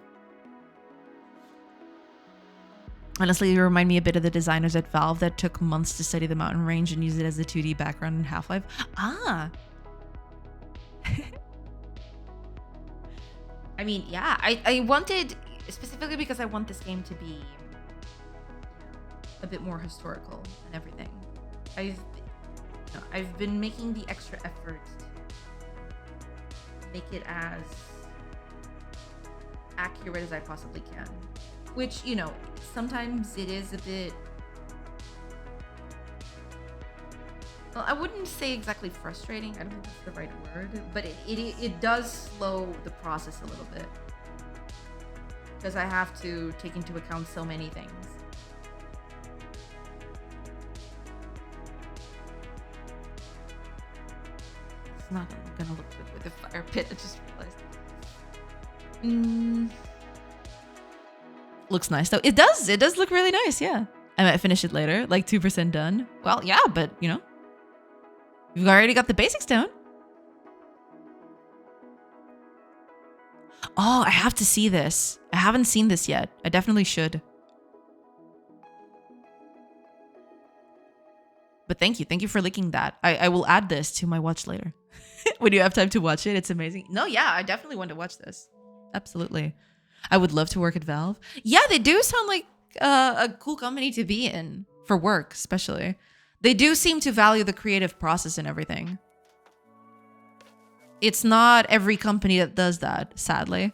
Honestly, you remind me a bit of the designers at Valve that took months to study the mountain range and use it as a 2D background in Half-Life. Ah. I mean, yeah, I wanted, specifically because I want this game to be a bit more historical and everything. I've been making the extra effort to make it as accurate as I possibly can. Which, you know, sometimes it is a bit... Well, I wouldn't say exactly frustrating. I don't think that's the right word. But it does slow the process a little bit. Because I have to take into account so many things. It's not gonna look good with the fire pit, I just realized. Looks nice though. It does look really nice, yeah. I might finish it later, like 2% done. Well, yeah, but you know, you've already got the basics down. Oh, I have to see this. I haven't seen this yet. I definitely should. But thank you for linking that. I will add this to my watch later. When you have time to watch it, it's amazing. No, yeah, I definitely want to watch this. Absolutely. I would love to work at Valve. Yeah, they do sound like a cool company to be in for work, especially. They do seem to value the creative process and everything. It's not every company that does that, sadly.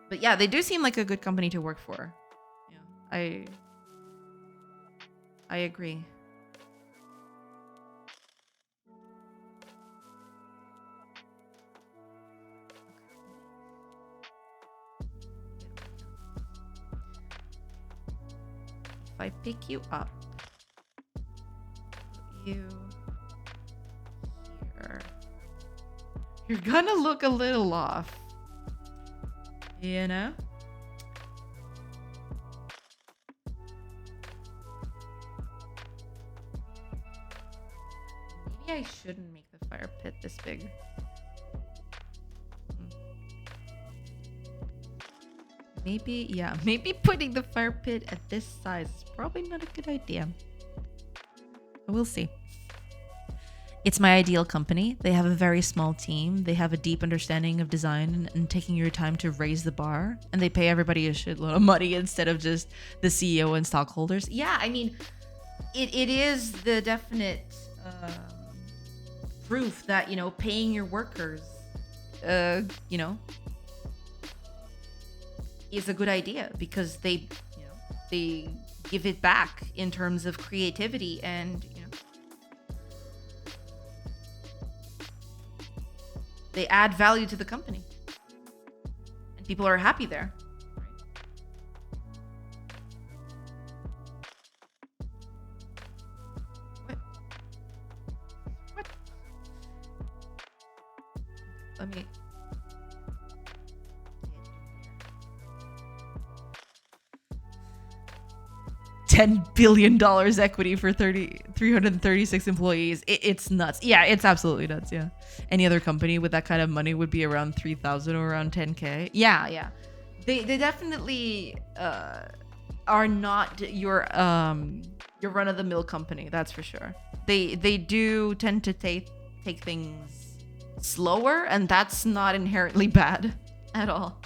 But yeah, they do seem like a good company to work for. Yeah, I agree. If I pick you up, you here, you're gonna look a little off, you know? Maybe I shouldn't make the fire pit this big. Maybe, yeah, maybe putting the fire pit at this size is probably not a good idea. But we'll see. It's my ideal company. They have a very small team. They have a deep understanding of design and taking your time to raise the bar. And they pay everybody a shitload of money instead of just the CEO and stockholders. Yeah, I mean, it is the definite proof that, you know, paying your workers, you know, is a good idea because they, you know, they give it back in terms of creativity and, you know, they add value to the company and people are happy there. What? Let me... $10 billion equity for 336 employees. It's nuts. Yeah, it's absolutely nuts. Yeah. Any other company with that kind of money would be around 3,000 or around 10K. Yeah, yeah. They definitely are not your run-of-the-mill company. That's for sure. They do tend to take things slower, and that's not inherently bad at all.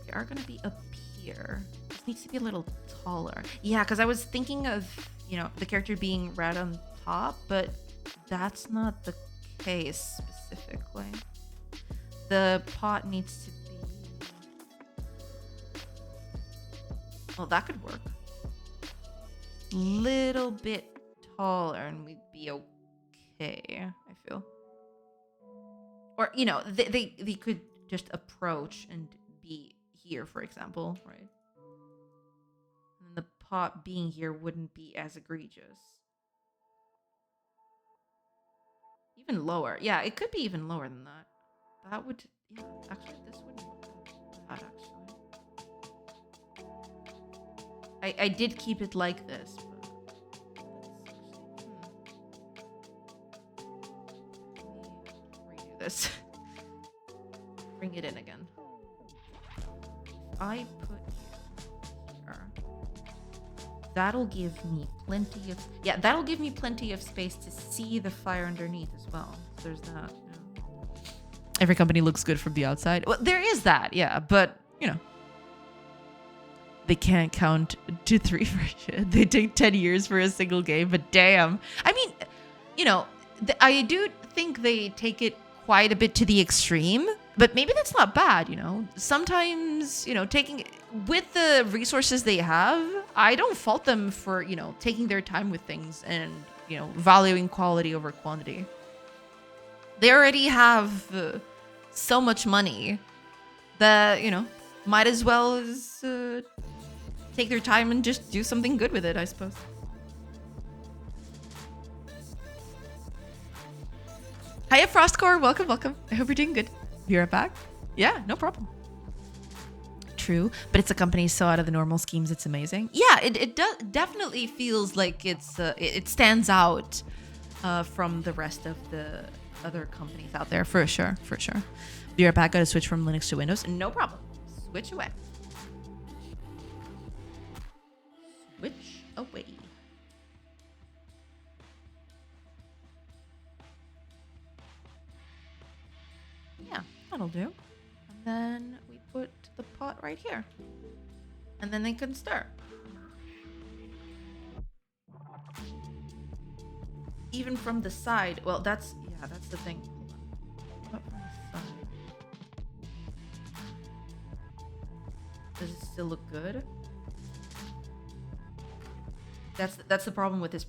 We are gonna be up here. This needs to be a little taller. Yeah, because I was thinking of, you know, the character being right on top, but that's not the case specifically. The pot needs to be... Well, that could work. Little bit taller and we'd be okay, I feel. Or, you know, they could just approach and be here, for example, right? And the pot being here wouldn't be as egregious. Even lower. Yeah, it could be even lower than that. That would... Yeah, actually, this wouldn't be bad, actually. I did keep it like this, but... Redo this. Bring it in again. If I put here... That'll give me plenty of... Yeah, that'll give me plenty of space to see the fire underneath as well. So there's that. Yeah. Every company looks good from the outside. Well, there is that, yeah. But, you know. They can't count to 3 for shit. They take 10 years for a single game, but damn. I mean, you know, I do think they take it quite a bit to the extreme, but maybe that's not bad, you know. Sometimes, you know, taking... With the resources they have, I don't fault them for, you know, taking their time with things and, you know, valuing quality over quantity. They already have so much money that, you know, might as well as take their time and just do something good with it, I suppose. Hiya, Frostcore. Welcome, welcome. I hope you're doing good. Be right back. Yeah, no problem. True, but it's a company so out of the normal schemes, it's amazing. Yeah, it definitely feels like it stands out from the rest of the other companies out there, for sure, for sure. Be right back. Got to switch from Linux to Windows. No problem. Switch away. Switch away. Yeah, that'll do. And then we put the pot right here. And then they can stir. Even from the side. Well, that's the thing. What from the side? Does it still look good? That's the problem with this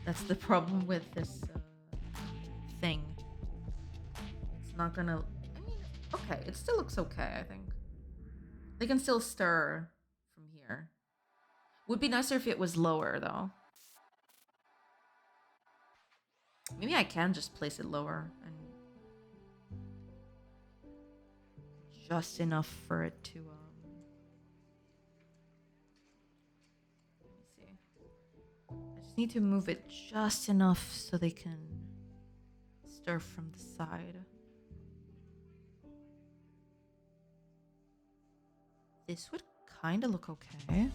that's the problem with this thing. It's not gonna... I mean, okay. It still looks okay, I think. They can still stir from here. Would be nicer if it was lower, though. Maybe I can just place it lower and just enough for it to... Let me see. I just need to move it just enough so they can stir from the side. This would kind of look okay.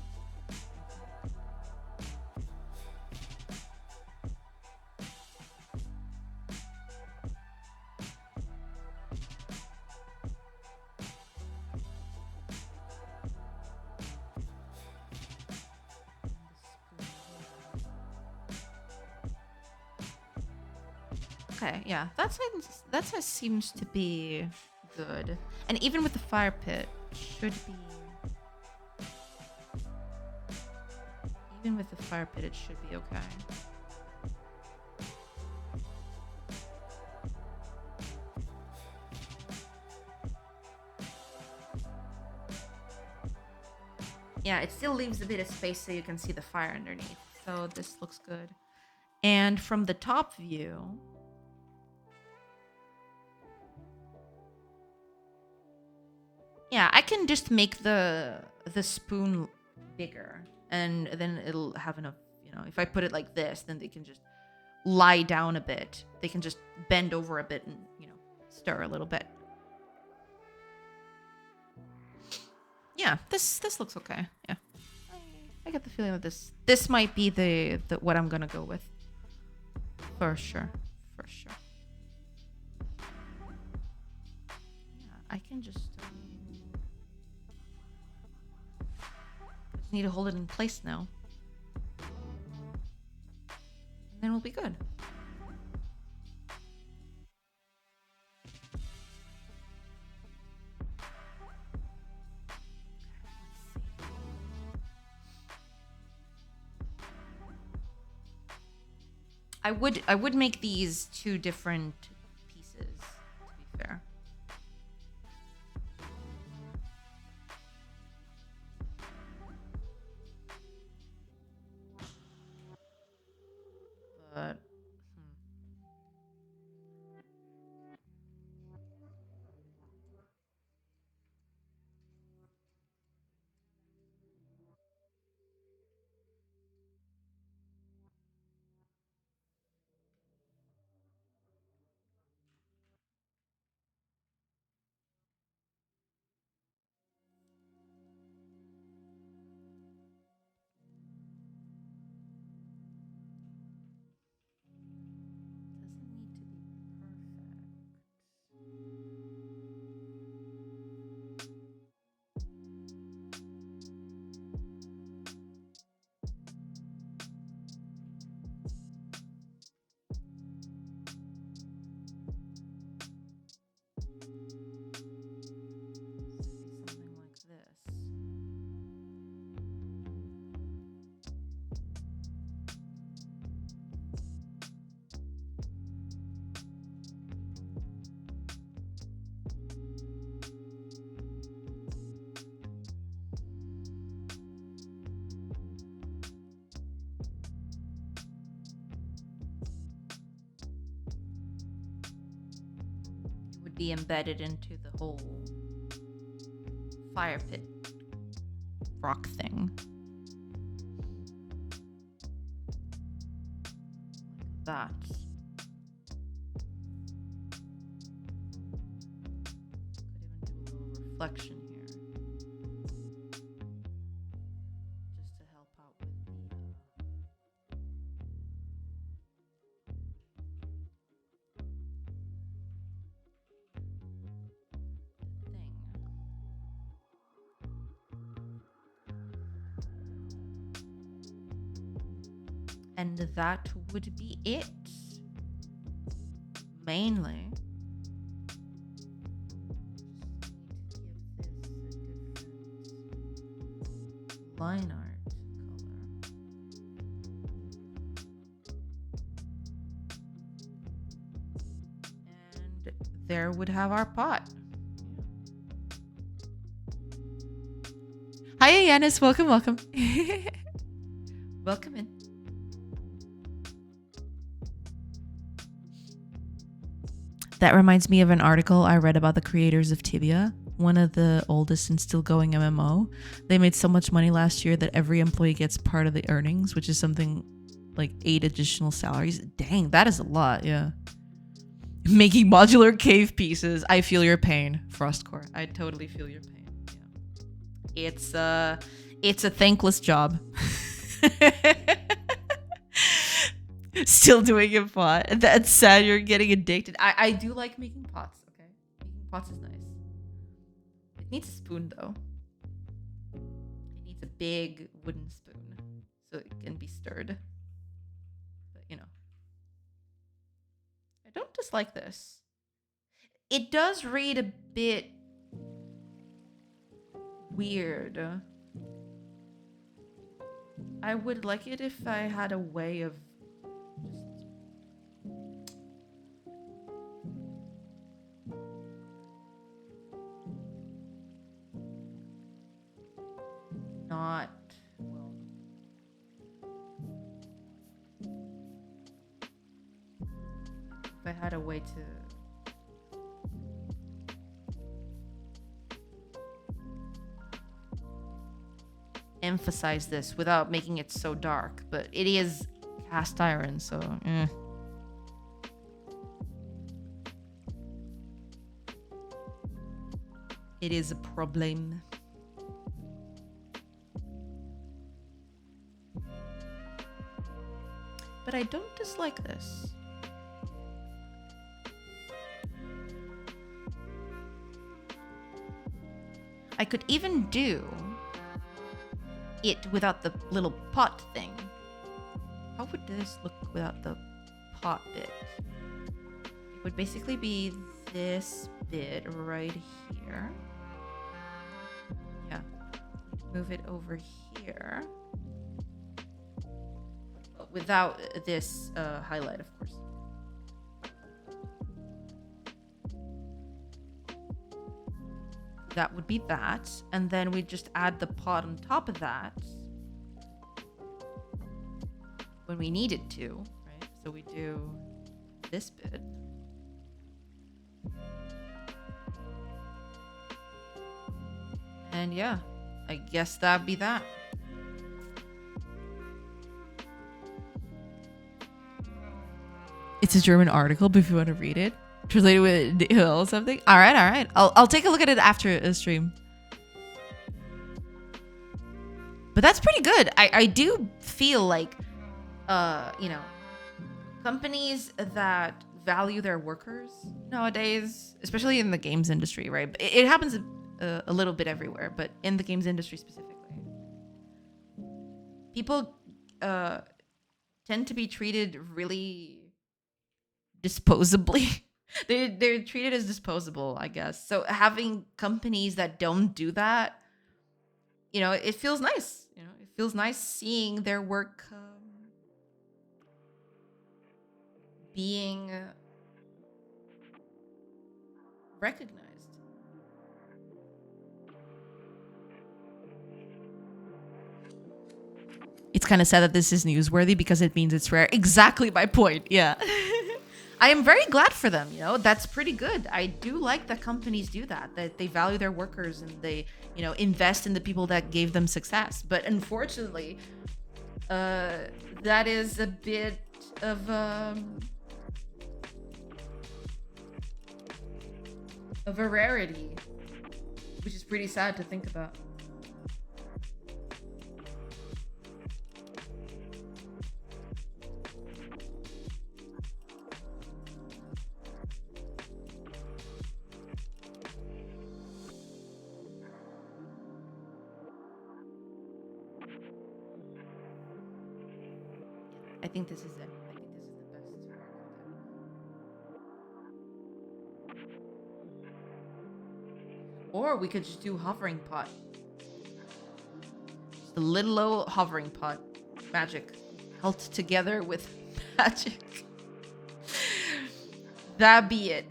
Okay, yeah, that seems to be good. And even with the fire pit, should be... Even with the fire pit, it should be okay. Yeah, it still leaves a bit of space so you can see the fire underneath. So this looks good. And from the top view... Yeah, I can just make the spoon bigger. And then it'll have enough, you know, if I put it like this, then they can just lie down a bit. They can just bend over a bit and, you know, stir a little bit. Yeah, this looks okay. Yeah. I get the feeling that this might be the what I'm gonna go with. For sure. For sure. Yeah, I can just need to hold it in place now. And then we'll be good. I would make these two different pieces, to be fair. But doesn't need to be something like this. It would be embedded into the whole fire pit rock thing. Like that. Could even do a little reflection here. Just to help out with the thing. And that would be it. Mainly. Just need to give this a different line art color. And there would have our pot. Hi, Yanis. Welcome, welcome. Welcome in. That reminds me of an article I read about the creators of Tibia, one of the oldest and still going MMO. They made so much money last year that every employee gets part of the earnings, which is something like 8 additional salaries. Dang, that is a lot, yeah. Making modular cave pieces. I feel your pain, Frostcore. I totally feel your pain. Yeah. It's a thankless job. Still doing a pot. That's sad you're getting addicted. I do like making pots, okay? Making pots is nice. It needs a spoon though. It needs a big wooden spoon so it can be stirred. But you know. I don't dislike this. It does read a bit weird. I would like it if I had a way of not, well, if I had a way to emphasize this without making it so dark, but it is cast iron, so it is a problem. I don't dislike this. I could even do it without the little pot thing. How would this look without the pot bit? It would basically be this bit right here. Yeah. Move it over here. Without this highlight, of course. That would be that. And then we just add the pot on top of that when we needed to, right? So we do this bit. And yeah, I guess that'd be that. It's a German article, but if you want to read it, translated with something. All right. I'll take a look at it after a stream. But that's pretty good. I do feel like, companies that value their workers nowadays, especially in the games industry, right? It happens a little bit everywhere, but in the games industry specifically, people tend to be treated really disposably. They're treated as disposable, I guess. So having companies that don't do that, it feels nice. It feels nice seeing their work being recognized. It's kind of sad that this is newsworthy because it means it's rare. Exactly my point. Yeah. I am very glad for them. That's pretty good. I do like that companies do that they value their workers and they, invest in the people that gave them success. But unfortunately, that is a bit of a rarity, which is pretty sad to think about. I think this is it. I think this is the best. Or we could just do hovering pot. Just a little old hovering pot. Magic. Held together with magic. That'd be it.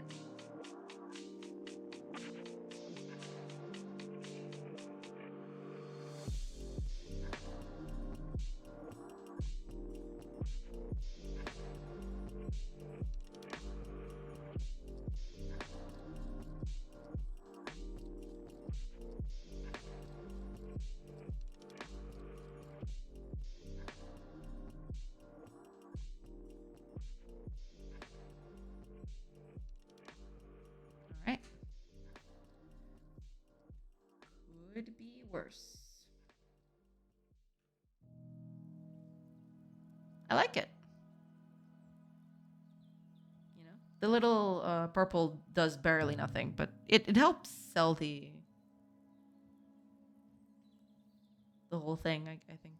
Could be worse. I like it. The little purple does barely nothing, but it helps sell the whole thing. I think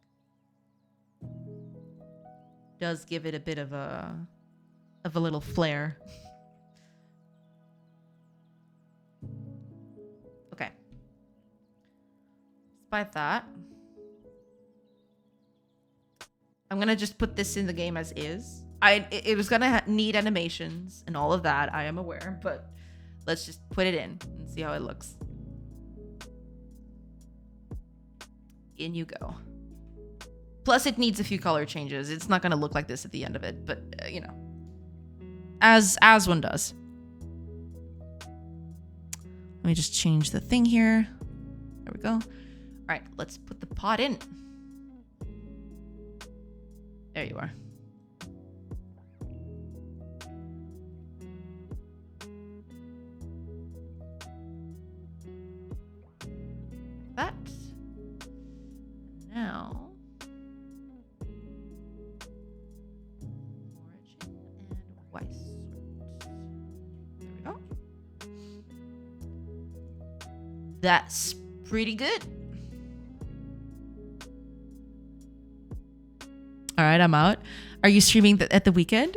does give it a bit of a little flair. Okay. Despite that, I'm gonna just put this in the game as is. It was gonna need animations and all of that, I am aware, but let's just put it in and see how it looks. In you go. Plus, it needs a few color changes. It's not gonna look like this at the end of it, but as one does. Let me just change the thing here. There we go. All right, let's put the pot in. There you are. That. Now. Oh. That's pretty good. All right, I'm out. Are you streaming at the weekend?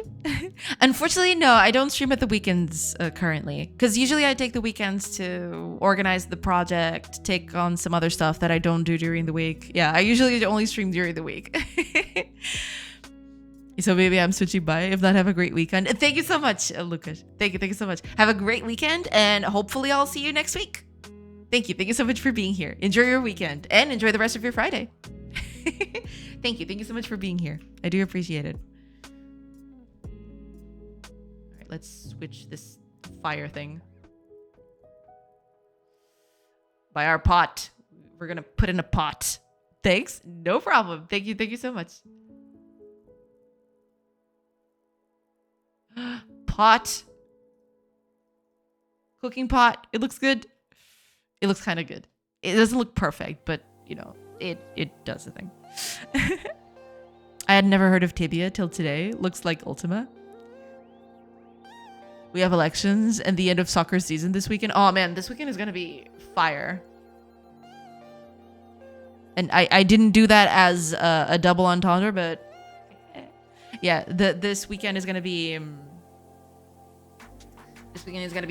Unfortunately, no, I don't stream at the weekends currently. Because usually I take the weekends to organize the project, take on some other stuff that I don't do during the week. Yeah, I usually only stream during the week. So maybe I'm switching by. If not, have a great weekend. Thank you so much, Lucas. Thank you so much. Have a great weekend, and hopefully I'll see you next week. Thank you so much for being here. Enjoy your weekend, and enjoy the rest of your Friday. Thank you so much for being here. I do appreciate it. All right, let's switch this fire thing. By our pot. We're gonna put in a pot. Thanks. No problem. Thank you so much. Pot. Cooking pot. It looks good. It looks kind of good. It doesn't look perfect, but you know, it does the thing. I had never heard of Tibia till today. Looks like Ultima. We have elections and the end of soccer season this weekend. Oh man, this weekend is gonna be fire. And I didn't do that as a double entendre, but yeah, this weekend is gonna be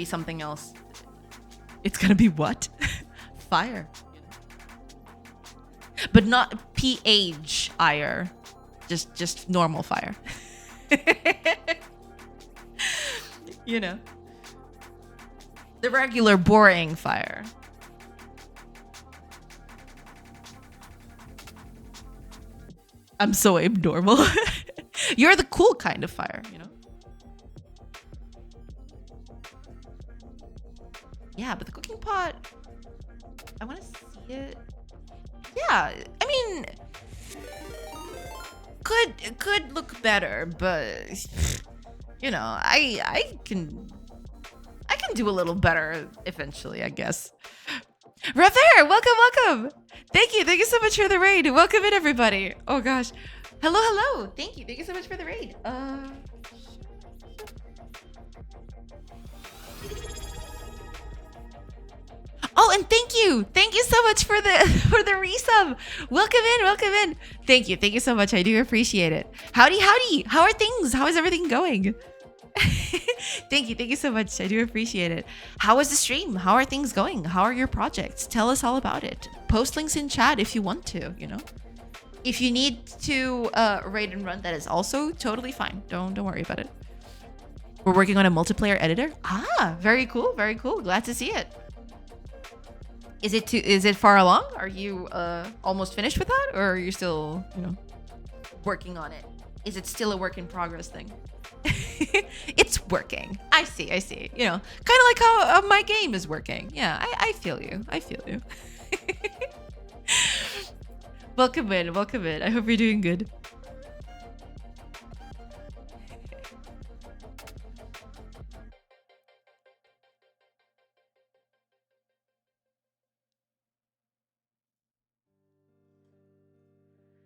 something else. It's gonna be what? Fire. But not PH ire. Just normal fire. You know. The regular boring fire. I'm so abnormal. You're the cool kind of fire, you know? Yeah, but the cooking pot, I want to see it. Yeah, I mean, could look better, but you know, I can do a little better eventually, I guess. Revere, welcome. Thank you so much for the raid. Welcome in, everybody. Oh gosh, hello. Thank you so much for the raid. Oh, and thank you so much for the resub. Welcome in. Thank you so much. I do appreciate it. Howdy. How are things? How is everything going? Thank you so much. I do appreciate it. How was the stream? How are things going? How are your projects? Tell us all about it. Post links in chat if you want to. You know, if you need to raid and run, that is also totally fine. Don't worry about it. We're working on a multiplayer editor. Ah, very cool. Glad to see it. Is it far along? Are you almost finished with that, or are you still, you know, working on it? Is it still a work in progress thing? It's working. I see. You know, kind of like how my game is working. Yeah, I feel you. Welcome in. I hope you're doing good.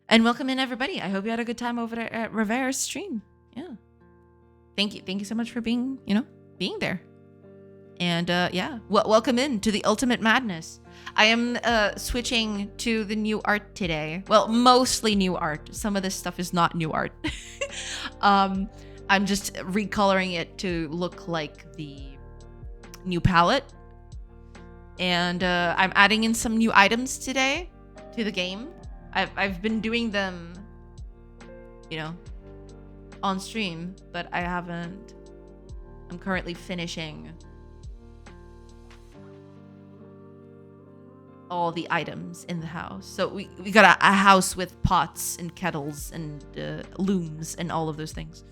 And welcome in, everybody. I hope you had a good time over there at Revere's stream. Yeah. Thank you so much for being there. And yeah, welcome in to the ultimate madness. I am switching to the new art today. Well, mostly new art. Some of this stuff is not new art. I'm just recoloring it to look like the new palette. And I'm adding in some new items today to the game. I've been doing them, you know, on stream, but I haven't. I'm currently finishing all the items in the house. So we got a house with pots and kettles and looms and all of those things.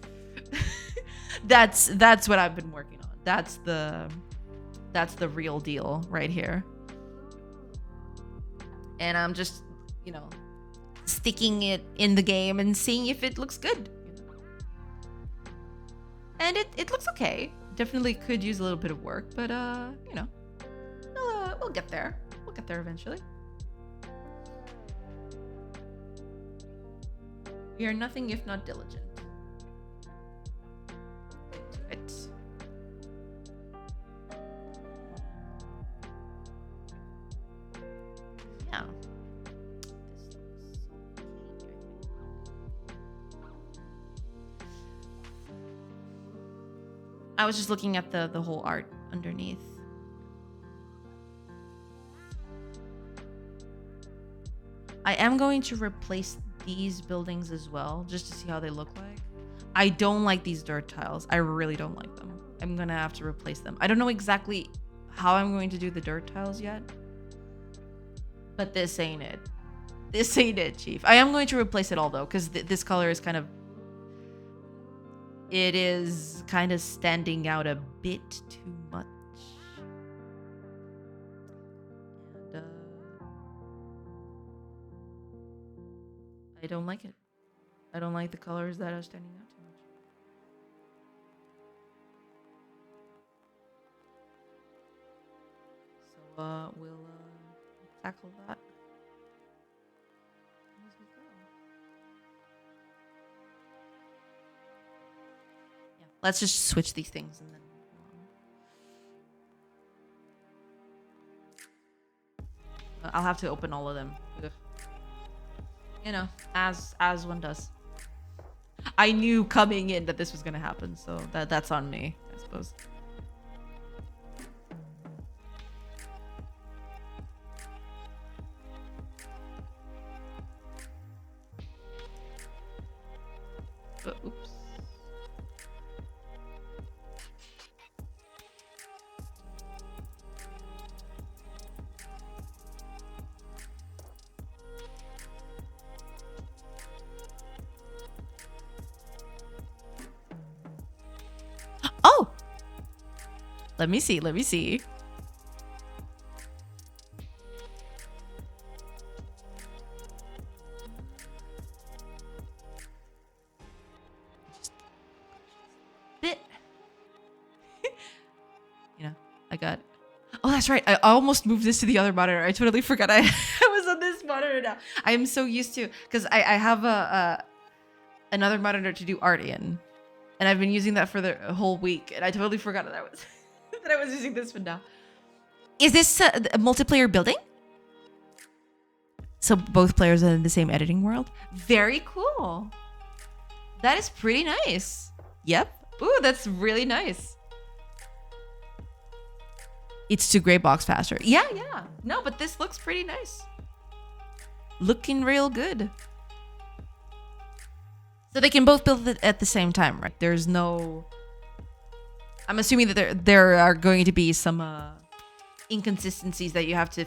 That's what I've been working on. That's the real deal right here. And I'm just, you know, sticking it in the game and seeing if it looks good. And it looks okay. Definitely could use a little bit of work, but you know, we'll get there. We'll get there eventually. We are nothing if not diligent. Into it. I was just looking at the whole art underneath. I am going to replace these buildings as well, just to see how they look like. I don't like these dirt tiles. I really don't like them. I'm gonna have to replace them. I don't know exactly how I'm going to do the dirt tiles yet. But this ain't it. This ain't it, Chief. I am going to replace it all, though, because this color is kind of... It is kind of standing out a bit too much. And, I don't like it. I don't like the colors that are standing out too much. So, we'll tackle that as we go. Yeah, let's just switch these things and then I'll have to open all of them. Ugh. You know, as one does. I knew coming in that this was gonna happen, so that's on me, I suppose. Oops. Oh! Let me see, let me see. Bit. You know, I got... Oh, that's right. I almost moved this to the other monitor. I totally forgot I was on this monitor now. I am so used to... Because I have another monitor to do art in. And I've been using that for the whole week. And I totally forgot that I was, that I was using this one now. Is this a multiplayer building? So both players are in the same editing world? Very cool. That is pretty nice. Yep. Ooh, that's really nice. It's to gray box faster. Yeah, yeah. No, but this looks pretty nice. Looking real good. So they can both build it at the same time, right? There's no... I'm assuming that there are going to be some inconsistencies that you have to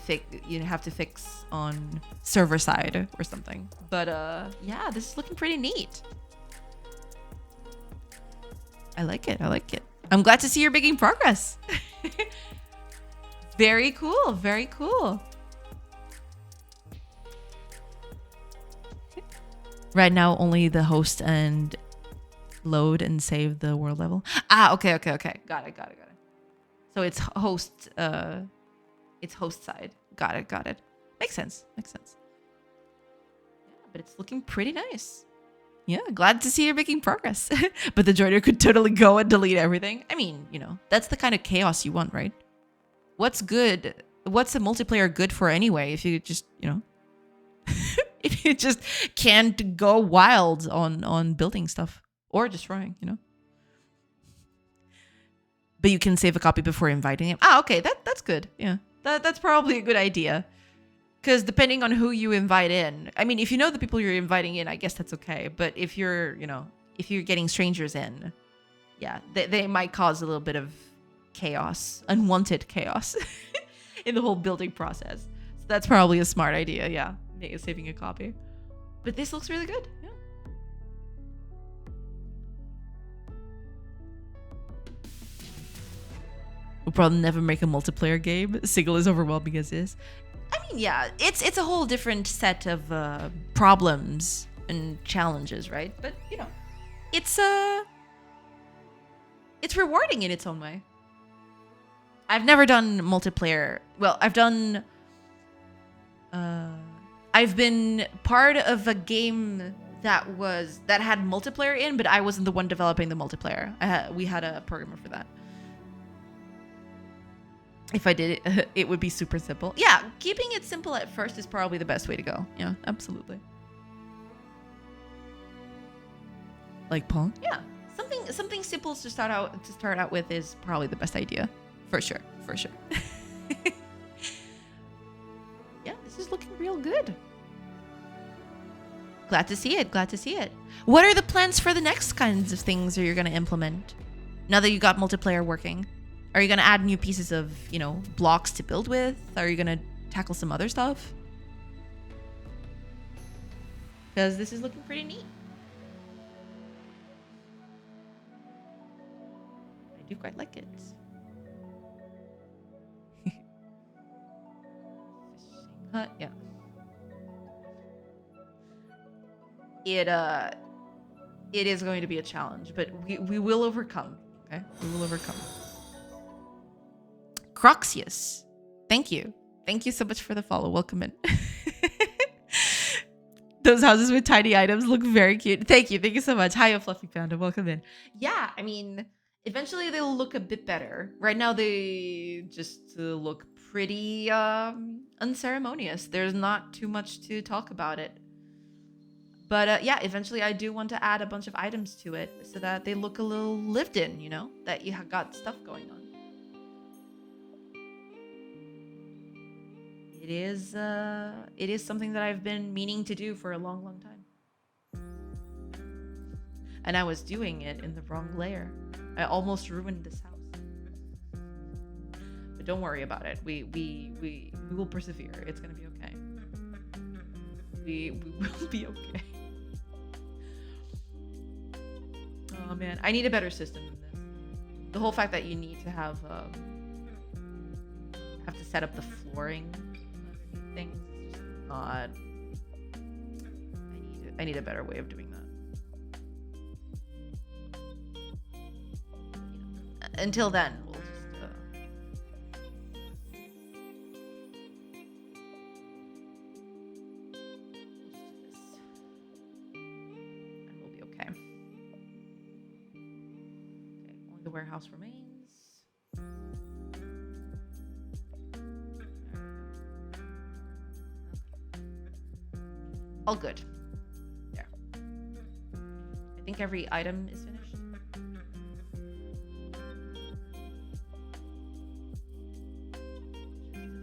fix on server side or something. But yeah, this is looking pretty neat. I like it. I like it. I'm glad to see you're making progress. Very cool. Very cool. Right now, only the host and load and save the world level. Ah, okay. Got it. So it's host side. Got it. Makes sense. Yeah, but it's looking pretty nice. Yeah, glad to see you're making progress. But the joiner could totally go and delete everything. I mean, you know, that's the kind of chaos you want, right? What's good? What's a multiplayer good for anyway? If you just, you know, if you just can't go wild on building stuff or destroying, you know. But you can save a copy before inviting him. Ah, okay, that's good. Yeah, that's probably a good idea. Because depending on who you invite in, I mean, if you know the people you're inviting in, I guess that's okay. But if you're, you know, if you're getting strangers in, yeah, they might cause a little bit of chaos, unwanted chaos in the whole building process. So that's probably a smart idea, yeah, saving a copy. But this looks really good, yeah. We'll probably never make a multiplayer game. Single is overwhelming as is. I mean, yeah, it's a whole different set of problems and challenges, right? But you know, it's rewarding in its own way. I've never done multiplayer. Well, I've done. I've been part of a game that had multiplayer in, but I wasn't the one developing the multiplayer. We had a programmer for that. If I did it, it would be super simple. Yeah, keeping it simple at first is probably the best way to go. Yeah, absolutely. Like Pong? Yeah, something simple to start out with is probably the best idea. For sure. Yeah, this is looking real good. Glad to see it. What are the plans for the next kinds of things that you're going to implement? Now that you got multiplayer working, are you going to add new pieces of, blocks to build with? Are you going to tackle some other stuff? Because this is looking pretty neat. I do quite like it. Fishing hut, yeah. It is going to be a challenge, but we will overcome. Okay, we will overcome. Croxius, thank you so much for the follow. Welcome in. Those houses with tiny items look very cute. Thank you so much. Hiya, Fluffy Panda. Welcome in. Yeah, I mean, eventually they'll look a bit better. Right now they just look pretty unceremonious. There's not too much to talk about it. But yeah, eventually I do want to add a bunch of items to it so that they look a little lived in, that you have got stuff going on. It is something that I've been meaning to do for a long, long time. And I was doing it in the wrong layer. I almost ruined this house. But don't worry about it. We will persevere. It's gonna be okay. We will be okay. Oh man, I need a better system than this. The whole fact that you need to have to set up the flooring things is just not. I need a better way of doing that. Until then, we'll just the warehouse remains. All good. There. I think every item is finished.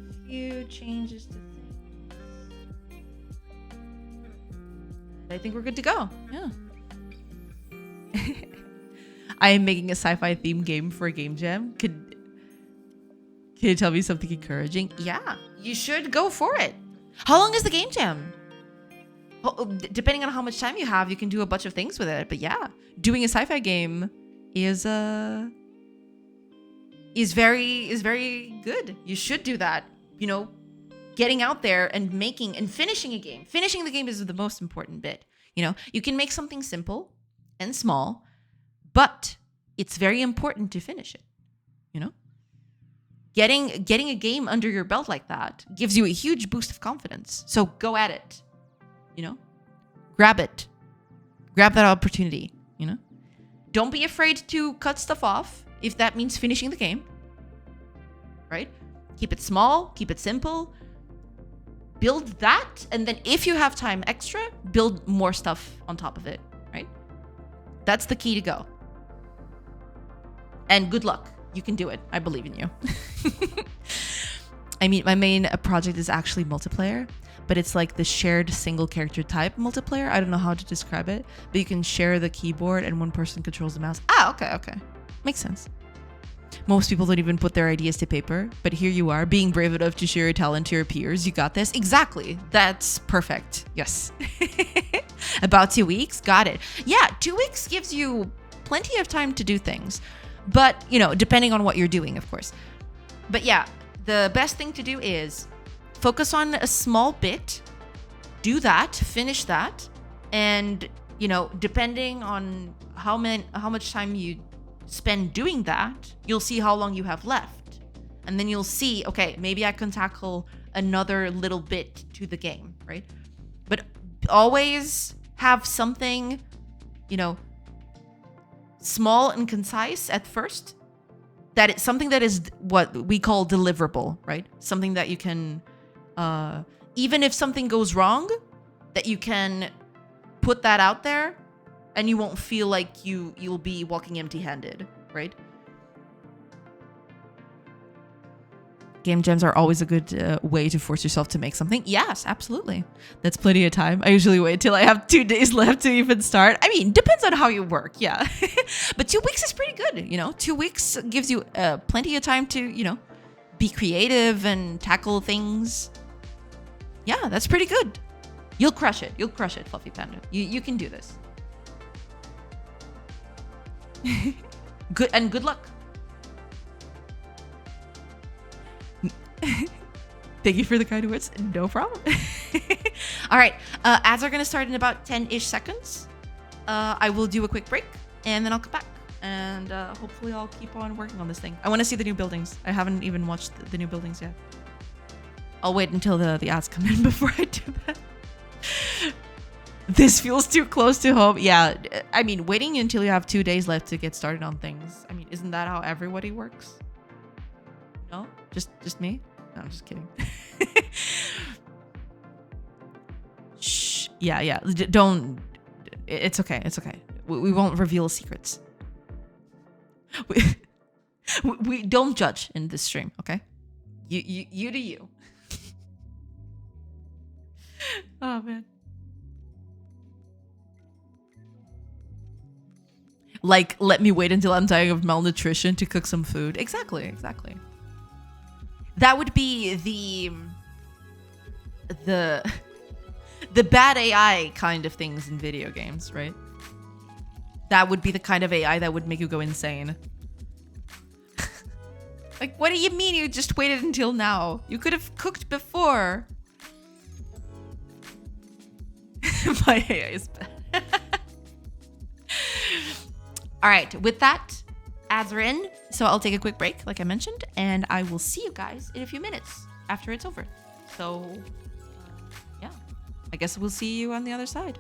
Just a few changes to things. And I think we're good to go. Yeah. I am making a sci-fi themed game for a game jam. Can you tell me something encouraging? Yeah, you should go for it. How long is the game jam? Depending on how much time you have, you can do a bunch of things with it. But yeah, doing a sci-fi game is very good. You should do that. Getting out there and making and finishing a game. Finishing the game is the most important bit. You can make something simple and small, but it's very important to finish it. Getting a game under your belt like that gives you a huge boost of confidence. So go at it. Grab it. Grab that opportunity. Don't be afraid to cut stuff off if that means finishing the game. Right? Keep it small, keep it simple. Build that, and then if you have time extra, build more stuff on top of it, right? That's the key to go. And good luck. You can do it. I believe in you. I mean, my main project is actually multiplayer, but it's like the shared single character type multiplayer. I don't know how to describe it, but you can share the keyboard and one person controls the mouse. Okay. Makes sense. Most people don't even put their ideas to paper, but here you are, being brave enough to share your talent to your peers. You got this. Exactly. That's perfect. Yes. About 2 weeks. Got it. Yeah, 2 weeks gives you plenty of time to do things, but depending on what you're doing, of course. But yeah, the best thing to do is focus on a small bit, do that, finish that, and depending on how much time you spend doing that, you'll see how long you have left, and then you'll see, okay, maybe I can tackle another little bit to the game, right? But always have something small and concise at first, that it's something that is what we call deliverable, right? Something that you can even if something goes wrong, that you can put that out there and you won't feel like you'll be walking empty-handed, right? Game jams are always a good way to force yourself to make something. Yes, absolutely. That's plenty of time. I usually wait till I have 2 days left to even start. I mean, depends on how you work, yeah. But 2 weeks is pretty good, you know? 2 weeks gives you plenty of time to, you know, be creative and tackle things. Yeah, that's pretty good. You'll crush it. You'll crush it, Fluffy Panda. You can do this. Good luck. Thank you for the kind words. No problem. All right. Ads are going to start in about 10-ish seconds. I will do a quick break and then I'll come back. And hopefully I'll keep on working on this thing. I want to see the new buildings. I haven't even watched the new buildings yet. I'll wait until the ads come in before I do that. This feels too close to home. Yeah. I mean, waiting until you have 2 days left to get started on things. I mean, isn't that how everybody works? No? Just me? No, I'm just kidding. Shh. Yeah. Don't. It's okay. It's okay. We won't reveal secrets. We don't judge in this stream, okay? You do you. Oh, man. Like, let me wait until I'm dying of malnutrition to cook some food. Exactly. That would be the bad AI kind of things in video games, right? That would be the kind of AI that would make you go insane. Like, what do you mean you just waited until now? You could have cooked before. My AI is bad. All right, with that, ads are in. So I'll take a quick break, like I mentioned, and I will see you guys in a few minutes after it's over. So, yeah, I guess we'll see you on the other side.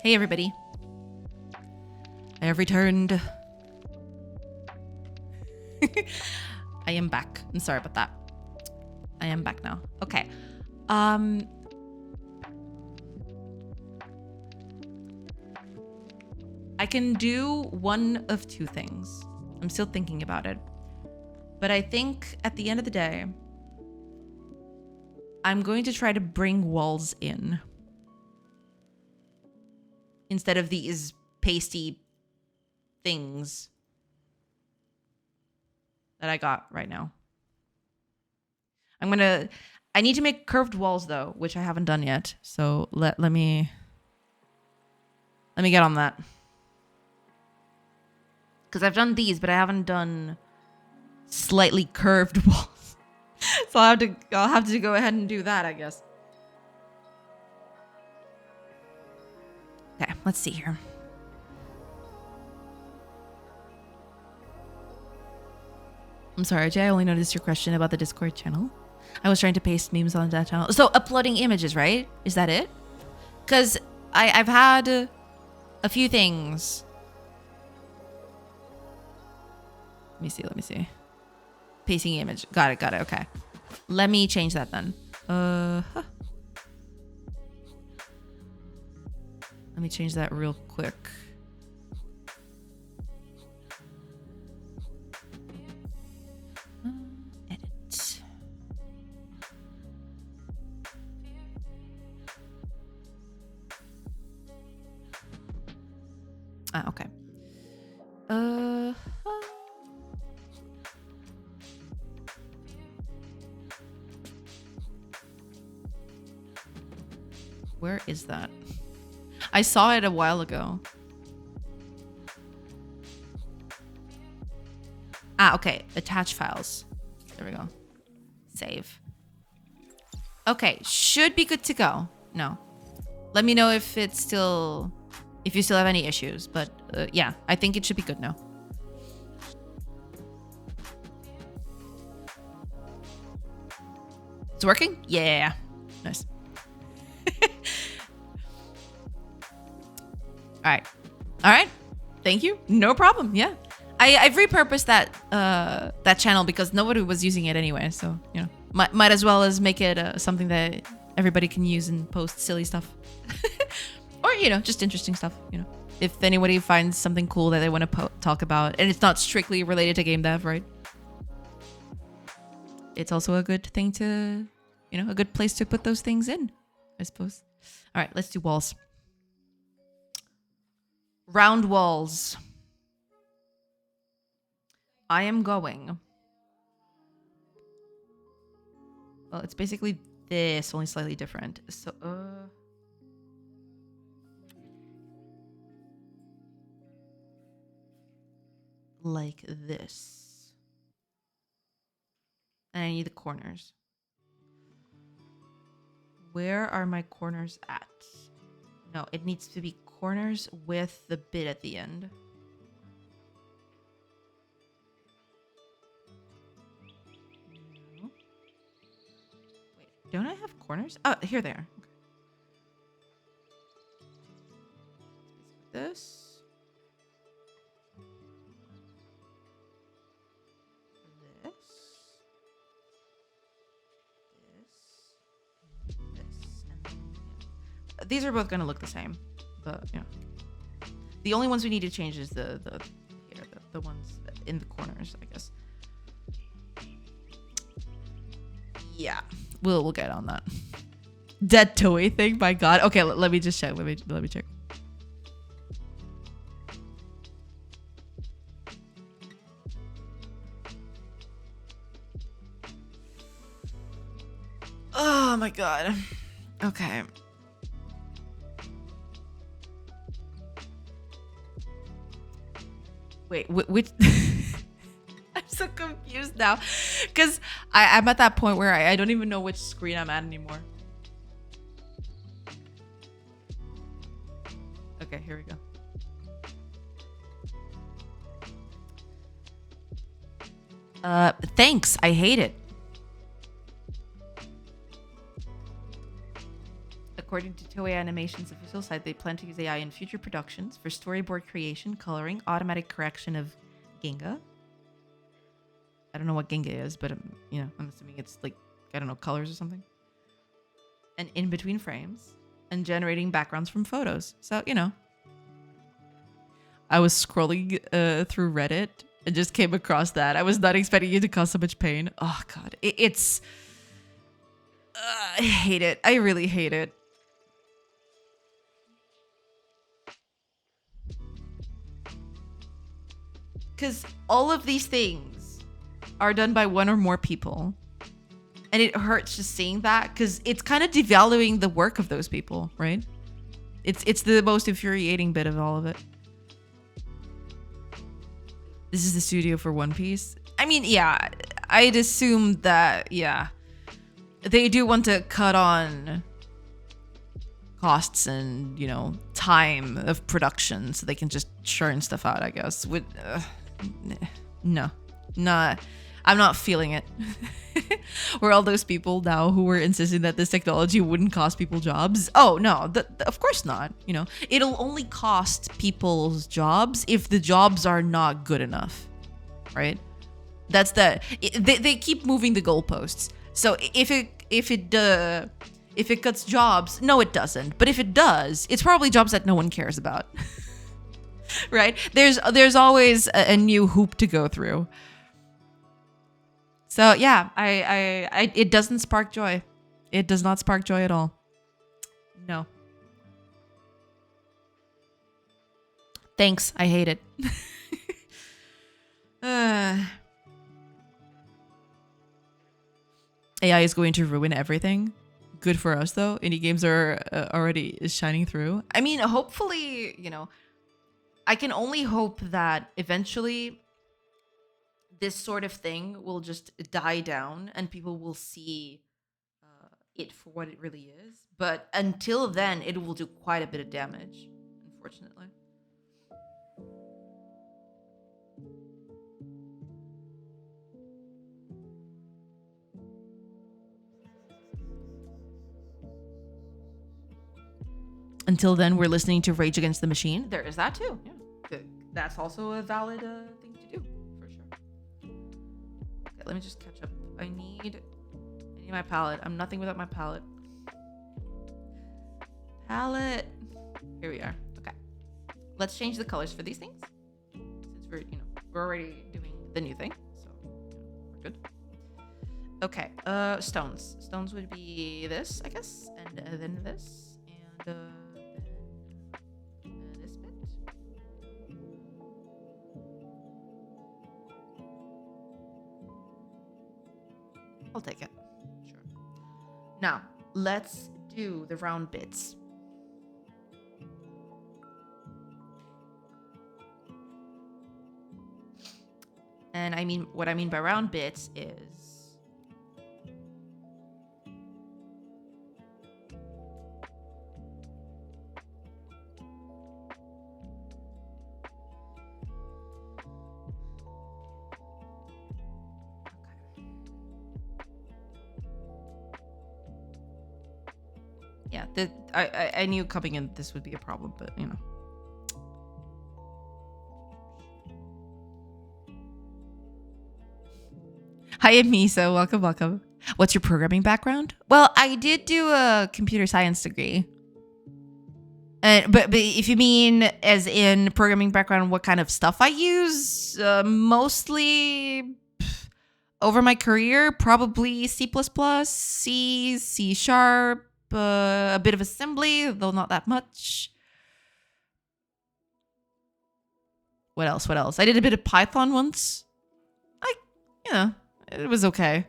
Hey, everybody. I have returned. I am back. I'm sorry about that. I am back now. Okay. I can do one of two things. I'm still thinking about it. But I think at the end of the day, I'm going to try to bring walls in. Instead of these pasty things that I got right now. I need to make curved walls though, which I haven't done yet. So let me get on that. Because I've done these, but I haven't done slightly curved walls. So I'll have to go ahead and do that, I guess. Okay, let's see here. I'm sorry, Jay, I only noticed your question about the Discord channel. I was trying to paste memes on that channel. So uploading images, right? Is that it? Because I've had a few things. Let me see. Pasting image. Got it, okay. Let me change that then. Let me change that real quick. Edit. Okay. Where is that? I saw it a while ago. Okay. Attach files. There we go. Save. Okay. Should be good to go. No. Let me know if you still have any issues. But yeah, I think it should be good now. It's working? Yeah. Nice. All right. Thank you. No problem. Yeah. I've repurposed that channel because nobody was using it anyway. So, you know, might as well as make it something that everybody can use and post silly stuff. Or, you know, just interesting stuff, you know. If anybody finds something cool that they want to talk about and it's not strictly related to game dev, right? It's also a good thing to, you know, a good place to put those things in, I suppose. All right, let's do walls. Round walls. I am going. Well, it's basically this, only slightly different. So, like this. And I need the corners. Where are my corners at? No, it needs to be corners with the bit at the end. No. Wait, don't I have corners? Oh, here they are. Okay. This. These are both going to look the same, but yeah. The only ones we need to change is the ones in the corners, I guess. Yeah, we'll get on that. Dead toy thing, my god. Okay, let me just check. Let me check. Oh my god. Okay. Wait, which? I'm so confused now, because I'm at that point where I don't even know which screen I'm at anymore. Okay, here we go. Thanks. I hate it. According to Toei Animation's official site, they plan to use AI in future productions for storyboard creation, coloring, automatic correction of Genga. I don't know what Genga is, but I'm assuming it's like, I don't know, colors or something. And in between frames, and generating backgrounds from photos. So, I was scrolling through Reddit and just came across that. I was not expecting it to cause so much pain. Oh God, it's. I hate it. I really hate it. Because all of these things are done by one or more people. And it hurts just seeing that because it's kind of devaluing the work of those people, right? It's the most infuriating bit of all of it. This is the studio for One Piece. I mean, yeah, I'd assume that, yeah, they do want to cut on costs and, time of production so they can just churn stuff out, I guess. No, I'm not feeling it. We're all those people now who were insisting that this technology wouldn't cost people jobs. Oh, no, of course not. It'll only cost people's jobs if the jobs are not good enough, right? That's they keep moving the goalposts. So if it cuts jobs, no, it doesn't. But if it does, it's probably jobs that no one cares about, right? There's always a new hoop to go through. So yeah, I it doesn't spark joy. It does not spark joy at all. No. Thanks. I hate it. AI is going to ruin everything. Good for us though. Indie games are already shining through. I mean, hopefully, I can only hope that eventually this sort of thing will just die down and people will see it for what it really is. But until then, it will do quite a bit of damage, unfortunately. Until then, we're listening to Rage Against the Machine. There is that too. Yeah, that's also a valid thing to do. Let me just catch up. I need my palette. I'm nothing without my palette. Palette. Here we are. Okay. Let's change the colors for these things. Since we're already doing the new thing. So we're good. Okay. Stones. Stones would be this, I guess. And then this. And then this bit. I'll take it. Sure. Now, let's do the round bits. And what I mean by round bits is yeah, I knew coming in this would be a problem, but Hi, Misa. Welcome. What's your programming background? Well, I did do a computer science degree. But if you mean as in programming background, what kind of stuff I use? Mostly over my career, probably C++, C, C#, a bit of assembly, though not that much. What else? I did a bit of Python once. It was okay.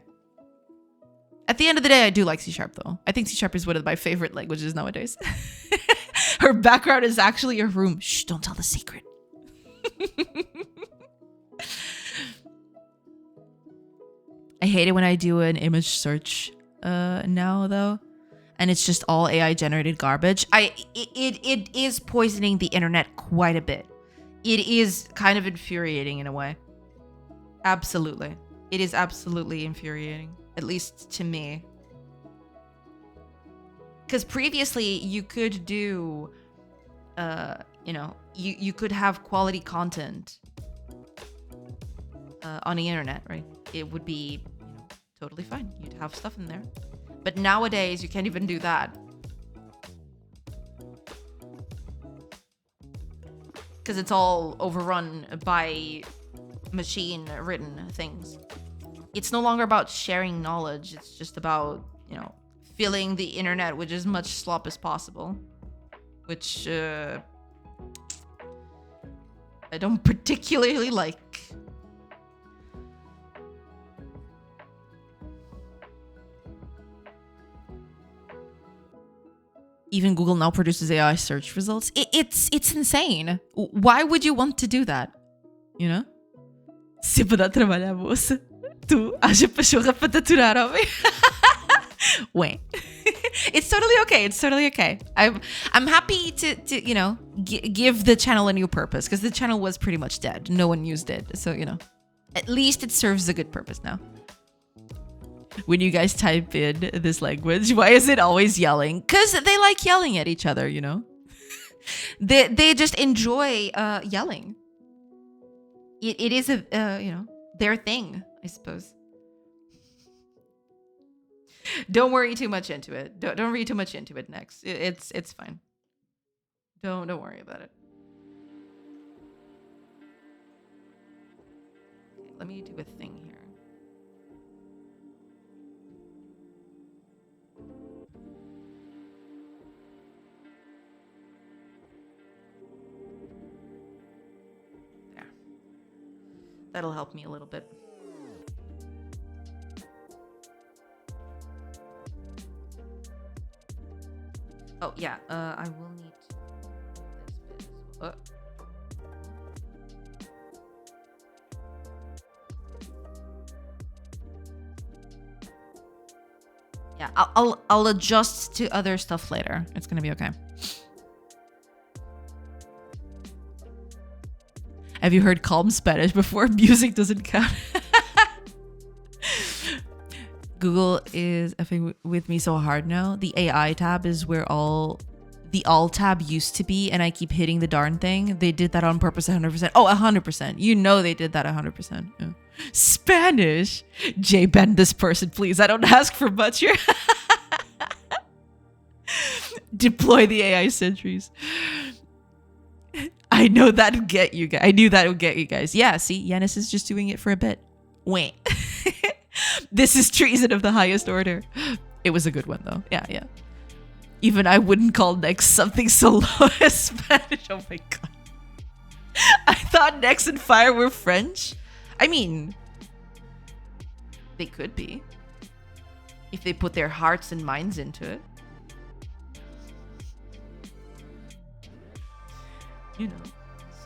At the end of the day, I do like C# though. I think C# is one of my favorite languages nowadays. Her background is actually her room. Shh, don't tell the secret. I hate it when I do an image search now though. And it's just all AI generated garbage. It is poisoning the internet quite a bit. It is kind of infuriating in a way. Absolutely. It is absolutely infuriating, at least to me. Because previously you could do, you know, you could have quality content on the internet, right? It would be, you know, totally fine. You'd have stuff in there. But nowadays you can't even do that. Because it's all overrun by machine-written things. It's no longer about sharing knowledge. It's just about, you know, filling the internet with as much slop as possible. Which, I don't particularly like. Even Google now produces AI search results. It's insane. Why would you want to do that? You know? Se puder trabalhar, moça. Tu acha pachorra para te aturar, homem? Wait. It's totally okay. It's totally okay. I'm happy to you know, give the channel a new purpose, because the channel was pretty much dead. No one used it. So, you know, at least it serves a good purpose now. When you guys type in this language, why is it always yelling? Because they like yelling at each other, you know? They just enjoy yelling. It is a, you know, their thing, I suppose. Don't worry too much into it. Don't read too much into it next. It's fine. Don't worry about it. Okay, let me do a thing here. That'll help me a little bit. Oh, yeah, I will need this bit as well. Yeah, I'll adjust to other stuff later. It's gonna be okay. Have you heard calm Spanish before? Music doesn't count. Google is effing with me so hard now. The AI tab is where all the alt tab used to be, and I keep hitting the darn thing. They did that on purpose 100%. Oh, 100%. You know they did that 100%. Yeah. Spanish? Jay, ban this person, please. I don't ask for much here. Deploy the AI sentries. I know that would get you guys. I knew that would get you guys. Yeah, see, Yanis is just doing it for a bit. Wait. This is treason of the highest order. It was a good one, though. Yeah, yeah. Even I wouldn't call Nex something so low as Spanish. Oh my god. I thought Nex and Fire were French. I mean, they could be. If they put their hearts and minds into it. You know,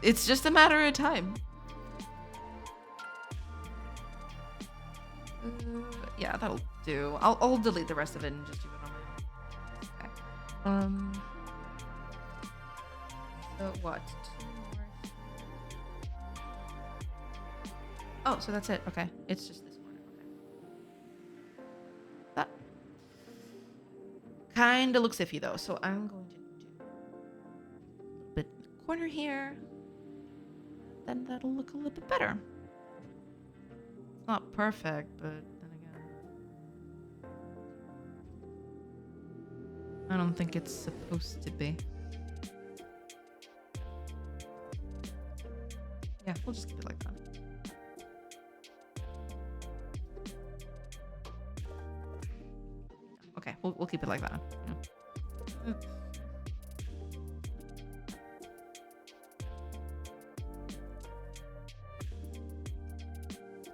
it's just a matter of time. Yeah, that'll do. I'll delete the rest of it and just do it on my own. Okay. So what? Oh, so that's it. Okay, it's just this corner. Okay. That kind of looks iffy though, so I'm going to do a little bit in the corner here. Then that'll look a little bit better. It's not perfect, but then again, I don't think it's supposed to be. Yeah, we'll just keep it like that. Okay, we'll keep it like that. Yeah.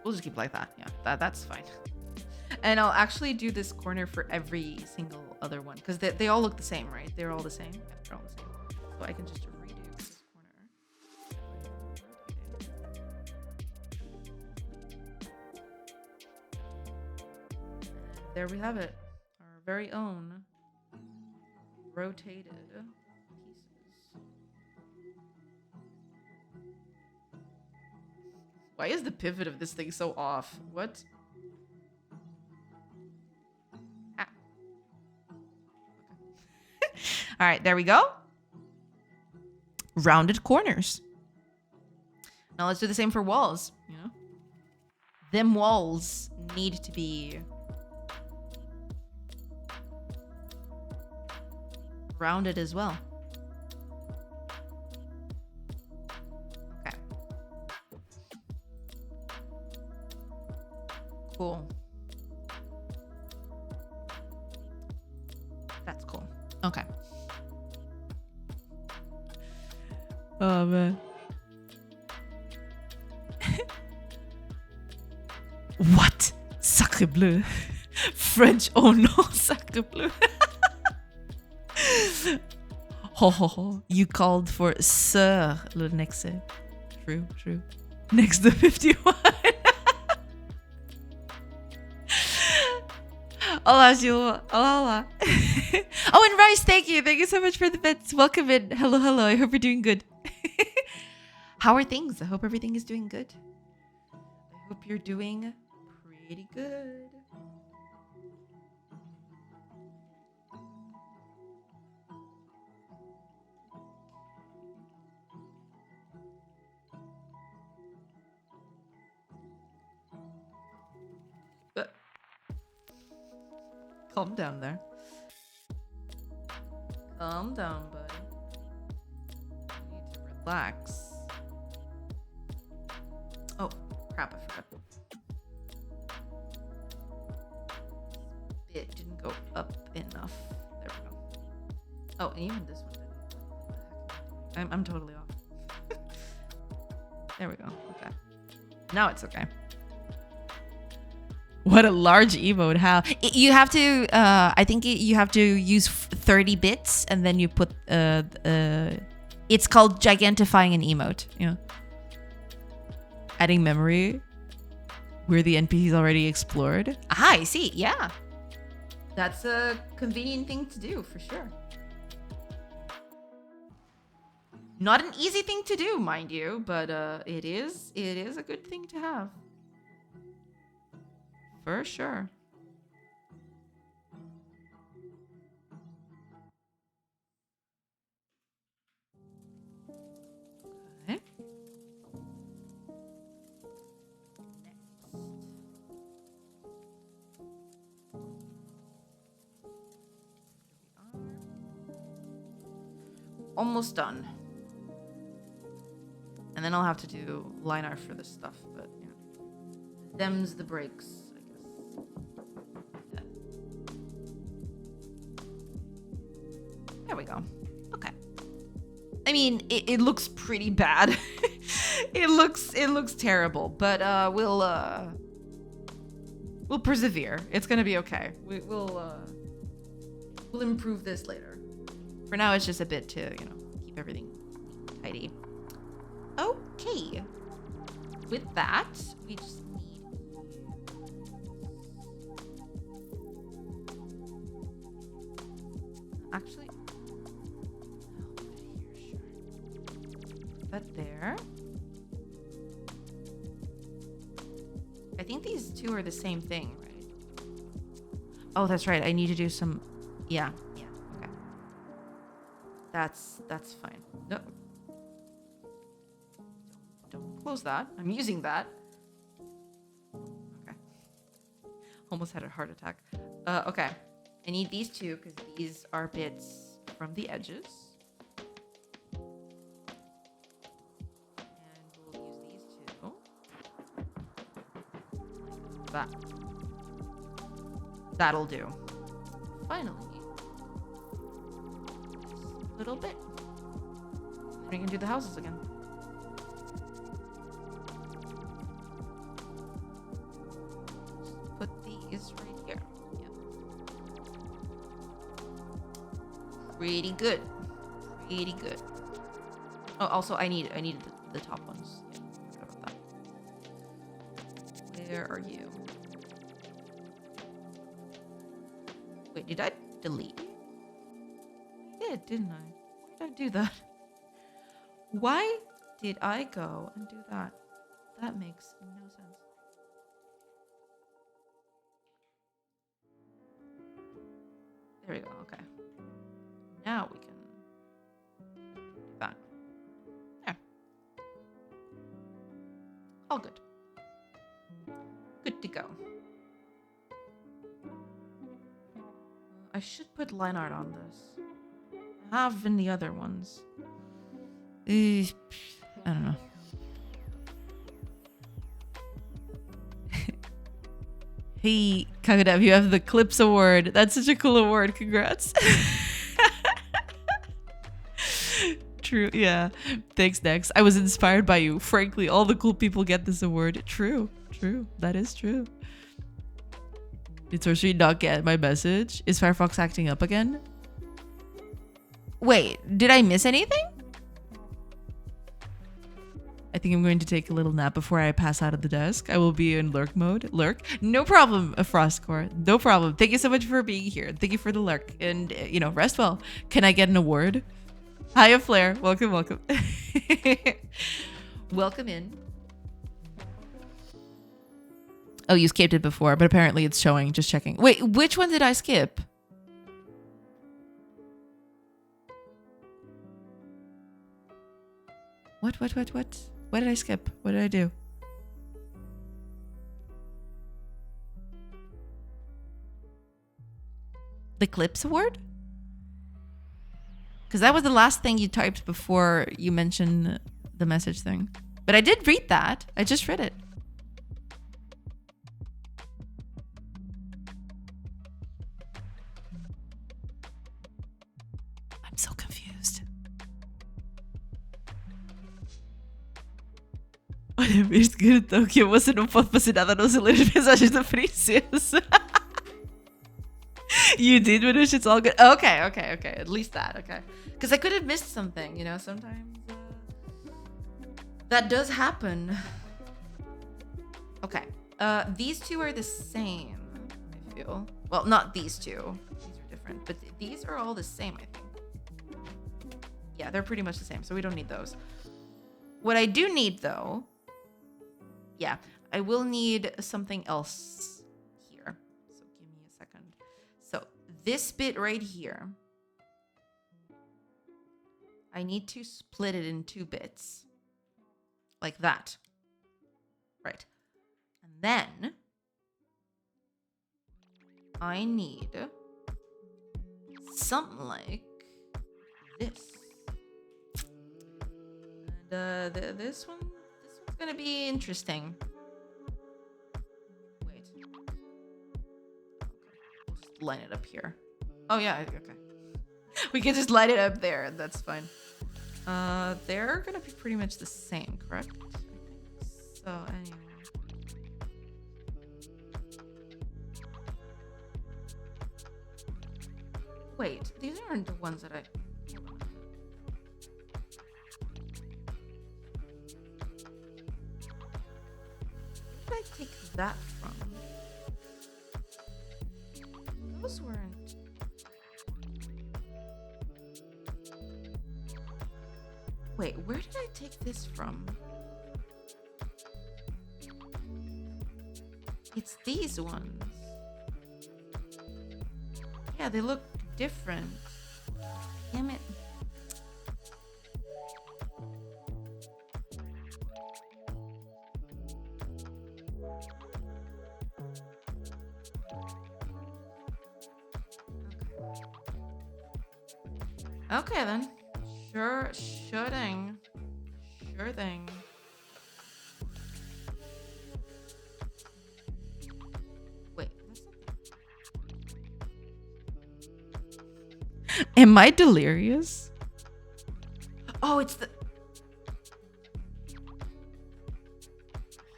We'll just keep it like that. Yeah, that's fine. And I'll actually do this corner for every single other one because they all look the same, right? They're all the same. Yeah, they're all the same. So I can just redo this corner. There we have it. Our very own rotated pieces. Why is the pivot of this thing so off? What? Ah. All right, there we go. Rounded corners. Now let's do the same for walls, you know? Them walls need to be rounded as well. Okay. Cool. That's cool. Okay. Oh, man. What? Sacre bleu. French, oh no, sacre bleu. Ho ho ho. You called for Sir le nexe. True, true. Next to 51. Hola, Jules. Hola, hola. Oh, and Rice, thank you. Thank you so much for the bits. Welcome in. Hello, hello. I hope you're doing good. How are things? I hope everything is doing good. I hope you're doing pretty good. Calm down there. Calm down, buddy. You need to relax. Oh, crap, I forgot. It didn't go up enough. There we go. Oh, and even this one didn't. I'm totally off. There we go. Okay. Now it's okay. What a large emote. How you have to I think you have to use 30 bits and then you put it's called gigantifying an emote, you know. Adding memory where the NPCs already explored. Ah, I see. Yeah. That's a convenient thing to do for sure. Not an easy thing to do, mind you, but it is a good thing to have. For sure. Okay. Almost done. And then I'll have to do line art for this stuff, but yeah. Them's the breaks, I guess. Yeah. There we go. Okay. I mean, it looks pretty bad. it looks terrible, but we'll persevere. It's gonna be okay. We'll improve this later. For now, it's just a bit to, you know, keep everything tidy. Okay. With that, we just need... Actually... Here, sure. Put that there. I think these two are the same thing, right? Oh, that's right. I need to do some... Yeah. Okay. That's fine. No. Don't close that. I'm using that. Okay. Almost had a heart attack. Okay. I need these two because these are bits from the edges. And we'll use these two. Like that. That'll do. Finally. A little bit. And we can do the houses again. Put these right here. Yeah. Pretty good. Pretty good. Oh, also I need the top ones. Yeah, forgot about that. Where are you? Wait, did I delete? I did, didn't I? Why did I do that? Why did I go and do that? That makes no sense. There we go. Okay. Now we can do that. There. All good. Good to go. I should put line art on this. I have in the other ones. I don't know. Hey, GameDev, you have the Clips Award. That's such a cool award. Congrats. True. Yeah. Thanks, Dex. I was inspired by you. Frankly, all the cool people get this award. True. True. That is true. Did Sorcery not get my message? Is Firefox acting up again? Wait, did I miss anything? I think I'm going to take a little nap before I pass out of the desk. I will be in lurk mode. Lurk? No problem, Frostcore. No problem. Thank you so much for being here. Thank you for the lurk. And, you know, rest well. Can I get an award? Hiya, Flair. Welcome, welcome. Welcome in. Oh, you skipped it before, but apparently it's showing. Just checking. Wait, which one did I skip? What? What did I skip? What did I do? The Clips Award? Because that was the last thing you typed before you mentioned the message thing. But I did read that. I just read it. I'm so confused. Olha, visto que então que você não pode fazer nada a não ser ler as mensagens da princesa. You did, Manush. It's all good. Okay. At least that. Okay. Because I could have missed something, you know, sometimes that does happen. Okay. These two are the same, I feel. Well, not these two. These are different. But these are all the same, I think. Yeah, they're pretty much the same, so we don't need those. What I do need, though... Yeah, I will need something else here. So give me a second. So this bit right here, I need to split it in 2 bits. Like that. Right. And then I need something like this. And this one's gonna be interesting. Wait. Okay. Just line it up here. Oh yeah, okay. We can just line it up there. That's fine. They're gonna be pretty much the same, correct? So anyway. Wait, these aren't the ones that I... Where did I take that from? Those weren't... Wait, where did I take this from? It's these ones. Yeah, they look different. Damn it. Okay then. Sure thing. Sure thing. Wait, that's not... Am I delirious? Oh, it's the...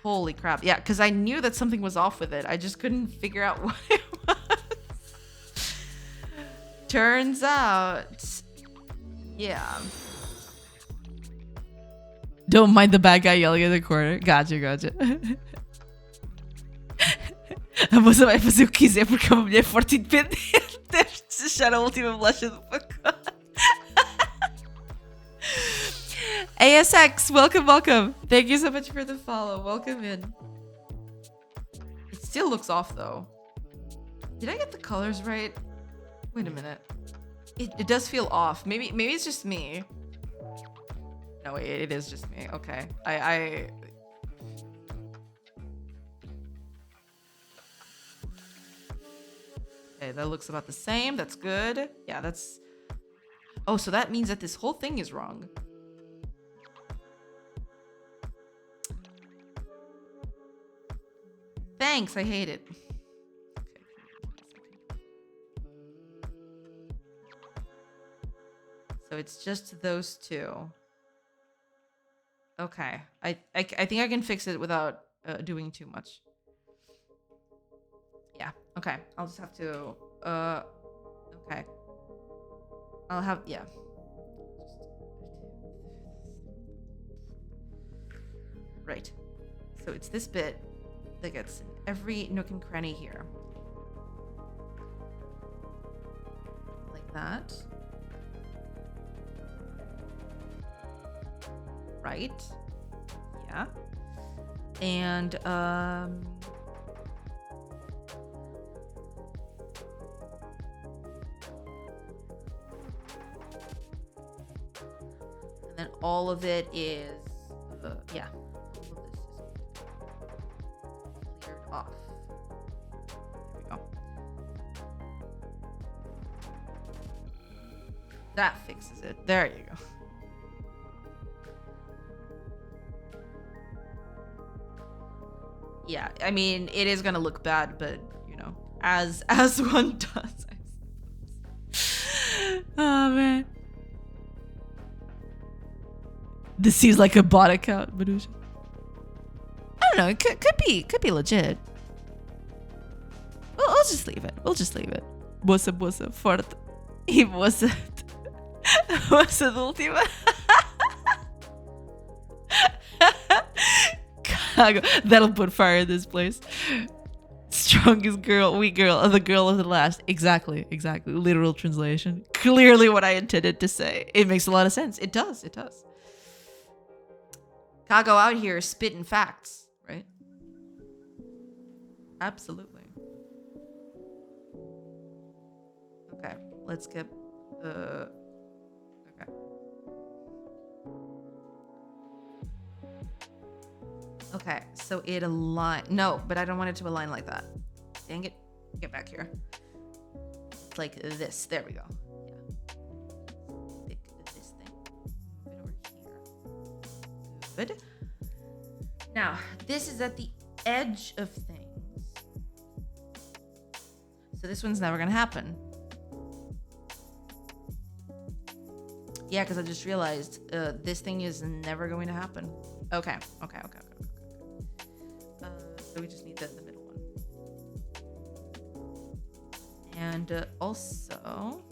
Holy crap. Yeah, because I knew that something was off with it. I just couldn't figure out what it was. Turns out... Yeah. Don't mind the bad guy yelling in the corner. Gotcha. A moça vai fazer o que quiser porque é uma mulher forte e independente. Deve deixar a última bolacha do pacote. ASX, welcome. Thank you so much for the follow. Welcome in. It still looks off though. Did I get the colors right? Wait a minute. It does feel off. Maybe it's just me. No, wait, it is just me. Okay. Okay, that looks about the same. That's good. Yeah, that's... Oh, so that means that this whole thing is wrong. Thanks, I hate it. So it's just those two. Okay. I think I can fix it without doing too much. Yeah. Okay. I'll just have to okay. I'll have yeah. Right. So it's this bit that gets in every nook and cranny here. Like that. Right. Yeah. And and then all of it is yeah. All of this is cleared off. There we go. That fixes it. There you go. Yeah, I mean, it is gonna look bad, but you know, as one does. Oh man, this seems like a bot account, Manusia. I don't know. It could be legit. We'll just leave it. We'll just leave it. Bossa forte. Y bossa última. That'll put fire in this place. Strongest girl, weak girl, the girl of the last. Exactly. Literal translation. Clearly what I intended to say. It makes a lot of sense. It does. Kago out here spitting facts, right? Absolutely. Okay, let's get okay. Okay, so it align. No, but I don't want it to align like that. Dang it. Get back here. It's like this. There we go. Yeah. Pick this thing. Move it over here. Good. Now, this is at the edge of things. So this one's never going to happen. Yeah, because I just realized this thing is never going to happen. Okay. So we just need the middle one. And also,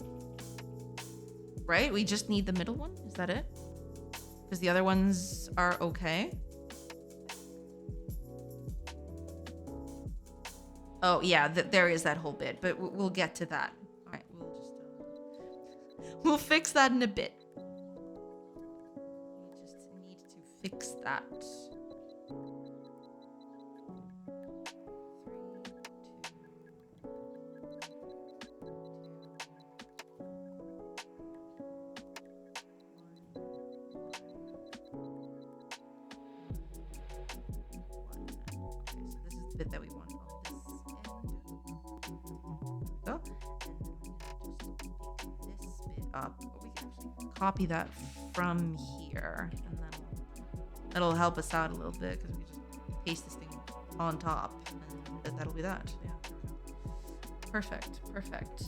right? We just need the middle one? Is that it? Because the other ones are okay. Oh, yeah, there is that whole bit, but we'll get to that. All right, we'll fix that in a bit. We just need to fix that. 3, 2, 1. Okay, so this is the bit that we want. Up, but we can actually copy that from here, and then that'll help us out a little bit because we just paste this thing on top, and that'll be that. Yeah. Perfect.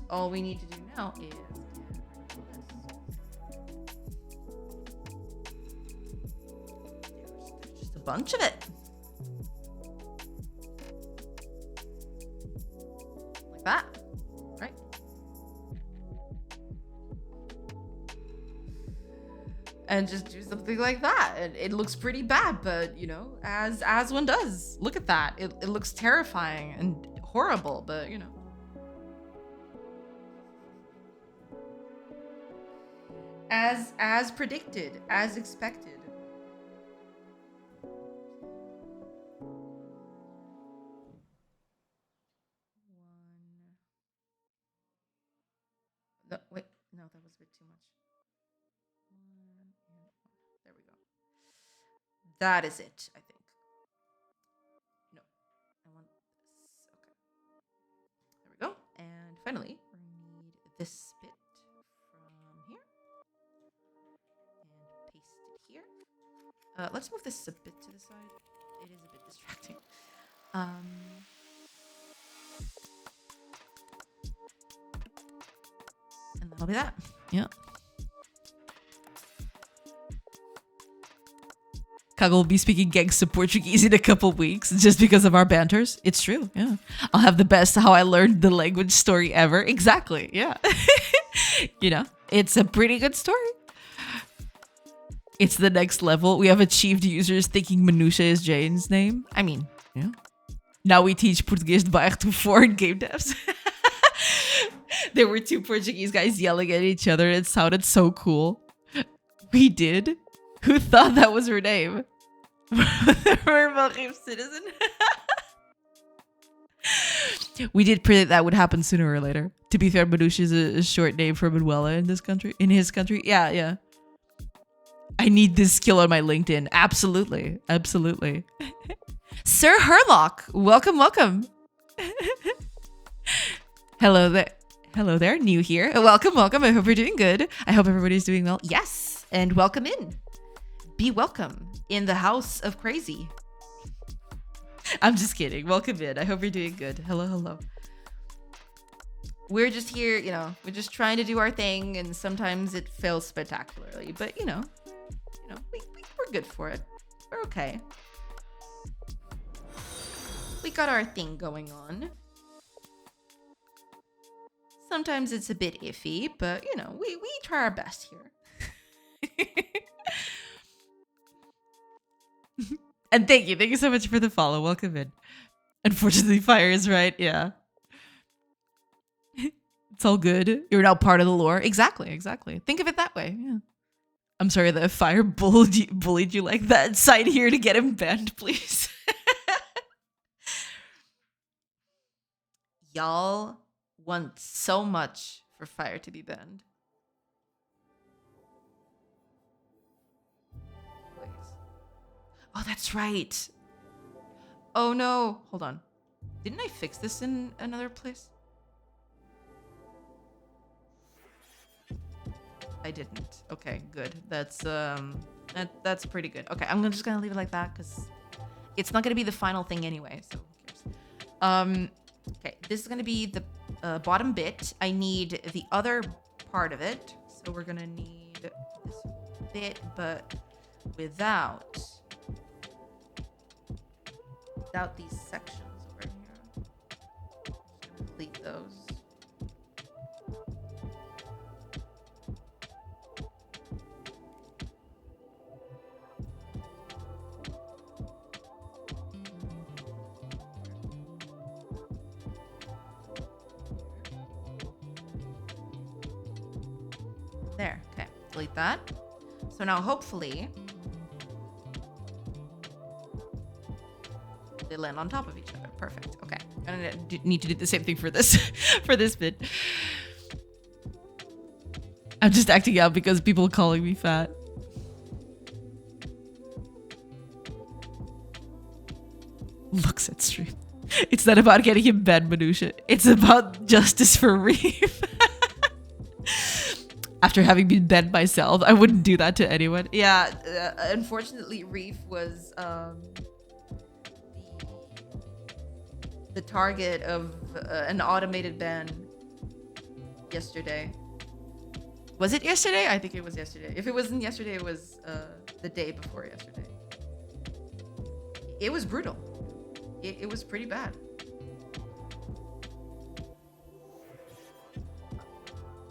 All we need to do now is there's just a bunch of it. Like that. Right? And just do something like that. And it looks pretty bad, but you know, as one does. Look at that. It looks terrifying and horrible, but you know. As predicted, as expected. No, wait, no, that too much. There we go. That is it, I think. No, I want this. Okay. There we go. And finally, we need this bit from here. And paste it here. Let's move this a bit to the side. It is a bit distracting. And that'll be that. Yeah. Kago will be speaking gangsta Portuguese in a couple weeks just because of our banters. It's true, yeah. I'll have the best how I learned the language story ever. Exactly, yeah. You know, it's a pretty good story. It's the next level. We have achieved users thinking Manusha is Jane's name. I mean, yeah. Now we teach Portuguese de bairro to foreign game devs. There were two Portuguese guys yelling at each other. It sounded so cool. We did. Who thought that was her name? Citizen. We did predict that would happen sooner or later. To be fair, Manusha is a short name for Manuela in this country. In his country, yeah. I need this skill on my LinkedIn. Absolutely. Sir Herlock, welcome. Hello there, new here. Welcome. I hope you're doing good. I hope everybody's doing well. Yes, and welcome in. Be welcome in the house of crazy. I'm just kidding. Welcome in. I hope you're doing good. Hello. We're just here, you know, we're just trying to do our thing, and sometimes it fails spectacularly, but you know, we're good for it. We're okay. We got our thing going on. Sometimes it's a bit iffy, but you know, we try our best here. And thank you so much for the follow. Welcome in. Unfortunately, fire is right. Yeah. It's all good. You're now part of the lore. Exactly. Think of it that way. Yeah. I'm sorry that fire bullied you like that. Sign here to get him banned, please. Y'all want so much for fire to be banned. Wait. Oh, that's right. Oh no. Hold on. Didn't I fix this in another place? I didn't. Okay, good. That's pretty good. Okay, I'm just gonna leave it like that because it's not gonna be the final thing anyway. So who cares? Okay, this is gonna be the bottom bit. I need the other part of it, so we're gonna need this bit, but without these sections over here. Just complete those. There, okay, delete that. So now hopefully they land on top of each other. Perfect, okay. I'm gonna need to do the same thing for this, for this bit. I'm just acting out because people are calling me fat. Looks at stream. It's not about getting him banned, Manusha. It's about justice for Reef. After having been banned myself, I wouldn't do that to anyone. Yeah, unfortunately, Reef was the target of an automated ban yesterday. Was it yesterday? I think it was yesterday. If it wasn't yesterday, it was the day before yesterday. It was brutal. It was pretty bad.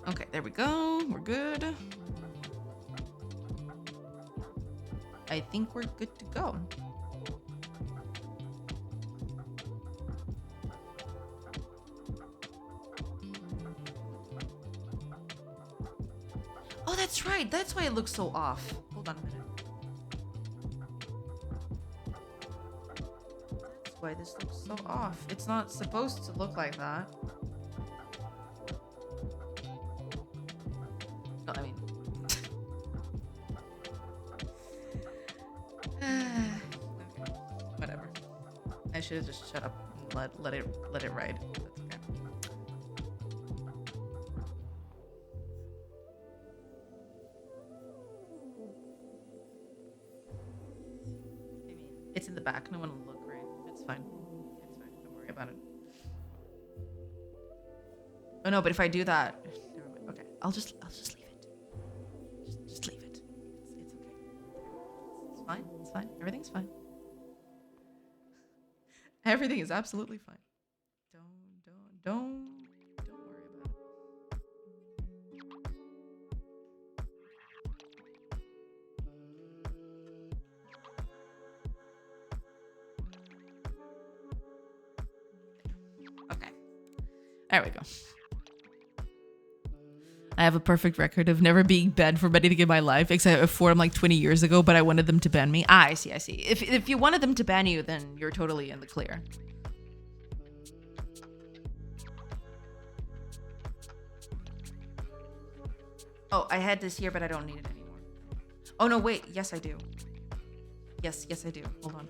Okay, there we go. We're good. I think we're good to go. Oh, that's right. That's why it looks so off. Hold on a minute. That's why this looks so off. It's not supposed to look like that. I should have just shut up and let it ride. That's okay. I mean, it's in the back. No one will look, right? It's fine. It's fine. Don't worry about it. Oh no, but if I do that, never mind. Okay, I'll just leave it. Just leave it. It's okay. It's fine. It's fine. Everything's fine. Everything is absolutely fine. Don't worry about it. Okay. There we go. I have a perfect record of never being banned from anything in my life, except for like 20 years ago, but I wanted them to ban me. Ah, I see. If you wanted them to ban you, then you're totally in the clear. Oh, I had this here, but I don't need it anymore. Oh no, wait. Yes, I do. Yes, I do. Hold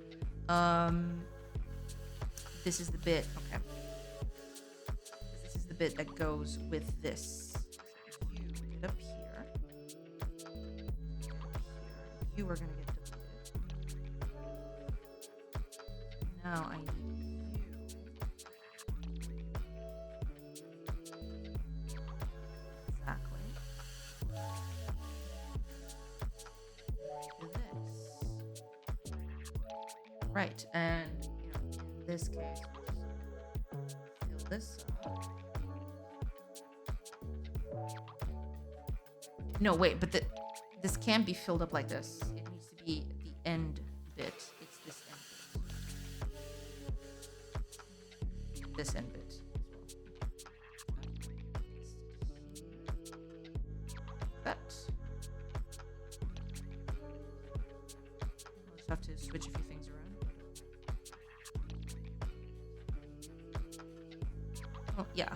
on. This is the bit. Okay. This is the bit that goes with this. You get up here. You are gonna get deleted. Now I need you. Exactly. Do this. Right, and in this case, fill this up. No, wait, but this can't be filled up like this. It needs to be the end bit. It's this end bit. This end bit. That. I'll just have to switch a few things around. Oh, yeah.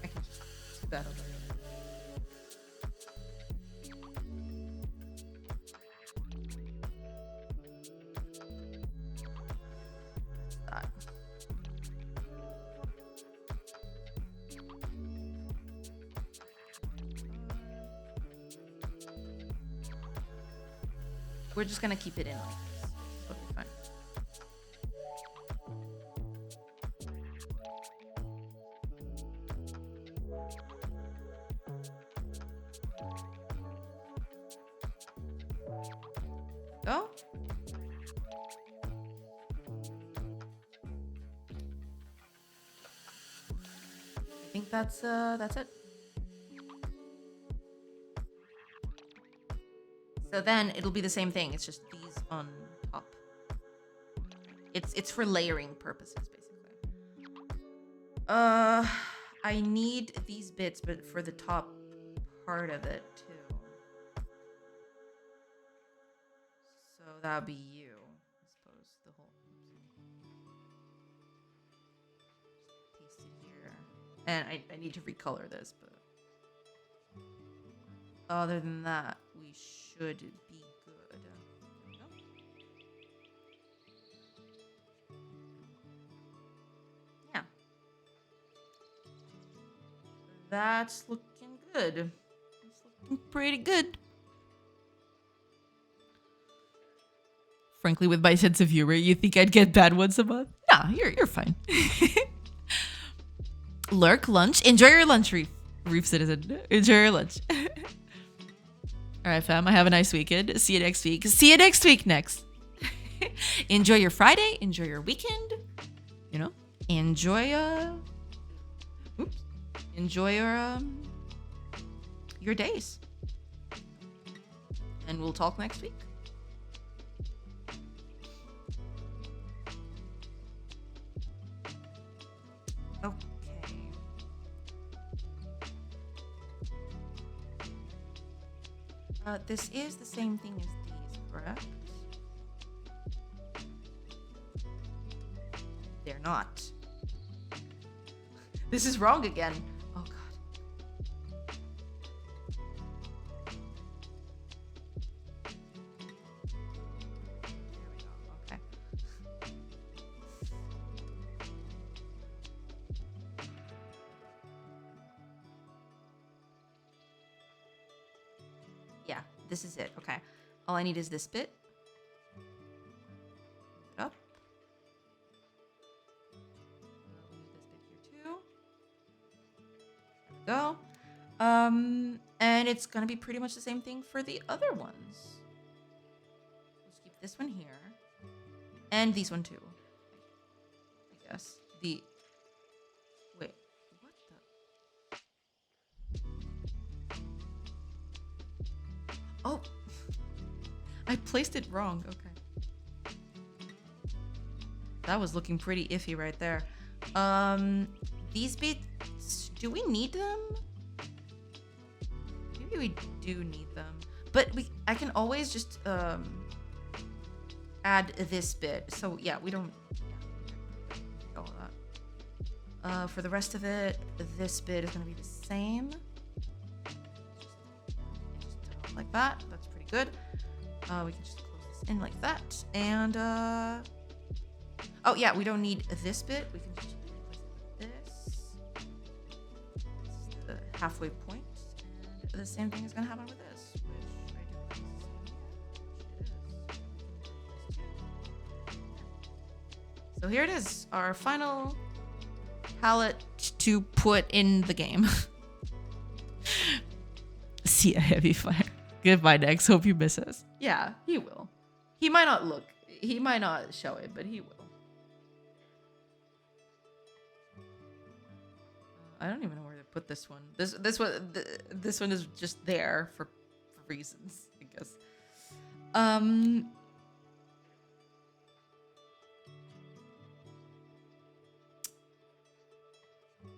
I can just do that over here. We're just gonna keep it in like this. It'll be fine. Go. I think that's it. So then it'll be the same thing. It's just these on top. It's for layering purposes, basically. I need these bits, but for the top part of it too. So that would be you, I suppose. The whole. Just paste it here, and I need to recolor this, but other than that, we should be good. Yeah. That's looking good. It's looking pretty good. Frankly, with my sense of humor, you think I'd get bad once a month? Nah, you're fine. Lurk, lunch. Enjoy your lunch, Reef Citizen. Enjoy your lunch. All right, fam. I have a nice weekend. See you next week. See you next week. Next. Enjoy your Friday. Enjoy your weekend. You know, enjoy. Enjoy your days. And we'll talk next week. Okay. This is the same thing as these, correct? They're not. This is wrong again. Oh, God. There we go. Okay. this is it. Okay. All I need is this bit. Up. We'll use this bit here too. There we go. And it's gonna be pretty much the same thing for the other ones. Let's keep this one here. And these one too. I guess. Wait, what the? Oh, I placed it wrong. Okay. That was looking pretty iffy right there. These bits, do we need them? Maybe we do need them. But I can always just add this bit. So yeah, we don't all of that. For the rest of it, this bit is gonna be the same. Just like that. That's pretty good. We can just close this in like that. And oh yeah, we don't need this bit. We can just replace it with this. This is the halfway point. And the same thing is gonna happen with this, which I do So here it is, our final palette to put in the game. See a heavy fire. Goodbye, Dex. Hope you miss us. Yeah, he will. He might not show it, but he will. I don't even know where to put this one. This one is just there for reasons, I guess.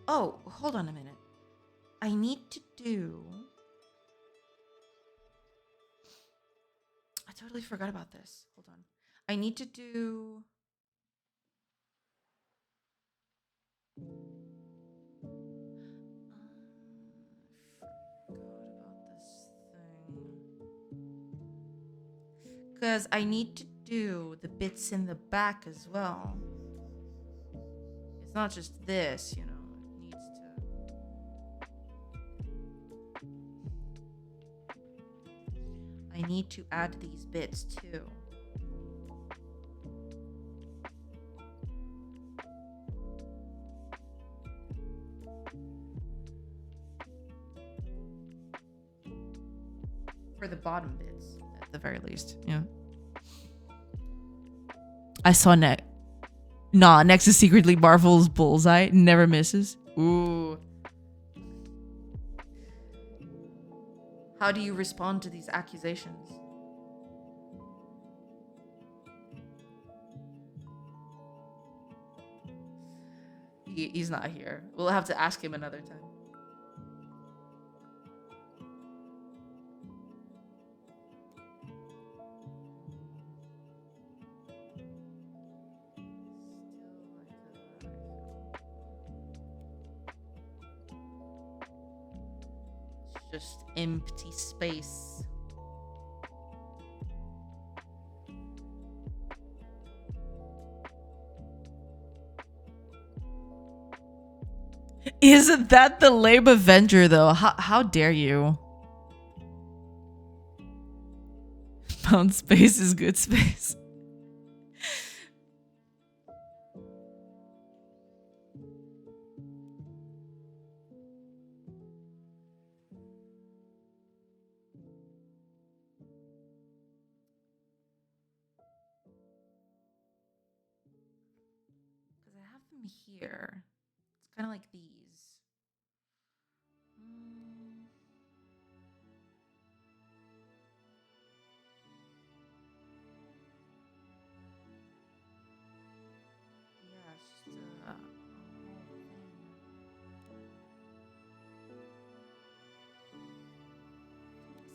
Oh, hold on a minute. I need to do... I totally forgot about this. Hold on. I need to do... I forgot about this thing. Because I need to do the bits in the back as well. It's not just this, you know. I need to add these bits too. For the bottom bits, at the very least. Yeah. I saw Nex is secretly Marvel's bullseye. Never misses. Ooh. How do you respond to these accusations? He's not here. We'll have to ask him another time. Just empty space. Isn't that the lame Avenger though? How dare you? Found space is good space. Here. It's kind of like these. Yeah, it's just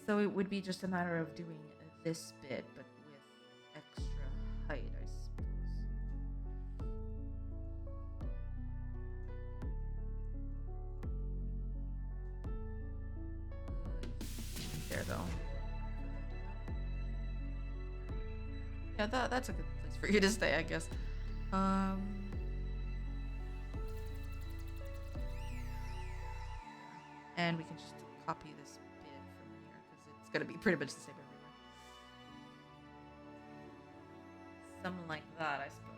so it would be just a matter of doing this bit, but with extra height, I suppose. There though. Yeah, that's a good place for you to stay, I guess. And we can just copy this bit from here because it's gonna be pretty much the same everywhere. Something like that, I suppose.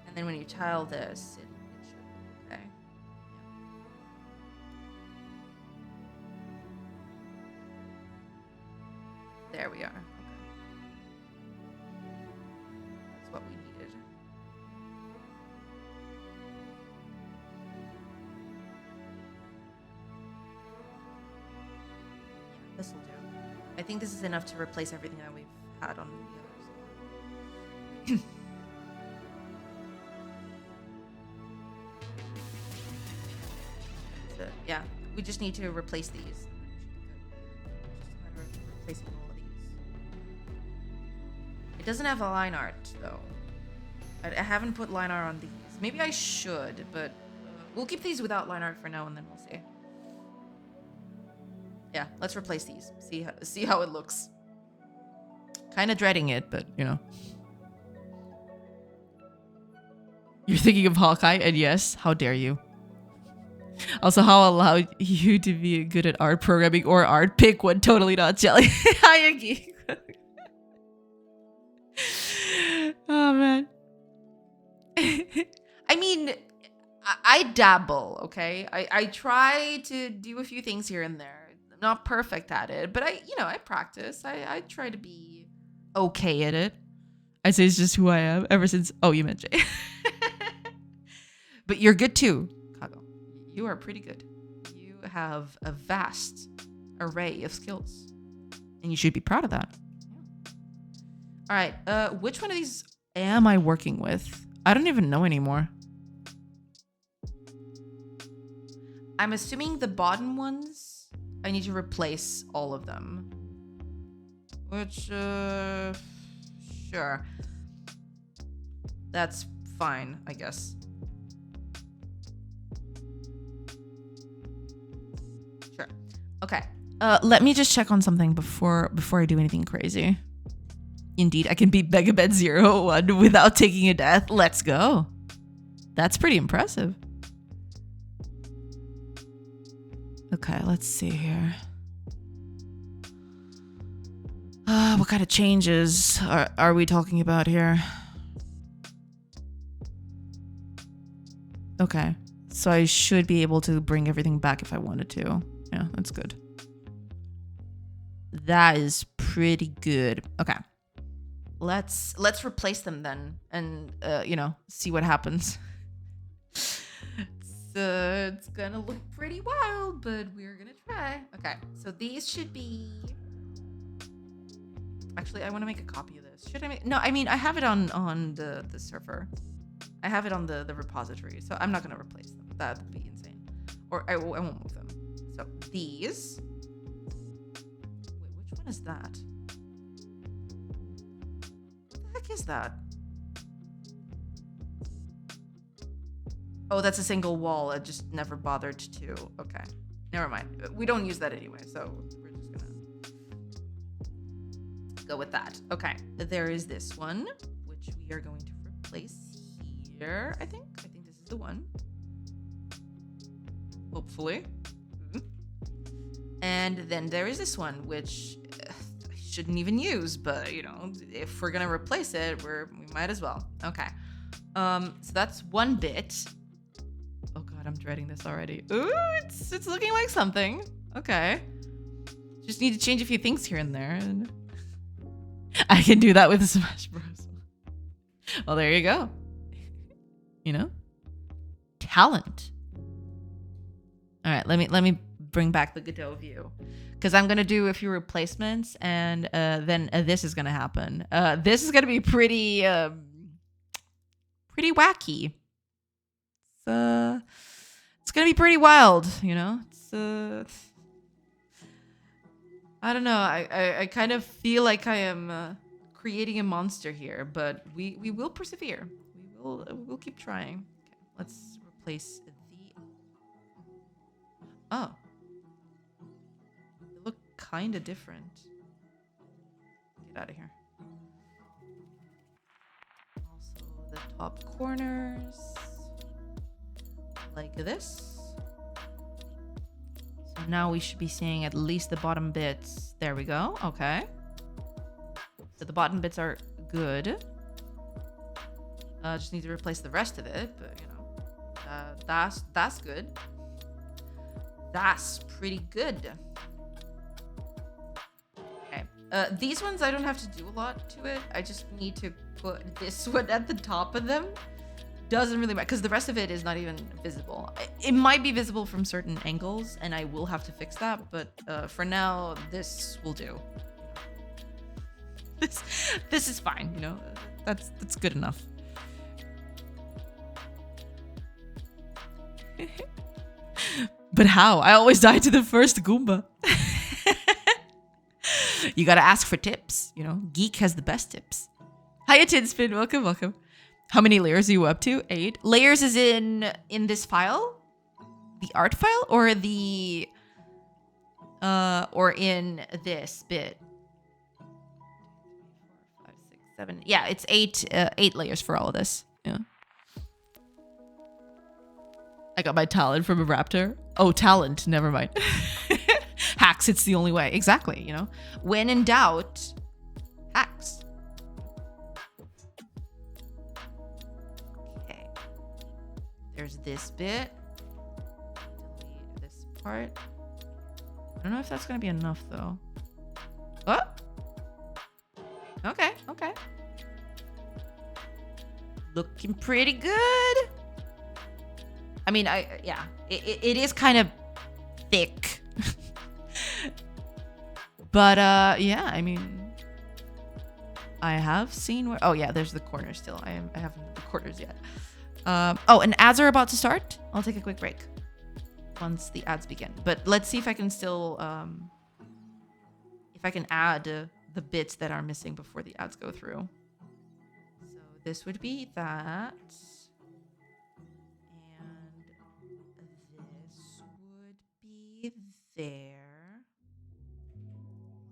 And then when you tile this, it should be okay. Yeah. There we are. Okay. That's what we needed. Yeah, this will do. I think this is enough to replace everything that we've had on the others. Yeah, we just need to replace these. Just a matter of replacing all of these. It doesn't have a line art though. I haven't put line art on these. Maybe I should, but we'll keep these without line art for now, and then we'll see. Yeah, let's replace these. See how it looks. Kind of dreading it, but you know. You're thinking of Hawkeye, and yes, how dare you? Also, how allowed you to be good at art programming or art? Pick one, totally not jelly. Hi, geek. Oh man. I mean, I dabble, okay? I try to do a few things here and there. I'm not perfect at it, but I practice. I try to be okay at it. I say it's just who I am ever since. Oh, you meant Jay. But you're good too, Kago. You are pretty good. You have a vast array of skills, and you should be proud of that. Yeah. All right. Which one of these am I working with? I don't even know anymore. I'm assuming the bottom ones, I need to replace all of them. Which, sure. That's fine, I guess. Sure. Okay. Let me just check on something before I do anything crazy. Indeed, I can beat Megabed 0-1 without taking a death. Let's go. That's pretty impressive. Okay, let's see here. What kind of changes are we talking about here? Okay, so I should be able to bring everything back if I wanted to. Yeah, that's good. That is pretty good. Okay. Let's replace them then, and see what happens. It's gonna look pretty wild, but we're gonna try. Okay, so these should be. Actually, I want to make a copy of this. Should I make? No, I mean I have it on the server. I have it on the repository, so I'm not gonna replace them. That'd be insane. Or I won't move them. So these. Wait, which one is that? Is that? Oh, that's a single wall. I just never bothered to. Okay, never mind. We don't use that anyway, so we're just gonna go with that. Okay, there is this one, which we are going to replace here. I think this is the one. Hopefully. And then there is this one, which shouldn't even use, but if we're gonna replace it, we might as well. Okay, so that's one bit. Oh god, I'm dreading this already. Ooh, it's looking like something. Okay, just need to change a few things here and there, and I can do that with Smash Bros. Well, there you go. Talent. All right, let me bring back the Godot view. Because I'm going to do a few replacements, and then this is going to happen. This is going to be pretty wacky. It's going to be pretty wild, It's, I don't know. I kind of feel like I am creating a monster here, but we will persevere. We'll keep trying. Okay, let's replace the... Oh. Kind of different. Get out of here. Also, the top corners like this. So now we should be seeing at least the bottom bits. There we go. Okay. So the bottom bits are good. Just need to replace the rest of it, but you know, that's good. That's pretty good. Okay. These ones I don't have to do a lot to it. I just need to put this one at the top of them. Doesn't really matter because the rest of it is not even visible. It might be visible from certain angles, and I will have to fix that. But for now, this will do. This is fine. You know, that's good enough. But how? I always die to the first Goomba. You gotta ask for tips. You know, Geek has the best tips. Hiya, Tinspin. Welcome, welcome. How many layers are you up to? 8. Layers is in this file? The art file? Or the... or in this bit? 4, 5, 6, 7. Yeah, it's 8 layers for all of this. Yeah. I got my talent from a raptor. Oh, talent. Never mind. Hacks, it's the only way. Exactly, you know? When in doubt, hacks. There's this bit. Delete this part. I don't know if that's gonna be enough though. Oh! Okay, okay. Looking pretty good. I mean, yeah, it is kind of thick. But yeah, I mean, I have seen where, oh yeah, there's the corner still. I haven't the corners yet. Oh, and ads are about to start. I'll take a quick break once the ads begin. But let's see if I can still, if I can add the bits that are missing before the ads go through. So this would be that. And this would be there.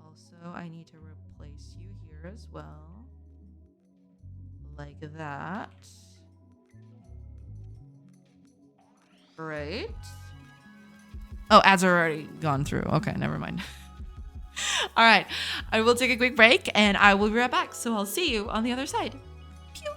Also, I need to replace you here as well. Like that. Right. Oh, ads are already gone through. Okay, never mind. All right. I will take a quick break and I will be right back. So I'll see you on the other side. Pew.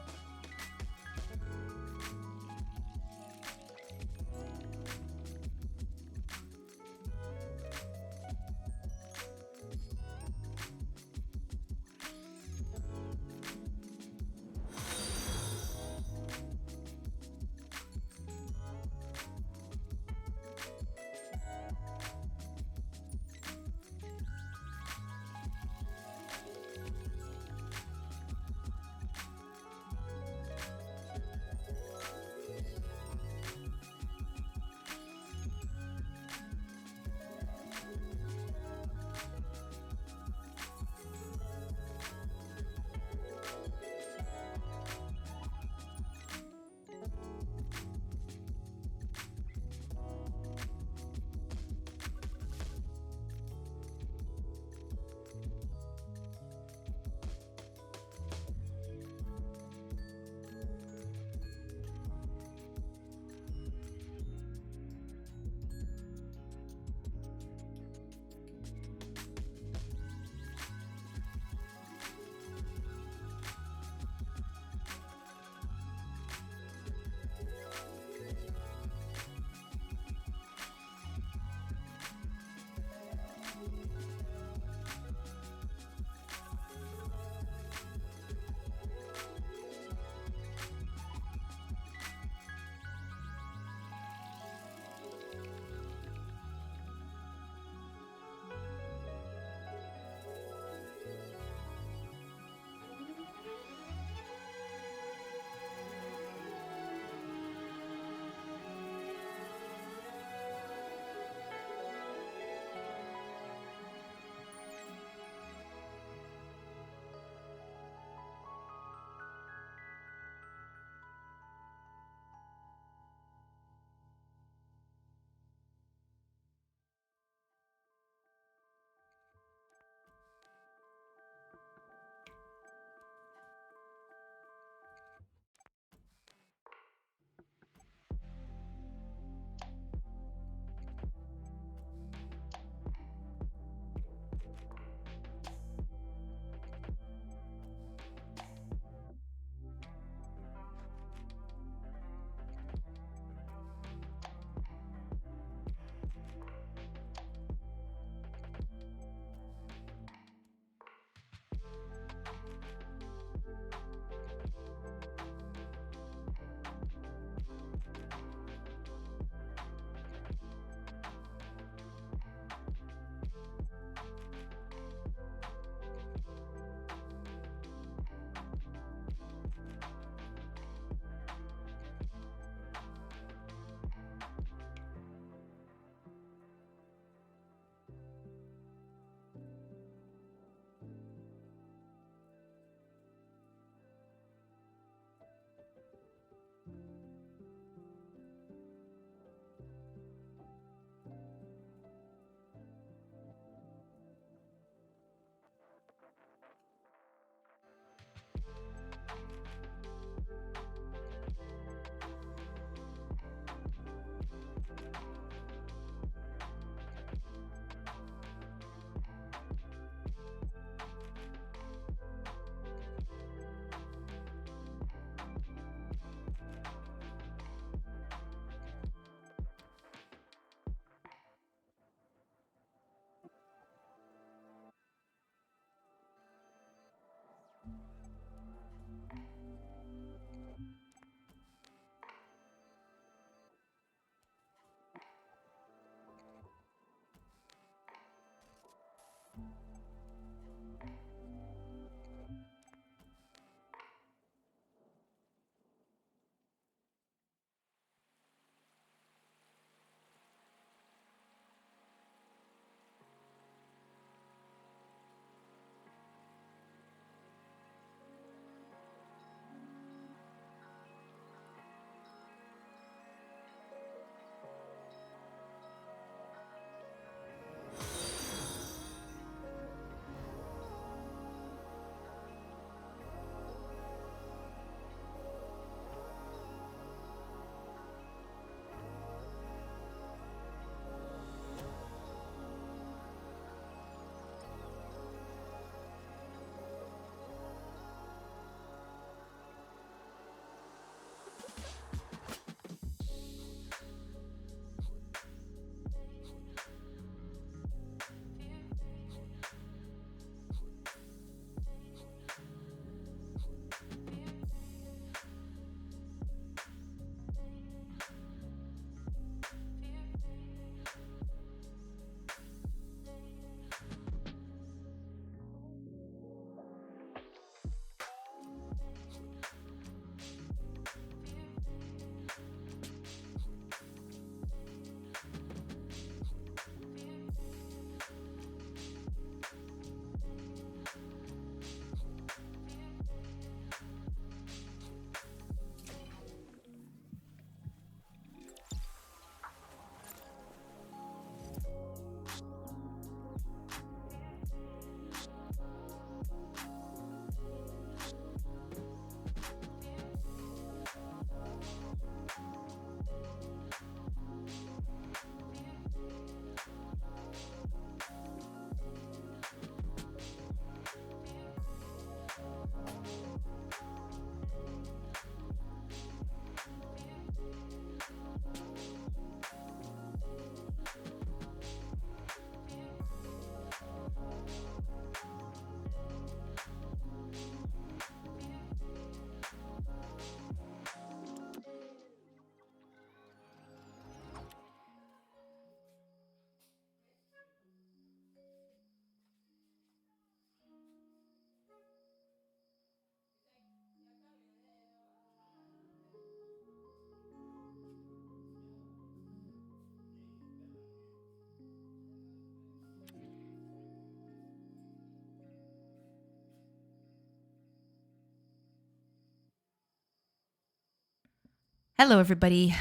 Hello, everybody.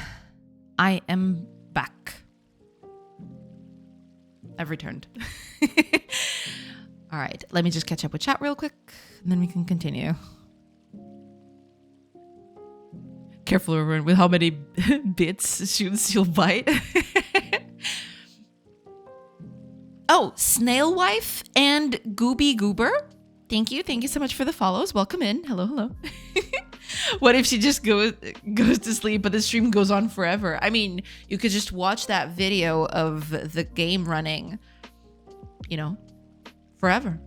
I am back. I've returned. All right, let me just catch up with chat real quick, and then we can continue. Careful, everyone, with how many bits shoots you'll bite. Oh, Snail Wife and Gooby Goober. Thank you. Thank you so much for the follows. Welcome in. Hello, hello. What if she just goes to sleep, but the stream goes on forever? I mean, you could just watch that video of the game running, you know, forever.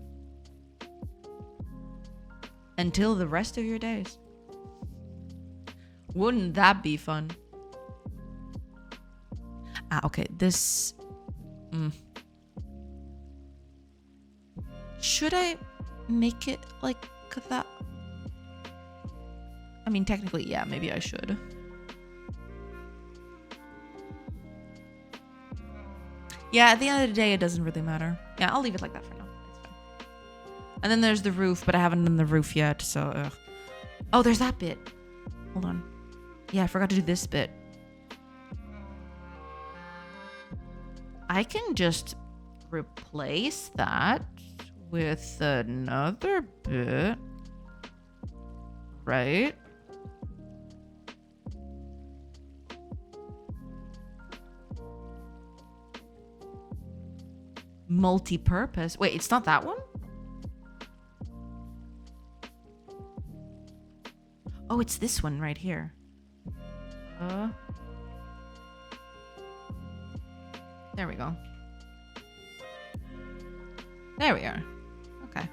Until the rest of your days. Wouldn't that be fun? Okay. This... Should I make it like that? I mean, technically, yeah, maybe I should. Yeah, at the end of the day, it doesn't really matter. Yeah, I'll leave it like that for now. It's fine. And then there's the roof, but I haven't done the roof yet, so... Ugh. Oh, there's that bit. Hold on. Yeah, I forgot to do this bit. I can just replace that with another bit. Right? Multi-purpose. Wait, it's not that one? Oh, it's this one right here. There we go. There we are. Okay.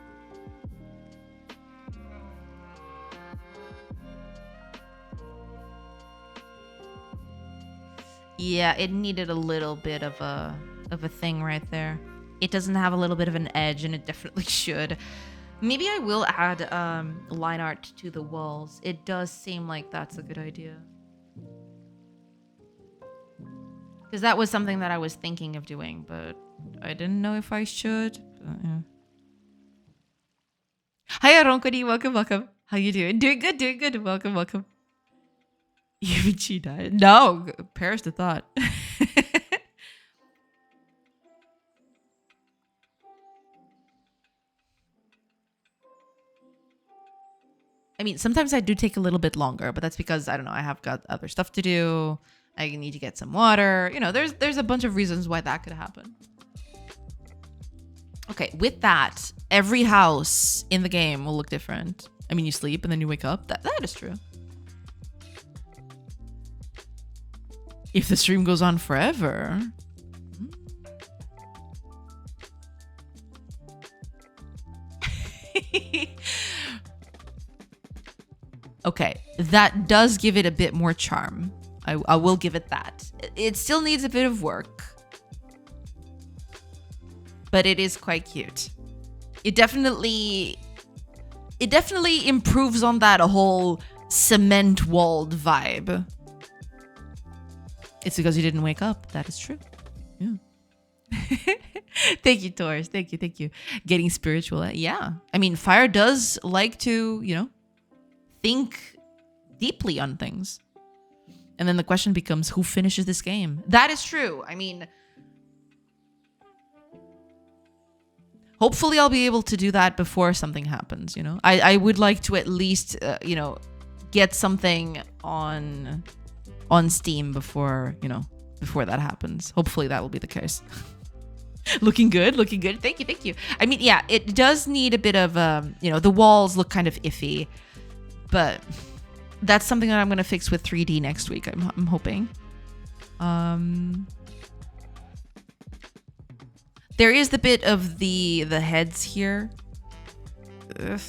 Yeah, it needed a little bit of a thing right there. It doesn't have a little bit of an edge, and it definitely should. Maybe I will add line art to the walls. It does seem like that's a good idea. Because that was something that I was thinking of doing, but I didn't know if I should. Yeah. Hi, Ronkodi. Welcome, welcome. How you doing? Doing good, doing good. Welcome, welcome. Yuichi died. No, perish the thought. I mean, sometimes I do take a little bit longer, but that's because, I don't know, I have got other stuff to do. I need to get some water. You know, there's a bunch of reasons why that could happen. Okay, with that, every house in the game will look different. I mean, you sleep and then you wake up. That is true. If the stream goes on forever. Okay, that does give it a bit more charm. I will give it that. It still needs a bit of work, but it is quite cute. It definitely improves on that whole cement walled vibe. It's because you didn't wake up. That is true. Yeah. Thank you, Taurus. Thank you. Getting spiritual. Yeah. I mean, fire does like to, you know, think deeply on things. And then the question becomes, who finishes this game? That is true. I mean, hopefully I'll be able to do that before something happens, you know? I would like to at least, you know, get something on Steam before, you know, before that happens. Hopefully that will be the case. Looking good. Thank you. I mean, yeah, it does need a bit of, you know, the walls look kind of iffy, but that's something that I'm going to fix with 3D next week. I'm hoping. There is the bit of the heads here. Ugh.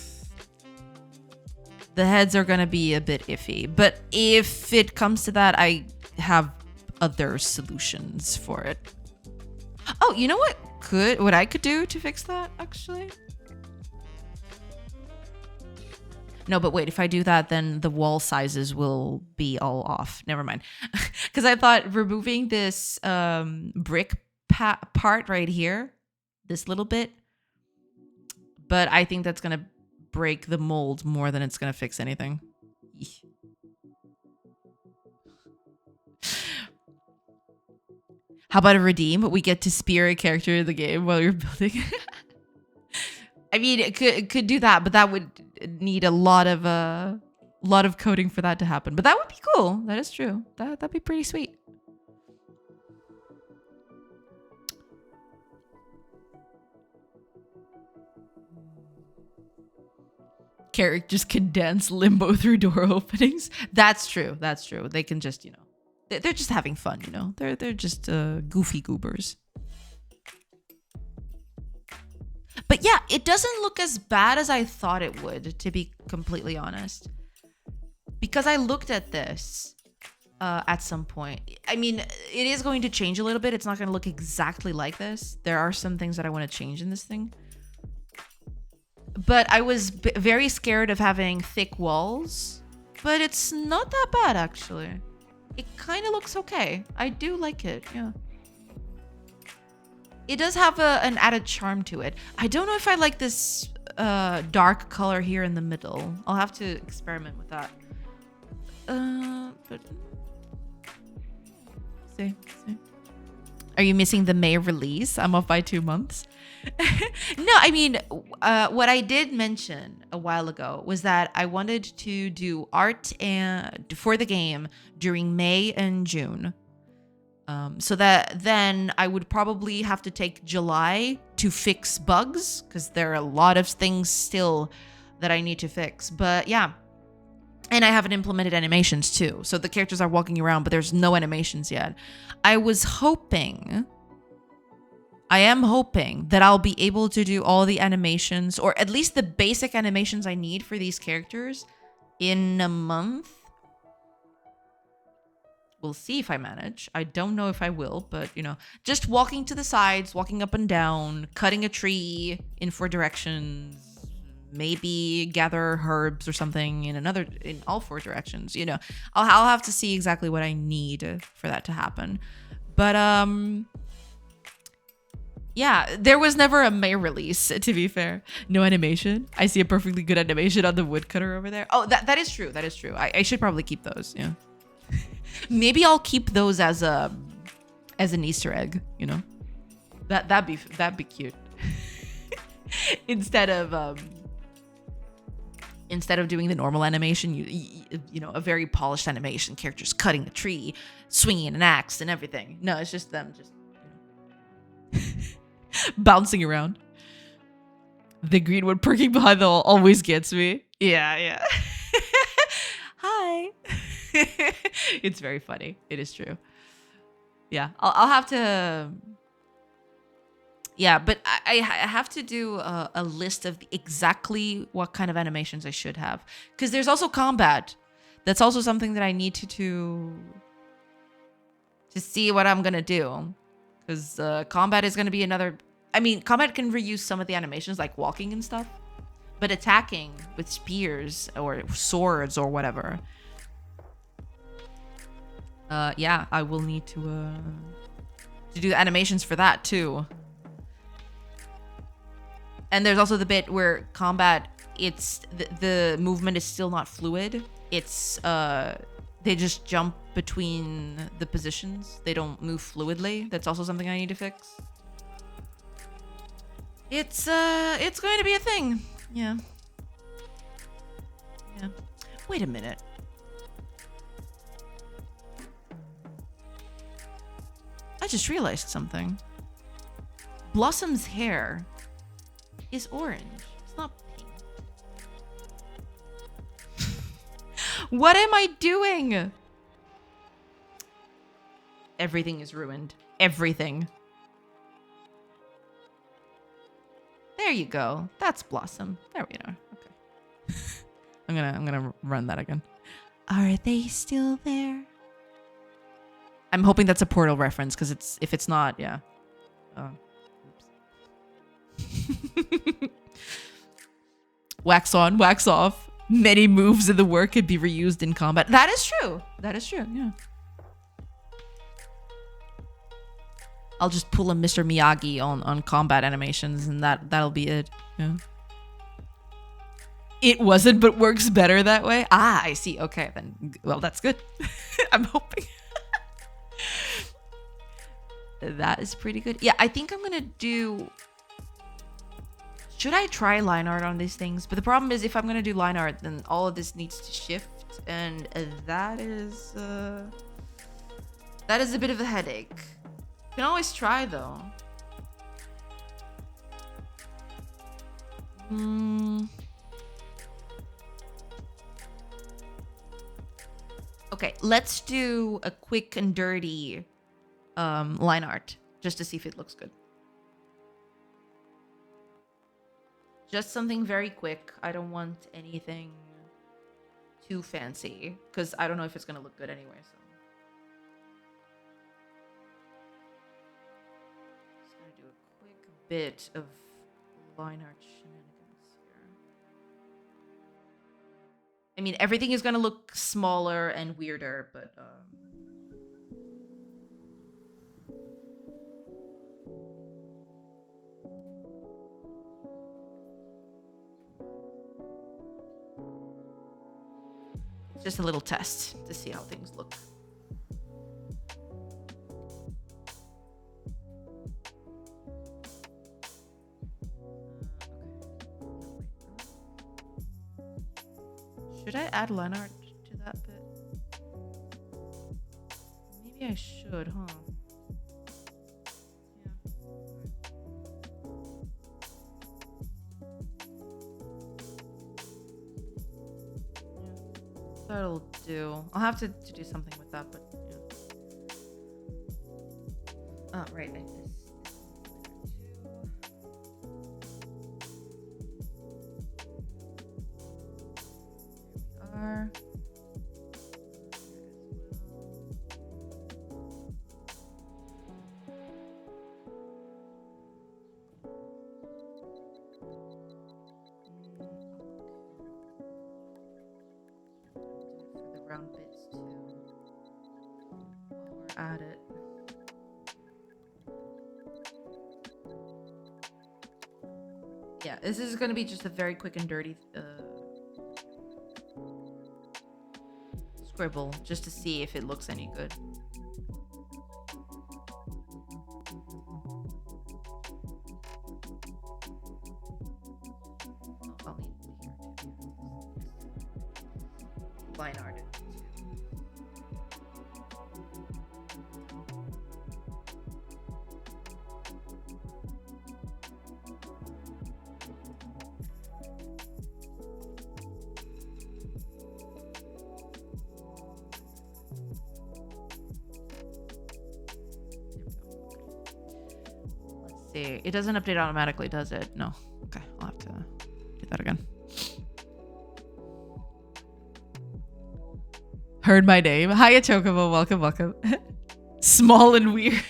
The heads are going to be a bit iffy, but if it comes to that, I have other solutions for it. Oh, you know what I could do to fix that, actually? No, but wait, if I do that, then the wall sizes will be all off. Never mind. Because I thought removing this brick part right here, this little bit, but I think that's going to break the mold more than it's going to fix anything. How about a redeem? We get to spear a character in the game while you're building. I mean, it could do that, but that would need a lot of coding for that to happen. But that would be cool. That is true. That'd be pretty sweet. Characters can dance limbo through door openings. That's true. They can just, you know, they're just having fun, you know. They're just goofy goobers. But yeah, it doesn't look as bad as I thought it would, to be completely honest. Because I looked at this at some point. I mean, it is going to change a little bit. It's not going to look exactly like this. There are some things that I want to change in this thing. But I was very scared of having thick walls. But it's not that bad, actually. It kind of looks okay. I do like it, yeah. It does have an added charm to it. I don't know if I like this dark color here in the middle. I'll have to experiment with that. But see. Are you missing the May release? I'm off by 2 months. No, I mean, what I did mention a while ago was that I wanted to do art for the game during May and June. So that then I would probably have to take July to fix bugs, because there are a lot of things still that I need to fix. But yeah. And I haven't implemented animations too. So the characters are walking around, but there's no animations yet. I am hoping that I'll be able to do all the animations, or at least the basic animations I need for these characters, in a month. We'll see if I manage. I don't know if I will, but you know, just walking to the sides, walking up and down, cutting a tree in 4 directions, maybe gather herbs or something in all 4 directions. You know, I'll have to see exactly what I need for that to happen. But yeah, there was never a May release, to be fair. No animation. I see a perfectly good animation on the woodcutter over there. Oh, that is true. That is true. I should probably keep those. Yeah. Maybe I'll keep those as an Easter egg, you know? That'd be cute. Instead of doing the normal animation, you know, a very polished animation, characters cutting a tree, swinging an axe and everything. No, it's just them just, you know, bouncing around. The greenwood perking behind the wall always gets me. Yeah. Hi. It's very funny. It is true. Yeah, I'll have to. Yeah, but I have to do a list of exactly what kind of animations I should have, because there's also combat. That's also something that I need to see what I'm gonna do, because combat is gonna be another. I mean, combat can reuse some of the animations like walking and stuff, but attacking with spears or swords or whatever. Yeah, I will need to do animations for that too. And there's also the bit where combat, it's the movement is still not fluid. It's they just jump between the positions. They don't move fluidly. That's also something I need to fix. It's going to be a thing. Yeah. Wait a minute. I just realized something. Blossom's hair is orange. It's not pink. What am I doing? Everything is ruined. Everything. There you go. That's Blossom. There we are. Okay. I'm gonna run that again. Are they still there? I'm hoping that's a Portal reference, because if it's not, yeah. Oh. Oops. Wax on, wax off. Many moves in the work could be reused in combat. That is true. That is true, yeah. I'll just pull a Mr. Miyagi on combat animations, and that'll be it. Yeah. It wasn't, but works better that way. Ah, I see. Okay, then. Well, that's good. I'm hoping. That is pretty good. Yeah, I think I'm gonna do. Should I try line art on these things? But the problem is, if I'm gonna do line art, then all of this needs to shift, and that is a bit of a headache. You can always try though. Okay, let's do a quick and dirty line art just to see if it looks good. Just something very quick. I don't want anything too fancy, because I don't know if it's gonna look good anyway. So just gonna do a quick bit of line art shenanigans here. I mean, everything is gonna look smaller and weirder, but just a little test to see how things look. Should I add line art to that bit? Maybe I should, huh? That'll do. I'll have to do something with that, but yeah. Oh, right. This. Are. For the round bits too. While we're at it. Yeah, this is going to be just a very quick and dirty scribble just to see if it looks any good. I'll need here too. Line art. See, it doesn't update automatically, does it? No. Okay, I'll have to do that again. Heard my name. Hiya, Chocobo. Welcome, welcome. Small and weird.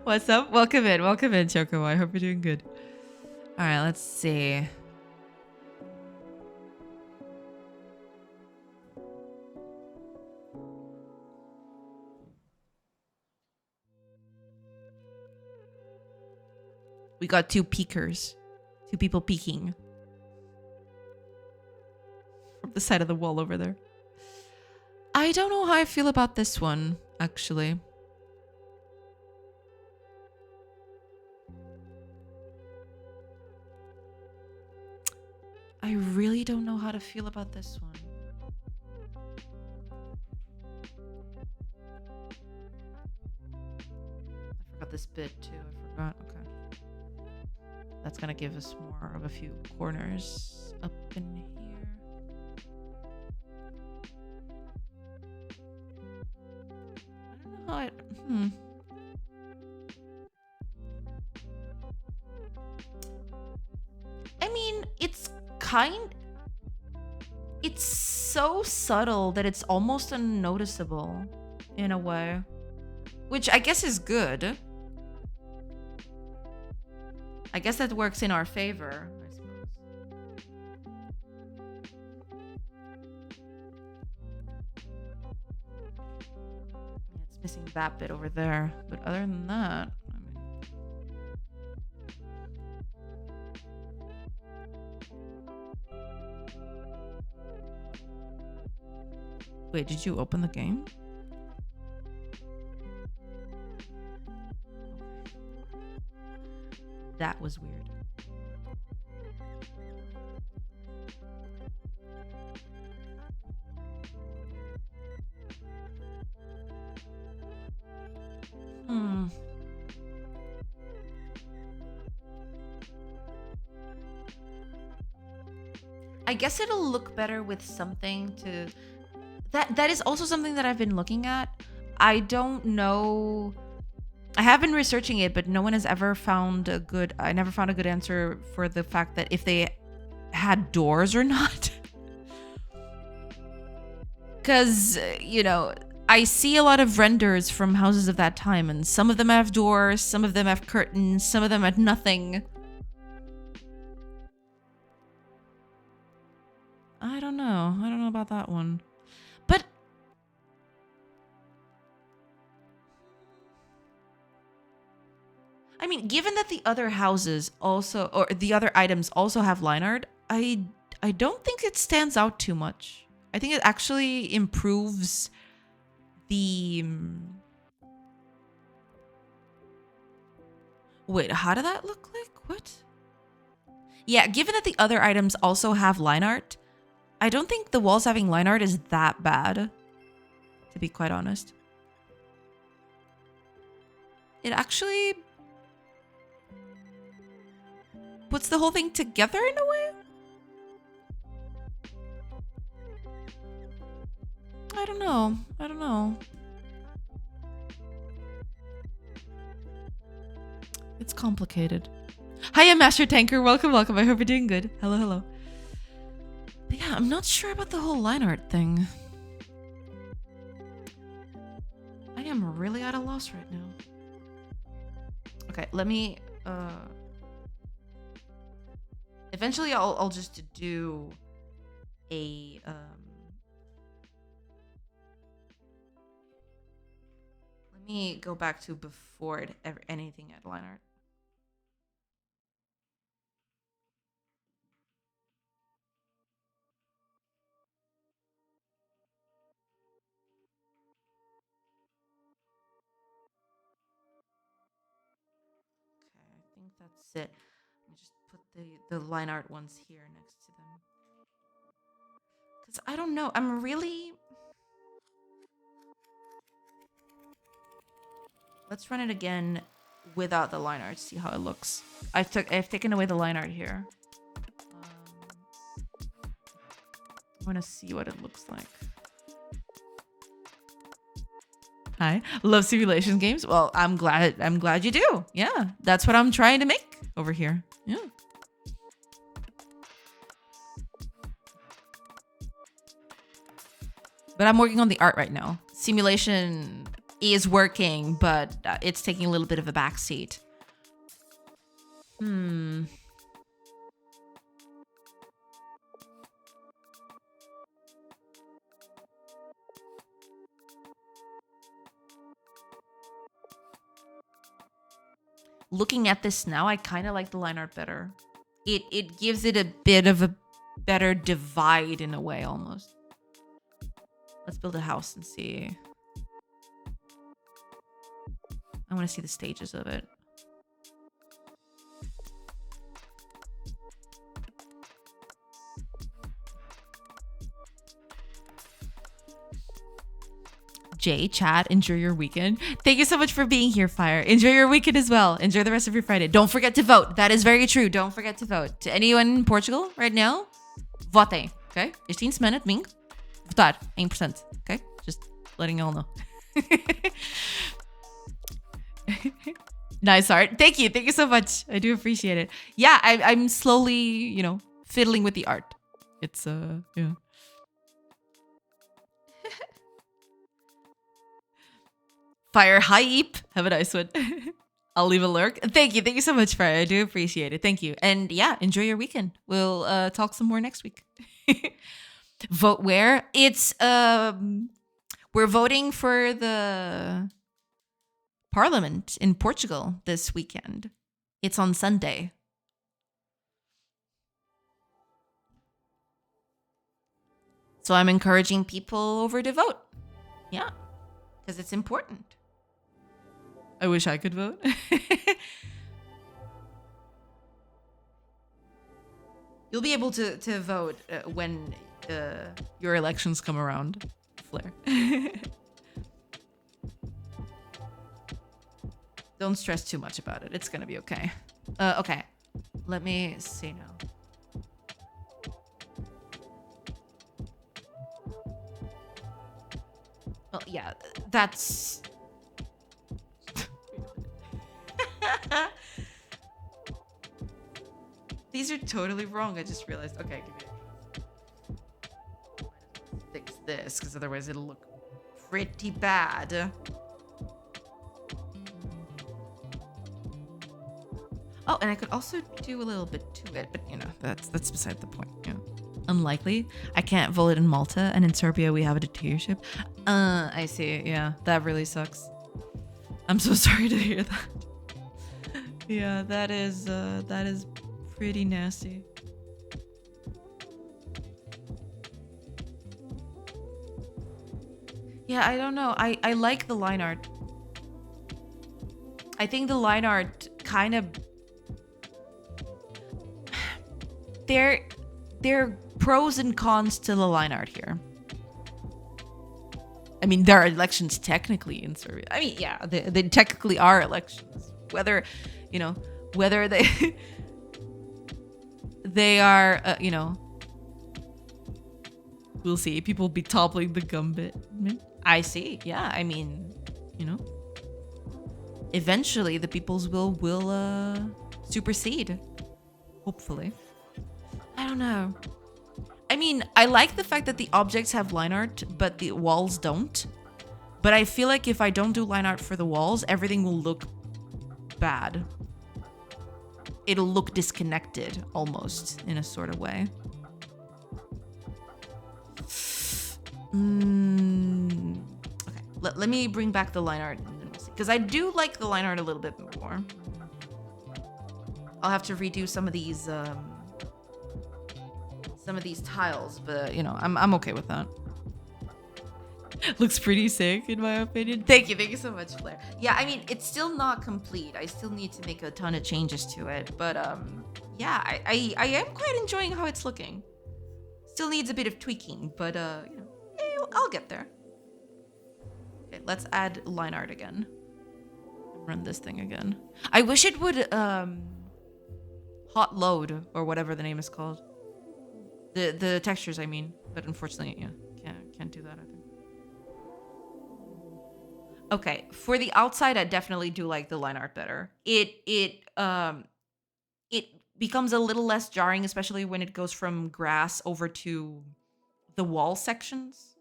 What's up? Welcome in, Chocobo. I hope you're doing good. All right, let's see. We got two peekers. Two people peeking. From the side of the wall over there. I don't know how I feel about this one, actually. I really don't know how to feel about this one. I forgot this bit too. I forgot. Okay. That's gonna give us more of a few corners up in here. I don't know how it. I mean, it's so subtle that it's almost unnoticeable in a way, which I guess is good. I guess that works in our favor, I suppose. Yeah, it's missing that bit over there. But other than that, I mean... Wait, did you open the game? That was weird. I guess it'll look better with something to... That is also something that I've been looking at. I don't know... I have been researching it, but no one has ever found a good... I never found a good answer for the fact that if they had doors or not. Because, you know, I see a lot of renders from houses of that time, and some of them have doors, some of them have curtains, some of them have nothing. I don't know. I don't know about that one. But... I mean, given that the other houses also, or the other items also have line art, I don't think it stands out too much. I think it actually improves the... Wait, how did that look like? What? Yeah, given that the other items also have line art, I don't think the walls having line art is that bad, to be quite honest. It actually puts the whole thing together in a way. I don't know. I don't know. It's complicated. Hiya, Master Tanker. Welcome, welcome. I hope you're doing good. Hello, hello. But yeah, I'm not sure about the whole line art thing. I am really at a loss right now. Okay, let me eventually I'll just do a let me go back to before it ever anything at line art. Okay, I think that's it. Let me just put the line art ones here next to them. Cause I don't know. I'm really. Let's run it again without the line art. See how it looks. I've taken away the line art here. I want to see what it looks like. Hi, love simulation games. Well, I'm glad you do. Yeah, that's what I'm trying to make over here. Yeah. But I'm working on the art right now. Simulation is working, but it's taking a little bit of a backseat. Looking at this now, I kind of like the line art better. It gives it a bit of a better divide in a way, almost. Let's build a house and see. I want to see the stages of it. Jay, chat, enjoy your weekend. Thank you so much for being here, Fire. Enjoy your weekend as well. Enjoy the rest of your Friday. Don't forget to vote. That is very true. Don't forget to vote. To anyone in Portugal right now, votem, okay? Este fim de semana, domingo, votar, 1%, okay? Just letting you all know. Nice art. Thank you. Thank you so much. I do appreciate it. Yeah, I'm slowly, you know, fiddling with the art. It's, yeah. Fire hype. Have a nice one. I'll leave a lurk. Thank you. Thank you so much, Fire. I do appreciate it. Thank you. And yeah, enjoy your weekend. We'll talk some more next week. Vote where? It's we're voting for the Parliament in Portugal this weekend. It's on Sunday. So I'm encouraging people over to vote. Yeah, because it's important. I wish I could vote. You'll be able to vote when your elections come around, Flair. Don't stress too much about it. It's gonna be okay. Okay, let me see now. Well, yeah, that's... These are totally wrong. I just realized. Okay, give me a fix this, because otherwise it'll look pretty bad. Oh, and I could also do a little bit to it, but you know, that's beside the point. Yeah. Unlikely. I can't vote in Malta, and in Serbia we have a dictatorship. I see. Yeah, that really sucks. I'm so sorry to hear that. Yeah, that is pretty nasty. Yeah, I don't know. I like the line art. I think the line art kind of... There are pros and cons to the line art here. I mean, there are elections technically in Serbia. I mean, yeah, they technically are elections. Whether, you know, whether they they are, you know, We'll see. People be toppling the gambit. I see. Yeah, I mean, you know. Eventually the people's will supersede. Hopefully. I don't know. I mean, I like the fact that the objects have line art, but the walls don't. But I feel like if I don't do line art for the walls, everything will look bad. It'll look disconnected, almost, in a sort of way. Okay, let me bring back the line art, and then we'll see. Because I do like the line art a little bit more. I'll have to redo some of these tiles, but you know, I'm okay with that. Looks pretty sick in my opinion. Thank you so much, Flair. Yeah, I mean, it's still not complete. I still need to make a ton of changes to it, but yeah, I am quite enjoying how it's looking. Still needs a bit of tweaking, but you know, I'll get there. Okay, let's add line art again. Run this thing again. I wish it would hot load or whatever the name is called. The textures, I mean, but unfortunately, yeah, can't do that, I think. Okay, for the outside, I definitely do like the line art better. It becomes a little less jarring, especially when it goes from grass over to the wall sections.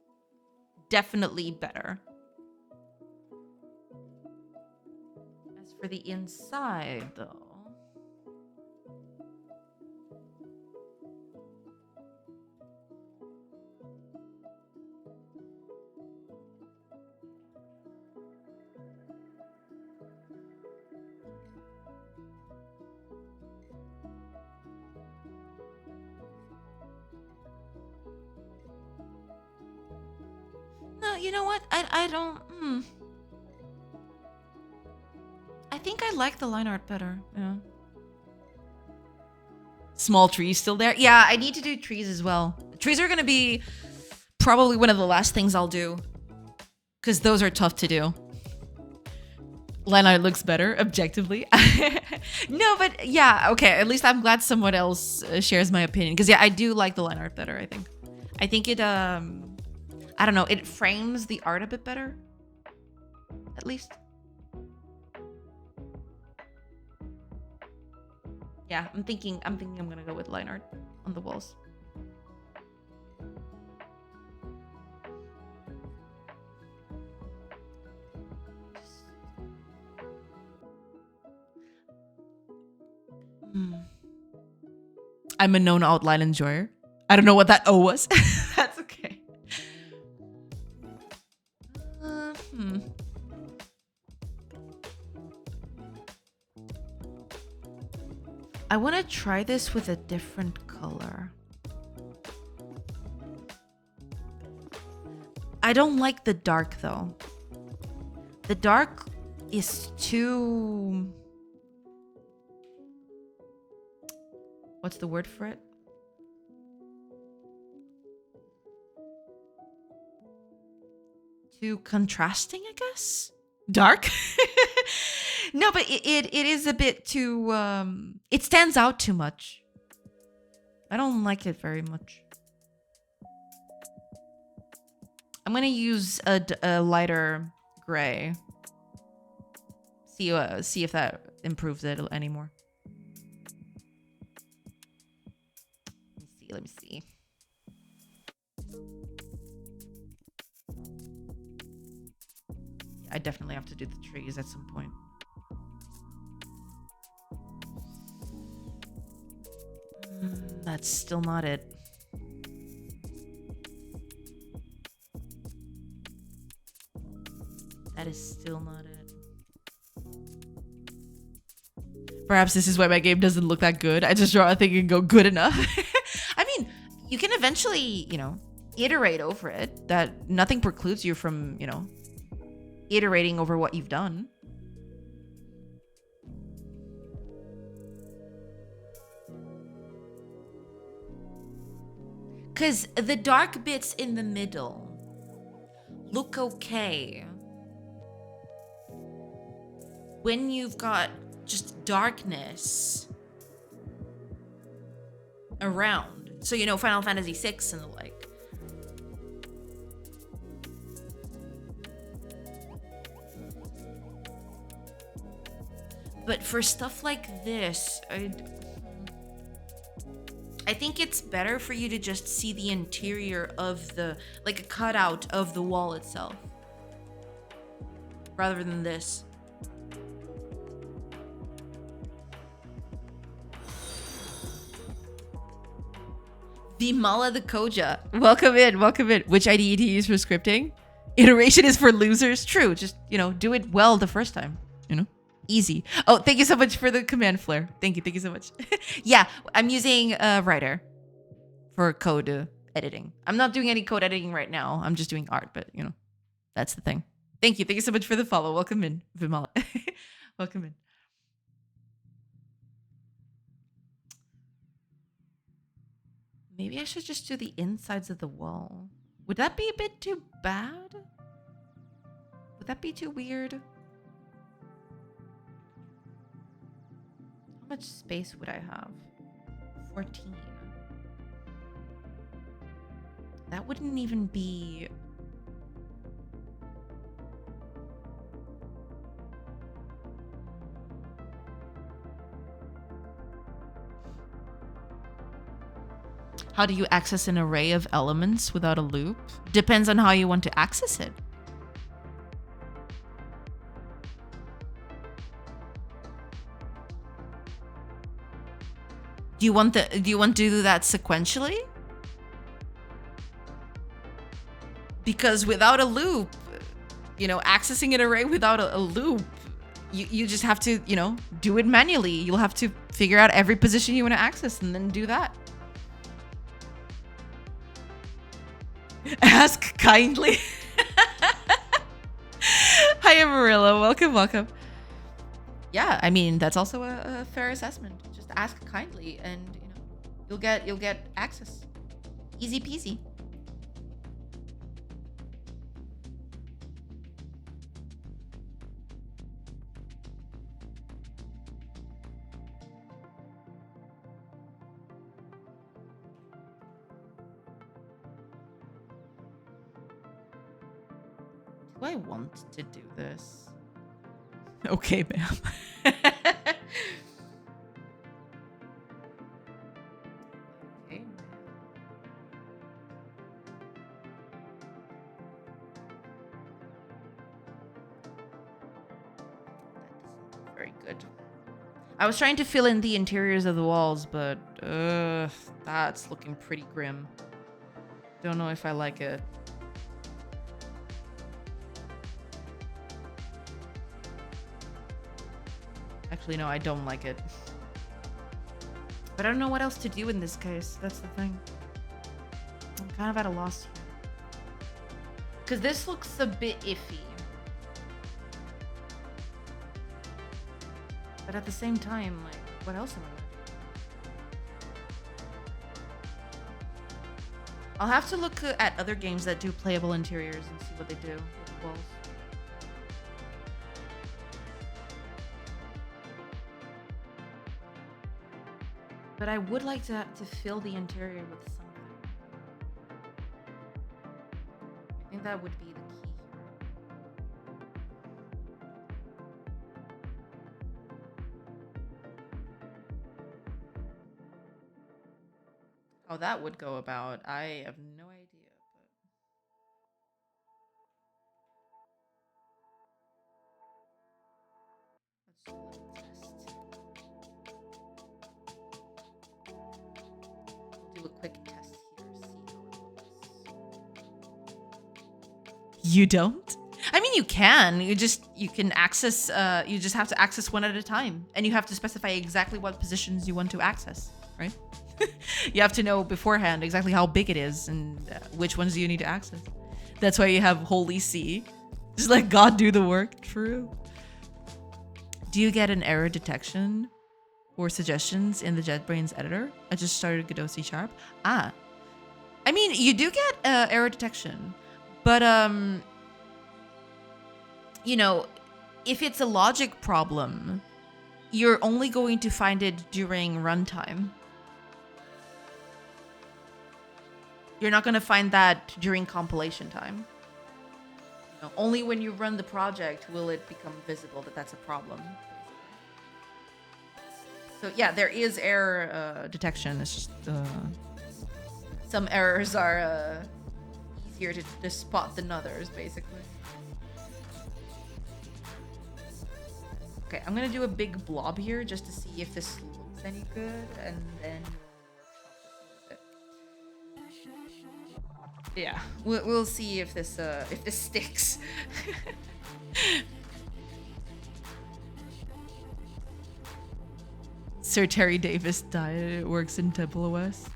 Definitely better. As for the inside, though. No, you know what? I don't. I think I like the line art better. Yeah. Small trees still there. Yeah, I need to do trees as well. Trees are gonna be probably one of the last things I'll do, because those are tough to do. Line art looks better objectively. No, but yeah, okay. At least I'm glad someone else shares my opinion, because yeah, I do like the line art better. I think it I don't know, it frames the art a bit better. At least. Yeah, I'm thinking I'm gonna go with line art on the walls. I'm a known outline enjoyer. I don't know what that O was. That's okay. I want to try this with a different color. I don't like the dark though. The dark is too... What's the word for it? Too contrasting, I guess? Dark? No, but it is a bit too... it stands out too much. I don't like it very much. I'm going to use a lighter gray. See if that improves it anymore. Let me see. I definitely have to do the trees at some point. That's still not it. That is still not it. Perhaps this is why my game doesn't look that good. I just draw a thing and go good enough. I mean, you can eventually, you know, iterate over it. That nothing precludes you from, you know, iterating over what you've done. Because the dark bits in the middle look okay when you've got just darkness around. So, you know, Final Fantasy VI and the like. But for stuff like this, I think it's better for you to just see the interior of the, like a cutout of the wall itself, rather than this. Vimala the Koja. Welcome in, welcome in. Which IDE do you use for scripting? Iteration is for losers. True, just, do it well the first time, Easy. Oh, thank you so much for the command flare. Thank you so much. Yeah, I'm using Writer for code editing. I'm not doing any code editing right now. I'm just doing art, but, that's the thing. Thank you so much for the follow. Welcome in, Vimala. Welcome in. Maybe I should just do the insides of the wall. Would that be a bit too bad? Would that be too weird? How much space would I have? 14. That wouldn't even be... How do you access an array of elements without a loop? Depends on how you want to access it. Do you want to do that sequentially? Because without a loop, accessing an array without a loop, you just have to, do it manually. You'll have to figure out every position you want to access and then do that. Ask kindly. Hi, Amarillo. Welcome. Yeah, I mean, that's also a fair assessment. Just ask kindly and, you'll get access. Easy peasy. Do I want to do this? Okay, ma'am. Okay. Very good. I was trying to fill in the interiors of the walls, but that's looking pretty grim. Don't know if I like it. Actually, no, I don't like it. But I don't know what else to do in this case. That's the thing. I'm kind of at a loss here. Because this looks a bit iffy. But at the same time, like, what else am I gonna do? I'll have to look at other games that do playable interiors and see what they do with the walls. But I would like to fill the interior with something. I think that would be the key here. How that would go about, I have no idea. But let's do a quick test here, see how it looks. You don't? I mean, you can. You can access. You just have to access one at a time, and you have to specify exactly what positions you want to access, right? You have to know beforehand exactly how big it is and which ones you need to access. That's why you have Holy See. Just let God do the work. True. Do you get an error detection or suggestions in the JetBrains editor? I just started Godot C#. I mean, you do get error detection, but if it's a logic problem, you're only going to find it during runtime. You're not going to find that during compilation time. Only when you run the project will it become visible that that's a problem. So yeah, there is error detection. It's just some errors are easier to spot than others, basically. Okay, I'm gonna do a big blob here just to see if this looks any good, and then yeah, we'll see if this sticks. Sir Terry Davis died. It works in Temple OS.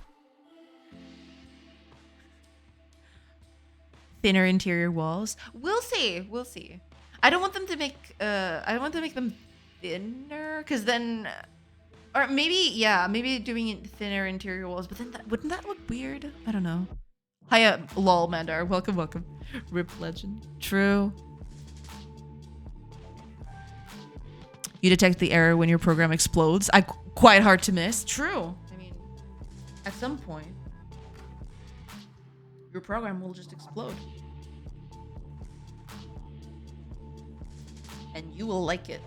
Thinner interior walls. We'll see. We'll see. I don't want them to make. I don't want to make them thinner, because then, or maybe maybe doing it thinner interior walls. But then wouldn't that look weird? I don't know. Hiya, lol, Mandar. Welcome, welcome. Rip legend. True. You detect the error when your program explodes. Quite hard to miss. True. I mean, at some point, your program will just explode. And you will like it.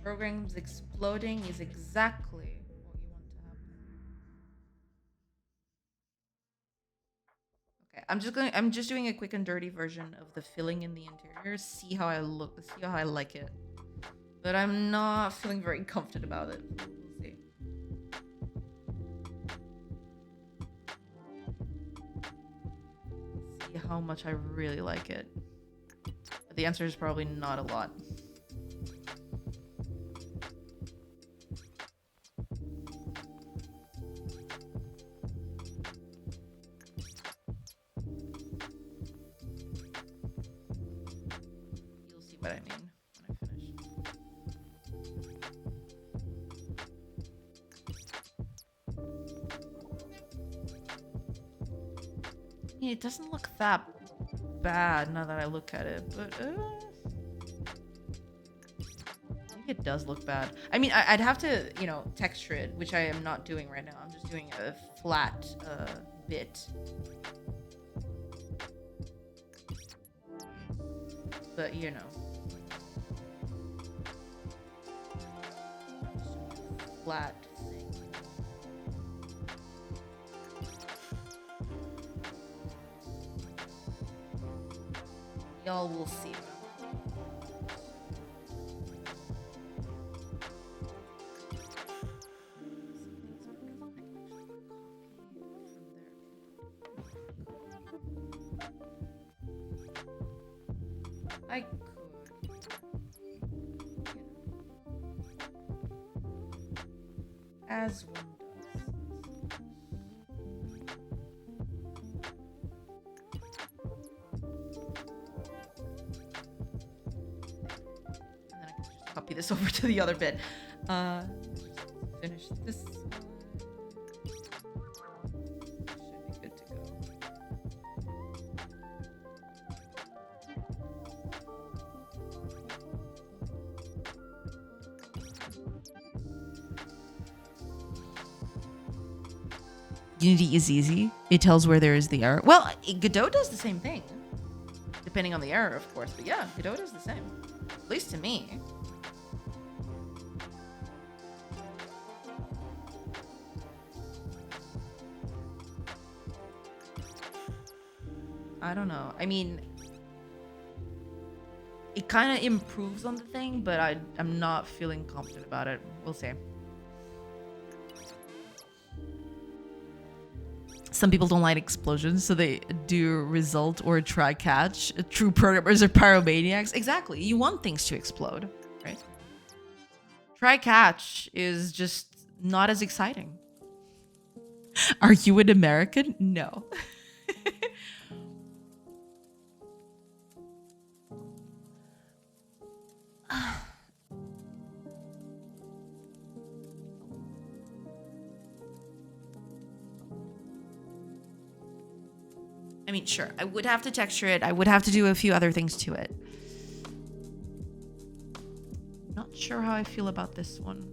Programs exploding is exactly what you want to happen. Okay, I'm just doing a quick and dirty version of the filling in the interior. See how I look, see how I like it. But I'm not feeling very confident about it. We'll see. See how much I really like it. But the answer is probably not a lot. What I mean when I finish. Yeah, it doesn't look that bad now that I look at it, but I think it does look bad. I mean, I'd have to, you know, texture it, which I am not doing right now. I'm just doing a flat bit. But, you know. Flat thing. Y'all will see. I could. As one does. And then I can just copy this over to the other bit. Finish this. Should be good to go. Unity is easy. It tells where there is the error. Well, Godot does the same thing. Depending on the error, of course. But yeah, Godot does the same. At least to me. I don't know. I mean, it kind of improves on the thing, but I'm not feeling confident about it. We'll see. Some people don't like explosions, so they do result or try catch. True programmers are pyromaniacs. Exactly. You want things to explode, right? Try catch is just not as exciting. Are you an American? No. I mean, sure, I would have to texture it. I would have to do a few other things to it. Not sure how I feel about this one.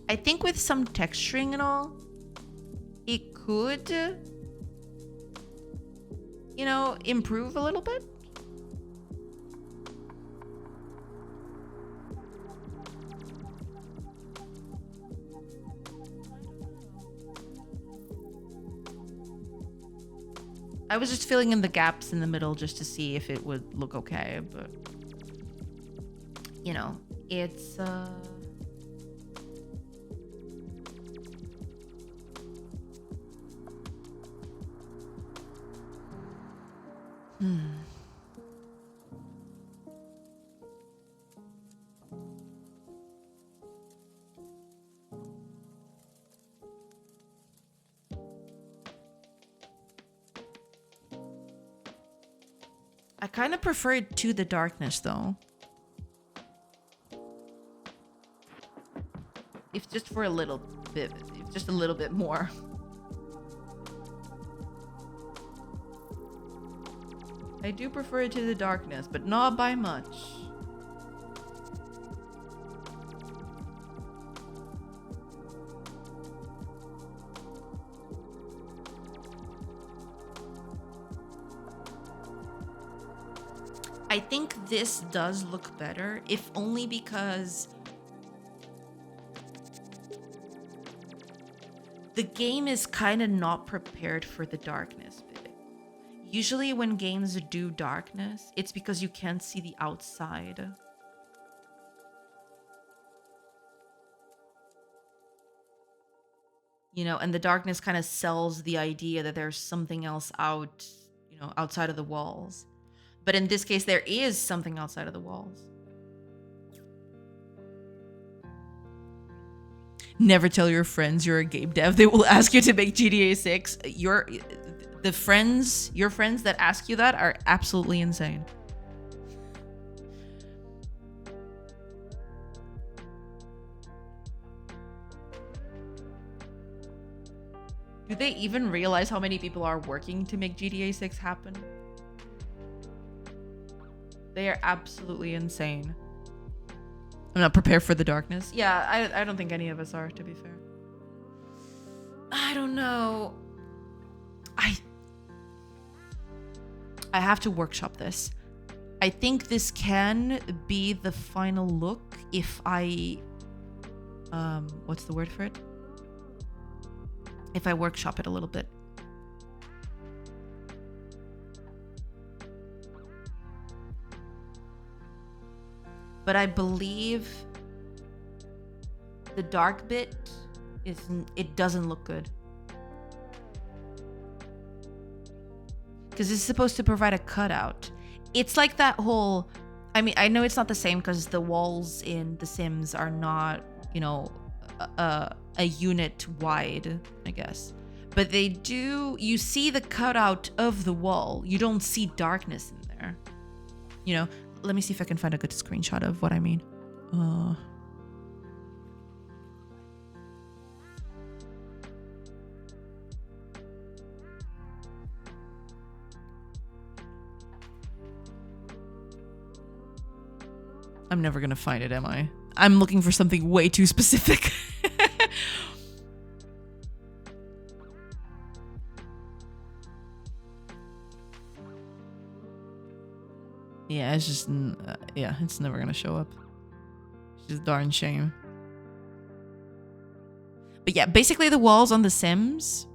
I think with some texturing and all, it could you know, improve a little bit. I was just filling in the gaps in the middle just to see if it would look okay, but you know, it's I kind of prefer it to the darkness though. If just for a little bit, just a little bit more. I do prefer it to the darkness, but not by much. I think this does look better, if only because the game is kind of not prepared for the darkness bit. Usually when games do darkness, it's because you can't see the outside. You know, and the darkness kind of sells the idea that there's something else out, you know, outside of the walls. But in this case, there is something outside of the walls. Never tell your friends you're a game dev. They will ask you to make GTA 6. Your friends that ask you that are absolutely insane. Do they even realize how many people are working to make GTA 6 happen? They are absolutely insane. I'm not prepared for the darkness. Yeah, I don't think any of us are, to be fair. I don't know. I have to workshop this. I think this can be the final look if I... what's the word for it? If I workshop it a little bit. But I believe the dark bit it doesn't look good. Because it's supposed to provide a cutout. It's like that whole, I mean, I know it's not the same because the walls in The Sims are not, you know, a unit wide, I guess. But they do, you see the cutout of the wall. You don't see darkness in there. You know, let me see if I can find a good screenshot of what I mean. I'm never gonna find it, am I? I'm looking for something way too specific. Yeah, it's just, yeah, it's never gonna show up. It's just a darn shame. But yeah, basically the walls on The Sims,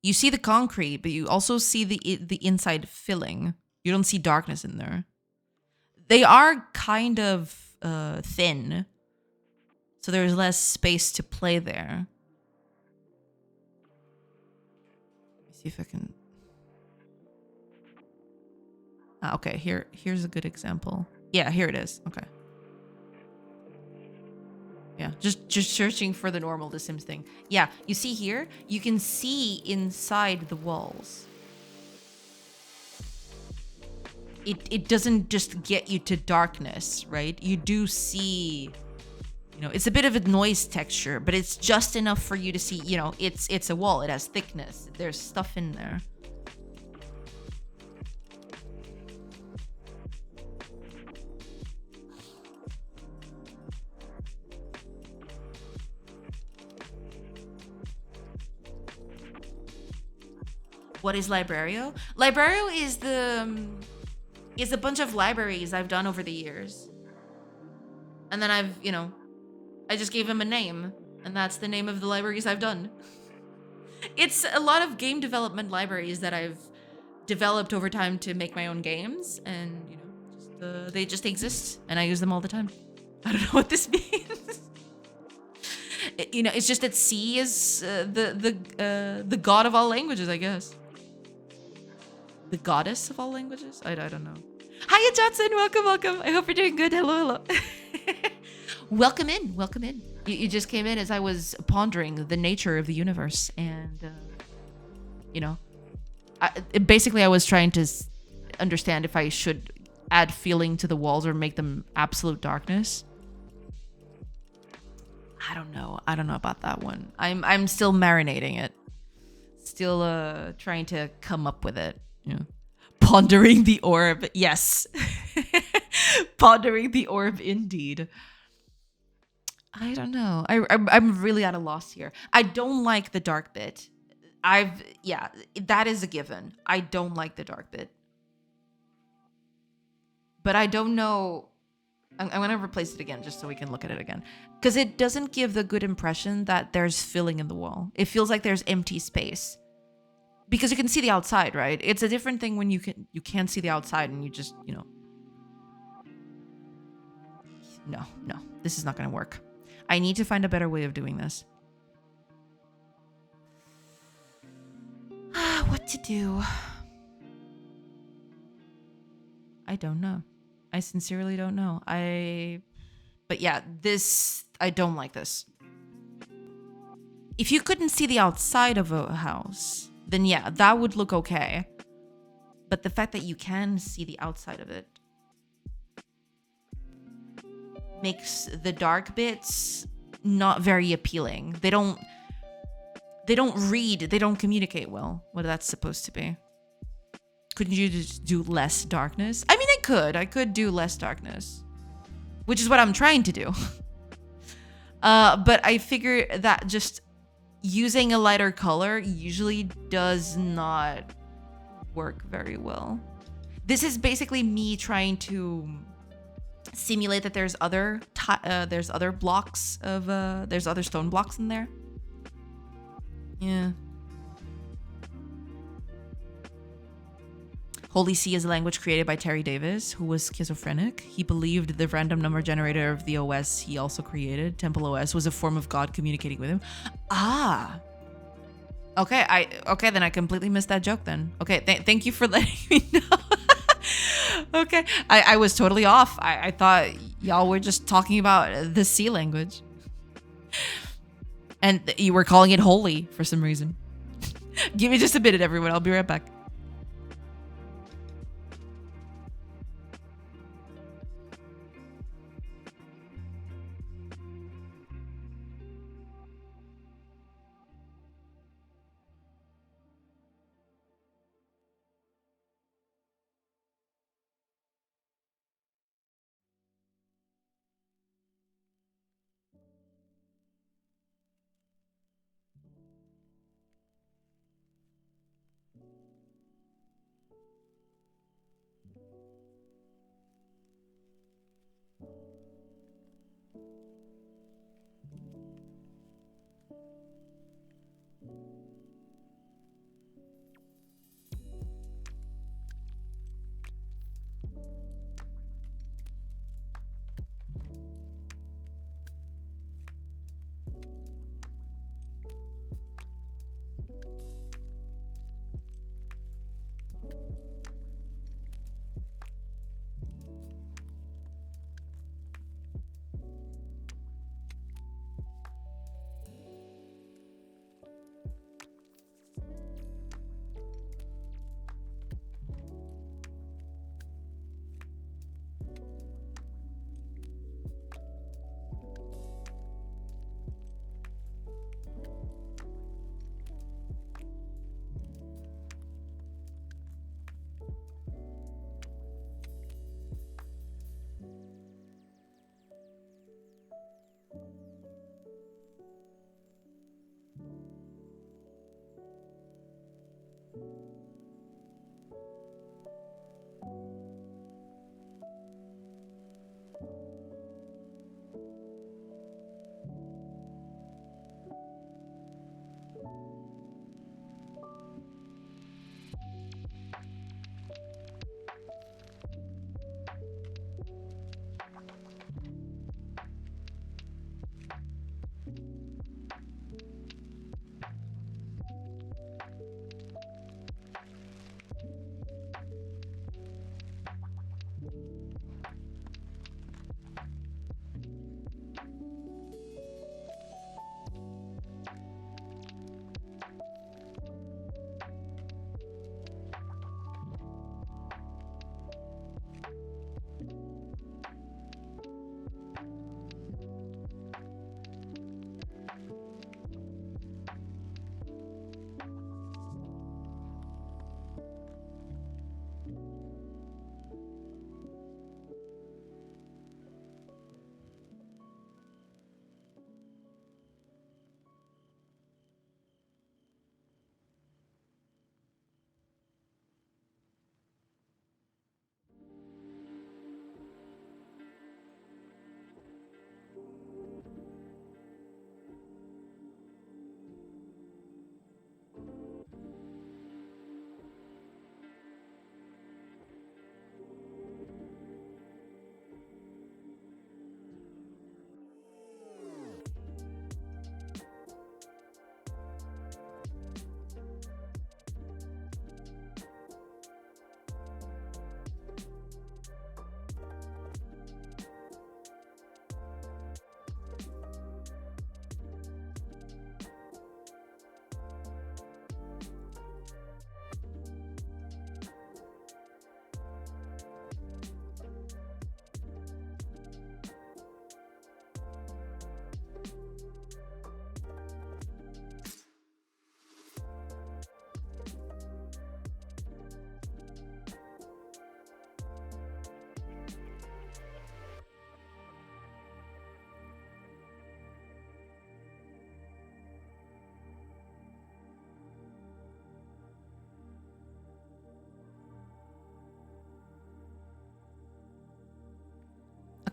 you see the concrete, but you also see the inside filling. You don't see darkness in there. They are kind of thin, so there's less space to play there. Let me see if I can... okay, here's a good example. Yeah, here it is. Okay. Yeah, just searching for the normal The Sims thing. Yeah, you see here, you can see inside the walls. It doesn't just get you to darkness, right? You do see, you know, it's a bit of a noise texture, but it's just enough for you to see, you know, it's a wall. It has thickness. There's stuff in there. What is Librario? Librario is a bunch of libraries I've done over the years. And then I just gave him a name, and that's the name of the libraries I've done. It's a lot of game development libraries that I've developed over time to make my own games, and they just exist, and I use them all the time. I don't know what this means. It's just that C is the god of all languages, I guess. The goddess of all languages? I don't know. Hiya, Johnson. Welcome, welcome. I hope you're doing good. Hello, hello. Welcome in. Welcome in. You just came in as I was pondering the nature of the universe. And, basically I was trying to understand if I should add feeling to the walls or make them absolute darkness. I don't know. I don't know about that one. I'm still marinating it. Still trying to come up with it. Yeah. Pondering the orb. Yes. Pondering the orb indeed. I don't know. I'm really at a loss here. I don't like the dark bit. That is a given. I don't like the dark bit. But I don't know. I'm going to replace it again just so we can look at it again. Because it doesn't give the good impression that there's filling in the wall. It feels like there's empty space. Because you can see the outside, right? It's a different thing when you can't see the outside and you just, No, this is not going to work. I need to find a better way of doing this. What to do? I don't know. I sincerely don't know. But yeah, I don't like this. If you couldn't see the outside of a house, then yeah, that would look okay. But the fact that you can see the outside of it makes the dark bits not very appealing. They don't read, they don't communicate well, what that's supposed to be. Couldn't you just do less darkness? I mean, I could do less darkness, which is what I'm trying to do. But I figure that just using a lighter color usually does not work very well. This is basically me trying to simulate that there's other blocks of there's other stone blocks in there. Yeah. Holy C is a language created by Terry Davis, who was schizophrenic. He believed the random number generator of the OS he also created, Temple OS, was a form of God communicating with him. Ah. Okay, then I completely missed that joke then. Okay, thank you for letting me know. Okay, I was totally off. I thought y'all were just talking about the C language. And you were calling it holy for some reason. Give me just a minute, everyone. I'll be right back.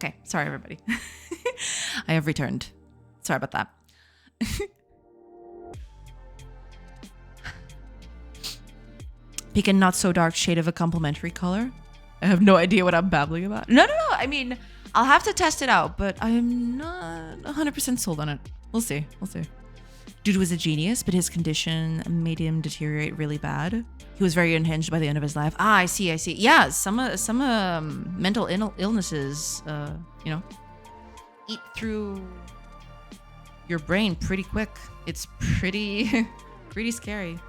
Okay, sorry everybody. I have returned. Sorry about that. Pick a not so dark shade of a complementary color. I have no idea what I'm babbling about. No. I mean, I'll have to test it out, but I am not 100% sold on it. We'll see. Dude was a genius, but his condition made him deteriorate really bad. He was very unhinged by the end of his life. Ah, I see. Yeah, some mental illnesses, eat through your brain pretty quick. It's pretty scary.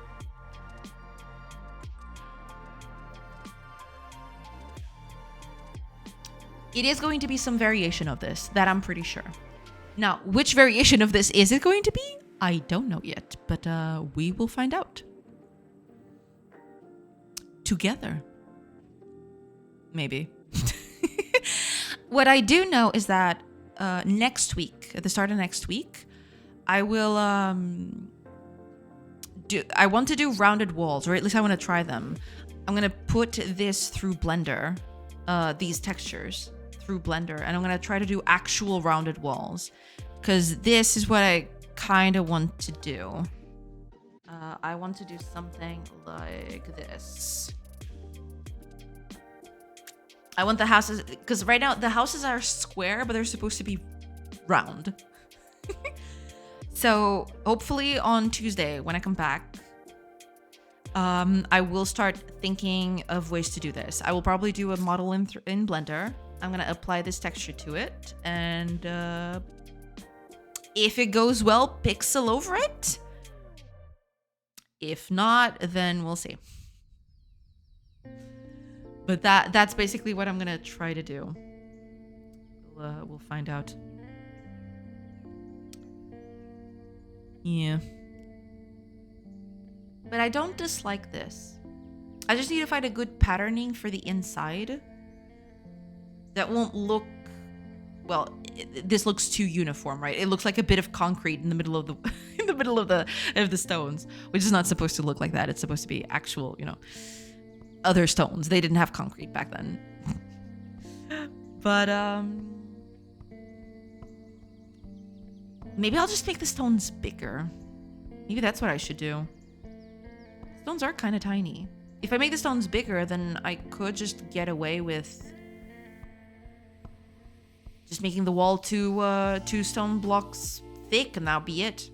It is going to be some variation of this, that I'm pretty sure. Now, which variation of this is it going to be? I don't know yet, but we will find out. Together. Maybe. What I do know is that next week, at the start of next week, I will I want to do rounded walls, or at least I want to try them. I'm going to put this through Blender, these textures through Blender, and I'm going to try to do actual rounded walls, because this is what I kind of want to do. I want to do something like this. I want the houses, because right now the houses are square, but they're supposed to be round. So hopefully on Tuesday when I come back, I will start thinking of ways to do this. I will probably do a model in Blender. I'm going to apply this texture to it, and if it goes well, pixel over it. If not, then we'll see. But that's basically what I'm going to try to do. We'll find out. Yeah. But I don't dislike this. I just need to find a good patterning for the inside that won't look, well, this looks too uniform, right? It looks like a bit of concrete in the middle of the in the middle of the stones, which is not supposed to look like that. It's supposed to be actual, other stones. They didn't have concrete back then. But maybe I'll just make the stones bigger. Maybe that's what I should do. Stones are kind of tiny. If I make the stones bigger, then I could just get away with just making the wall two stone blocks thick, and that'll be it.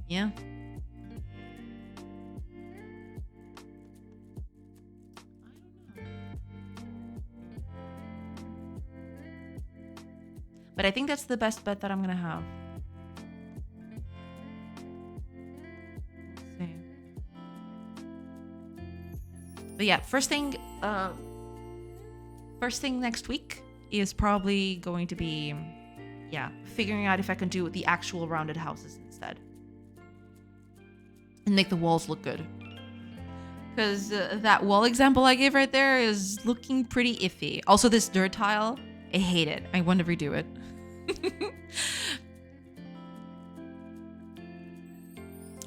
Yeah. But I think that's the best bet that I'm gonna have. Let's see. But yeah, first thing next week is probably going to be, figuring out if I can do the actual rounded houses instead. And make the walls look good. Because that wall example I gave right there is looking pretty iffy. Also, this dirt tile, I hate it. I want to redo it.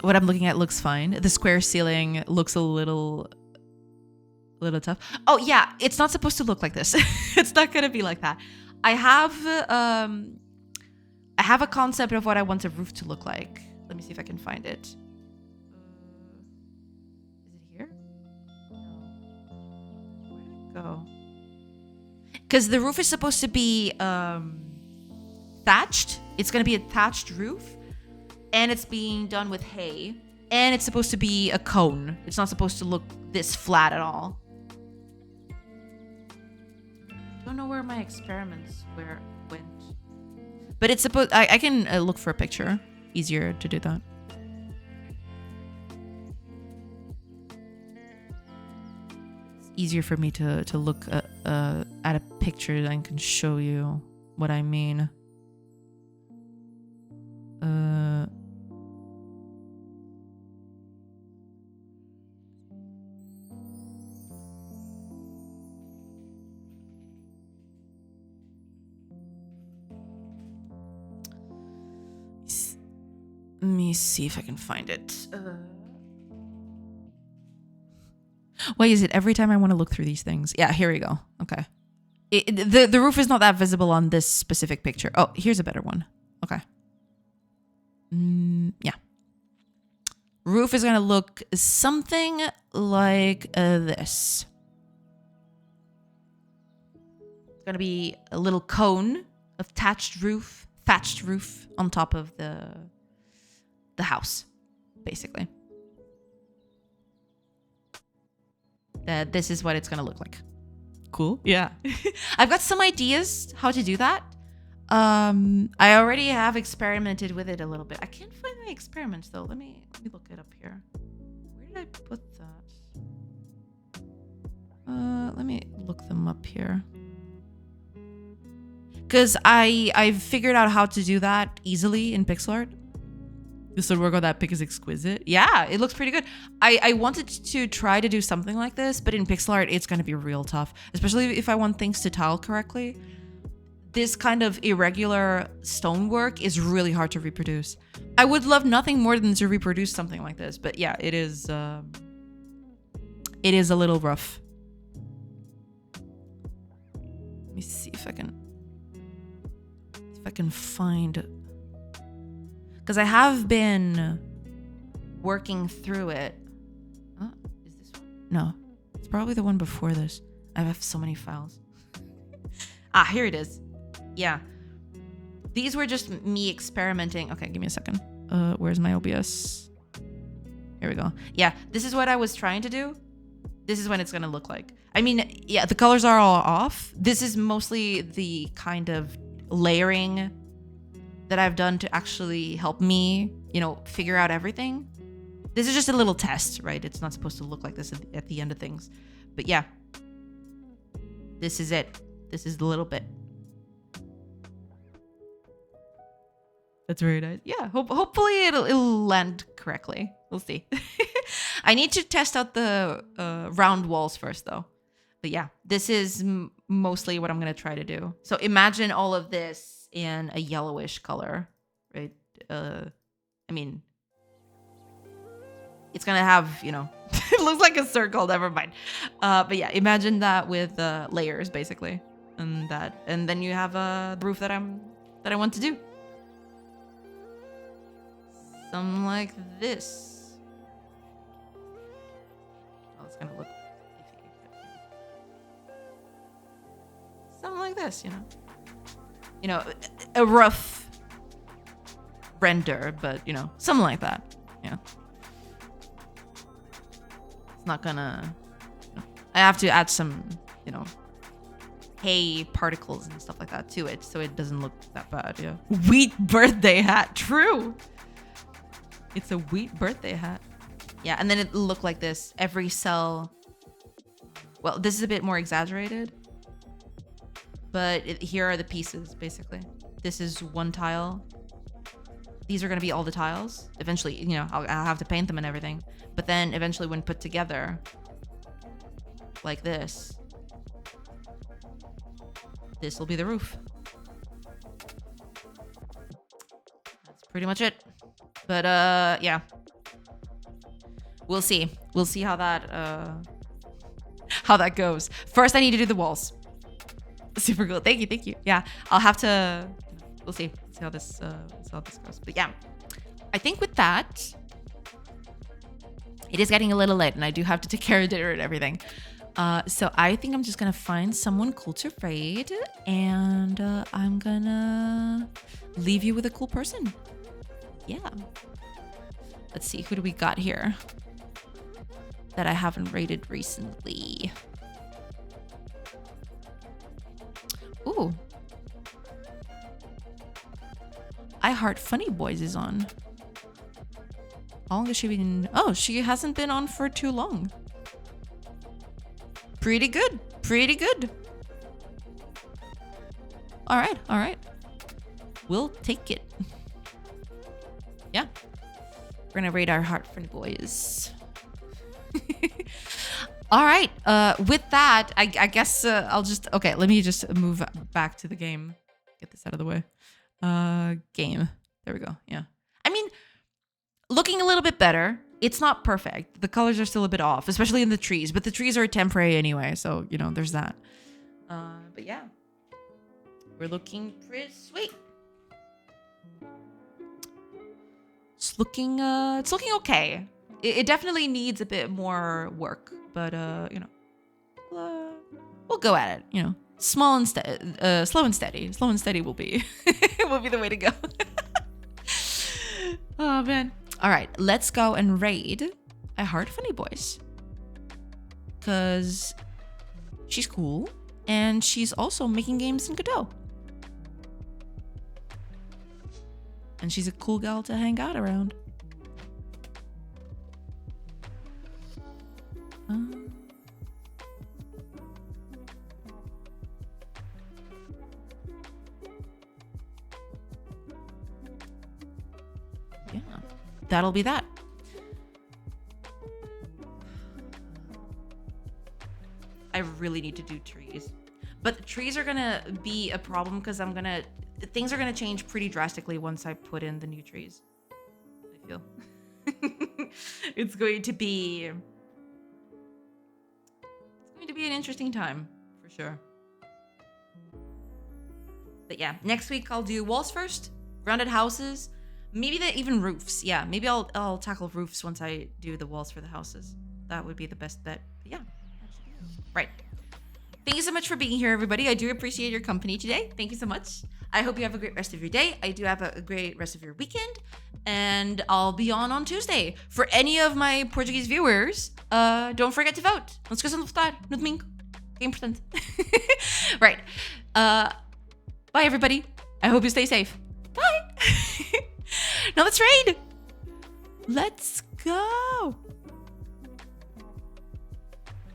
What I'm looking at looks fine. The square ceiling looks a little tough. Oh yeah, it's not supposed to look like this. It's not gonna be like that. I have a concept of what I want a roof to look like. Let me see if I can find it. Is it here? No. Where did it go? Because the roof is supposed to be thatched. It's gonna be a thatched roof, and it's being done with hay, and it's supposed to be a cone. It's not supposed to look this flat at all. I don't know where my experiments went, but it's supposed. I can look for a picture. Easier to do that. It's easier for me to look at a picture than I can show you what I mean. Let me see if I can find it. Why is it every time I want to look through these things? Yeah, here we go. Okay. The roof is not that visible on this specific picture. Oh, here's a better one. Okay. Yeah. Roof is gonna look something like this. It's gonna be a little cone of thatched roof on top of the house, basically. This is what it's gonna look like. Cool. Yeah. I've got some ideas how to do that. I already have experimented with it a little bit. I can't find my experiments though. Let me look it up here. Where did I put that? Let me look them up here. Because I've figured out how to do that easily in pixel art. This woodwork on that pic is exquisite. Yeah, it looks pretty good. I wanted to try to do something like this, but in pixel art, it's going to be real tough, especially if I want things to tile correctly. This kind of irregular stonework is really hard to reproduce. I would love nothing more than to reproduce something like this, but yeah, it is a little rough. Let me see if I can find, because I have been working through it. Oh, is this one? No, it's probably the one before this. I have so many files. Here it is. Yeah. These were just me experimenting. Okay, give me a second. Where's my OBS? Here we go. Yeah, this is what I was trying to do. This is what it's going to look like. I mean, yeah, the colors are all off. This is mostly the kind of layering that I've done to actually help me, figure out everything. This is just a little test, right? It's not supposed to look like this at the end of things. But yeah, this is it. This is the little bit. That's very nice. Yeah, hopefully it'll land correctly. We'll see. I need to test out the round walls first, though. But yeah, this is mostly what I'm going to try to do. So imagine all of this in a yellowish color, right? I mean, it's going to have, it looks like a circle, never mind. But yeah, imagine that with layers, basically. And then you have a roof that I want to do. Something like this. Oh, it's gonna look something like this, a rough render, but something like that. Yeah, it's not gonna. I have to add some, hay particles and stuff like that to it, so it doesn't look that bad. Yeah, wheat birthday hat. True. It's a wheat birthday hat. Yeah, and then it'll look like this. Every cell. Well, this is a bit more exaggerated. But here are the pieces, basically. This is one tile. These are going to be all the tiles. Eventually, I'll have to paint them and everything. But then eventually when put together, like this will be the roof. That's pretty much it. But yeah, we'll see. We'll see how that goes. First, I need to do the walls. Super cool. Thank you. Yeah, I'll have to. We'll see. See how this goes. But yeah, I think with that, it is getting a little late, and I do have to take care of dinner and everything. So I think I'm just gonna find someone cool to raid, and I'm gonna leave you with a cool person. Yeah. Let's see, who do we got here that I haven't rated recently? Ooh. I Heart Funny Boys is on. How long has she been? Oh, she hasn't been on for too long. Pretty good. All right. We'll take it. Yeah. We're gonna raid our Heart Funny Boys. All right. With that, I guess I'll just... Okay, let me just move back to the game. Get this out of the way. Game. There we go. Yeah. I mean, looking a little bit better. It's not perfect. The colors are still a bit off, especially in the trees. But the trees are temporary anyway, so, there's that. But But yeah, we're looking pretty sweet. It's looking okay. It definitely needs a bit more work, but you know, we'll go at it. You know, slow and steady. Slow and steady will be will be the way to go. Oh man. All right, let's go and raid a Heart Funny Boys, cause she's cool and she's also making games in Godot. And she's a cool gal to hang out around. Yeah, that'll be that. I really need to do trees. But the trees are gonna be a problem because things are gonna change pretty drastically once I put in the new trees. I feel. It's going to be an interesting time for sure. But yeah, next week I'll do walls first, grounded houses, maybe even roofs. Yeah, maybe I'll tackle roofs once I do the walls for the houses. That would be the best bet. But yeah. Right. Thank you so much for being here, everybody. I do appreciate your company today. Thank you so much. I hope you have a great rest of your day. I do have a great rest of your weekend. And I'll be on Tuesday. For any of my Portuguese viewers, don't forget to vote. Não se esqueçam de votar no domingo. É importante. Right. Bye, everybody. I hope you stay safe. Bye. Now let's raid. Let's go.